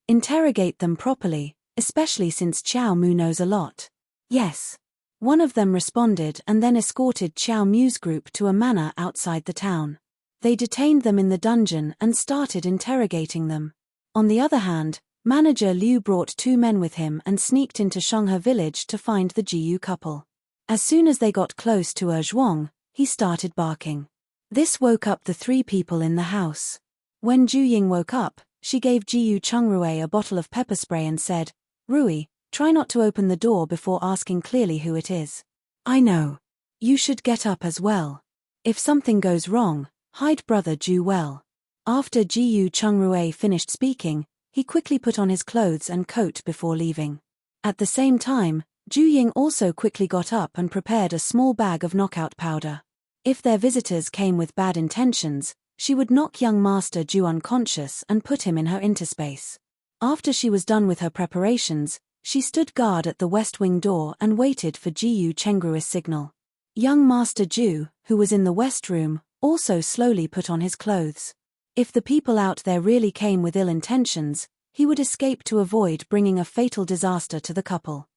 "Interrogate them properly, especially since Qiao Mu knows a lot." "Yes." One of them responded and then escorted Qiao Mu's group to a manor outside the town. They detained them in the dungeon and started interrogating them. On the other hand, Manager Liu brought 2 men with him and sneaked into Shanghe village to find the Jiyu couple. As soon as they got close to Zhuang, he started barking. This woke up the 3 people in the house. When Zhu Ying woke up, she gave Jiyu Chungrui a bottle of pepper spray and said, "Rui, try not to open the door before asking clearly who it is." "I know. You should get up as well. If something goes wrong, hide brother Zhu well." After Jiyu Chungrui finished speaking, he quickly put on his clothes and coat before leaving. At the same time, Zhu Ying also quickly got up and prepared a small bag of knockout powder. If their visitors came with bad intentions, she would knock young Master Zhu unconscious and put him in her interspace. After she was done with her preparations, she stood guard at the west wing door and waited for Jiyu Chengrui's signal. Young Master Zhu, who was in the west room, also slowly put on his clothes. If the people out there really came with ill intentions, he would escape to avoid bringing a fatal disaster to the couple.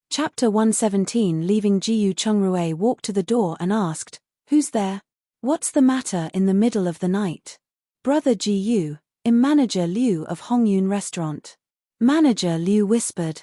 Chapter 117. Leaving Jiyu Chungrui walked to the door and asked, "Who's there? What's the matter in the middle of the night?" "Brother Jiyu, I'm Manager Liu of Hongyun Restaurant." Manager Liu whispered.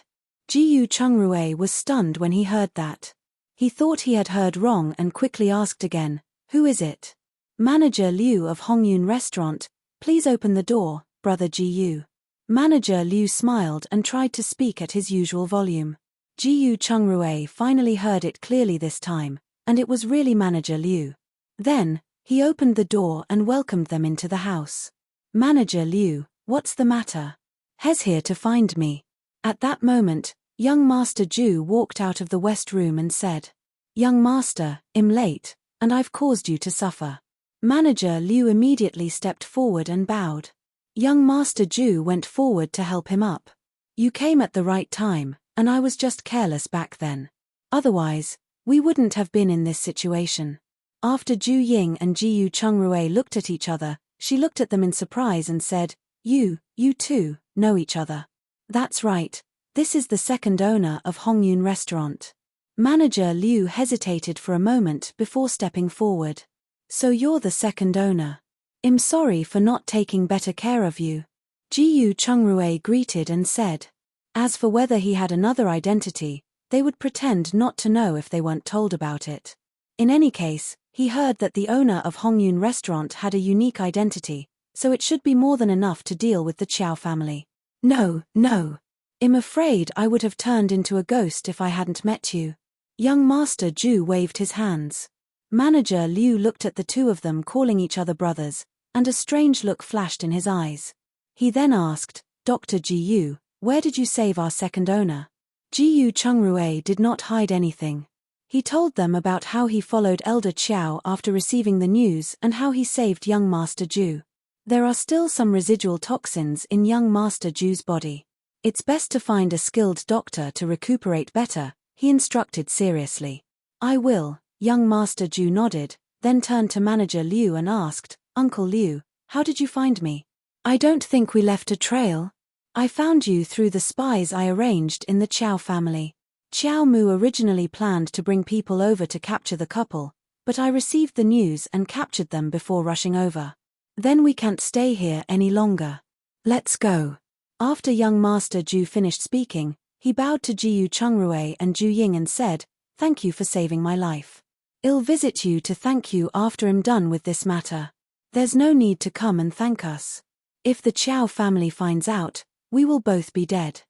Jiyu Chungrui was stunned when he heard that. He thought he had heard wrong and quickly asked again, "Who is it?" "Manager Liu of Hongyun Restaurant, please open the door, Brother Jiyu." Manager Liu smiled and tried to speak at his usual volume. Jiyu Chungrui finally heard it clearly this time, and it was really Manager Liu. Then, he opened the door and welcomed them into the house. "Manager Liu, what's the matter?" "Hes here to find me." At that moment, young Master Zhu walked out of the west room and said, "Young Master, I'm late, and I've caused you to suffer." Manager Liu immediately stepped forward and bowed. Young Master Zhu went forward to help him up. "You came at the right time, and I was just careless back then. Otherwise, we wouldn't have been in this situation." After Zhu Ying and Jiyu Chungrui looked at each other, she looked at them in surprise and said, You two, know each other." "That's right. This is the second owner of Hongyun Restaurant." Manager Liu hesitated for a moment before stepping forward. "So you're the second owner. I'm sorry for not taking better care of you." Jiyu Chungrui greeted and said. As for whether he had another identity, they would pretend not to know if they weren't told about it. In any case, he heard that the owner of Hongyun Restaurant had a unique identity, so it should be more than enough to deal with the Qiao family. No. I'm afraid I would have turned into a ghost if I hadn't met you." Young Master Zhu waved his hands. Manager Liu looked at the two of them calling each other brothers, and a strange look flashed in his eyes. He then asked, Dr. Ji, where did you save our second owner? Ji Chungrui did not hide anything. He told them about how he followed Elder Qiao after receiving the news and how he saved young Master Ju. There are still some residual toxins in young Master Ju's body. It's best to find a skilled doctor to recuperate better, he instructed seriously. I will, young Master Ju nodded, then turned to Manager Liu and asked, Uncle Liu, how did you find me? I don't think we left a trail. I found you through the spies I arranged in the Qiao family. Qiao Mu originally planned to bring people over to capture the couple, but I received the news and captured them before rushing over. Then we can't stay here any longer. Let's go. After young Master Ju finished speaking, he bowed to Jiyu Chungrui and Ju Ying and said, Thank you for saving my life. I'll visit you to thank you after I'm done with this matter. There's no need to come and thank us. If the Qiao family finds out, we will both be dead.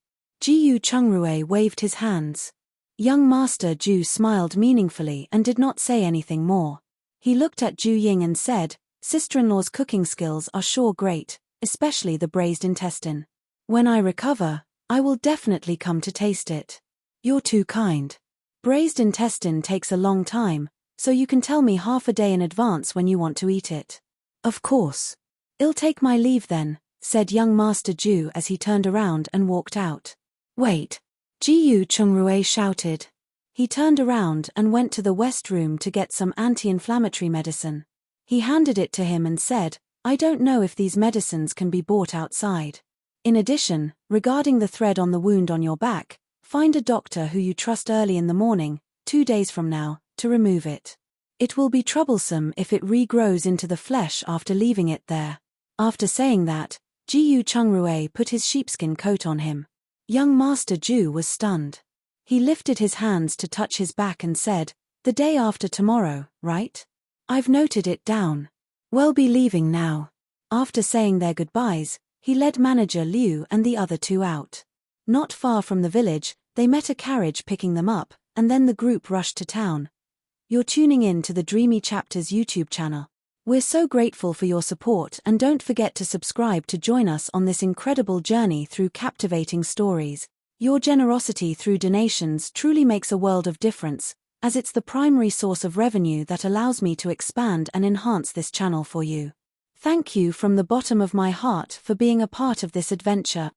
Jiyu Chungrui waved his hands. Young Master Ju smiled meaningfully and did not say anything more. He looked at Ju Ying and said, Sister-in-law's cooking skills are sure great, especially the braised intestine. When I recover, I will definitely come to taste it. You're too kind. Braised intestine takes a long time, so you can tell me half a day in advance when you want to eat it. Of course. I'll take my leave then, said young Master Ju as he turned around and walked out. Wait! Jiyu Chungrui shouted. He turned around and went to the west room to get some anti-inflammatory medicine. He handed it to him and said, I don't know if these medicines can be bought outside. In addition, regarding the thread on the wound on your back, find a doctor who you trust early in the morning, 2 days from now, to remove it. It will be troublesome if it regrows into the flesh after leaving it there. After saying that, Jiyu Chungrui put his sheepskin coat on him. Young Master Ju was stunned. He lifted his hands to touch his back and said, The day after tomorrow, right? I've noted it down. We'll be leaving now. After saying their goodbyes, he led Manager Liu and the other two out. Not far from the village, they met a carriage picking them up, and then the group rushed to town. You're tuning in to the Dreamy Chapters YouTube channel. We're so grateful for your support and don't forget to subscribe to join us on this incredible journey through captivating stories. Your generosity through donations truly makes a world of difference, as it's the primary source of revenue that allows me to expand and enhance this channel for you. Thank you from the bottom of my heart for being a part of this adventure.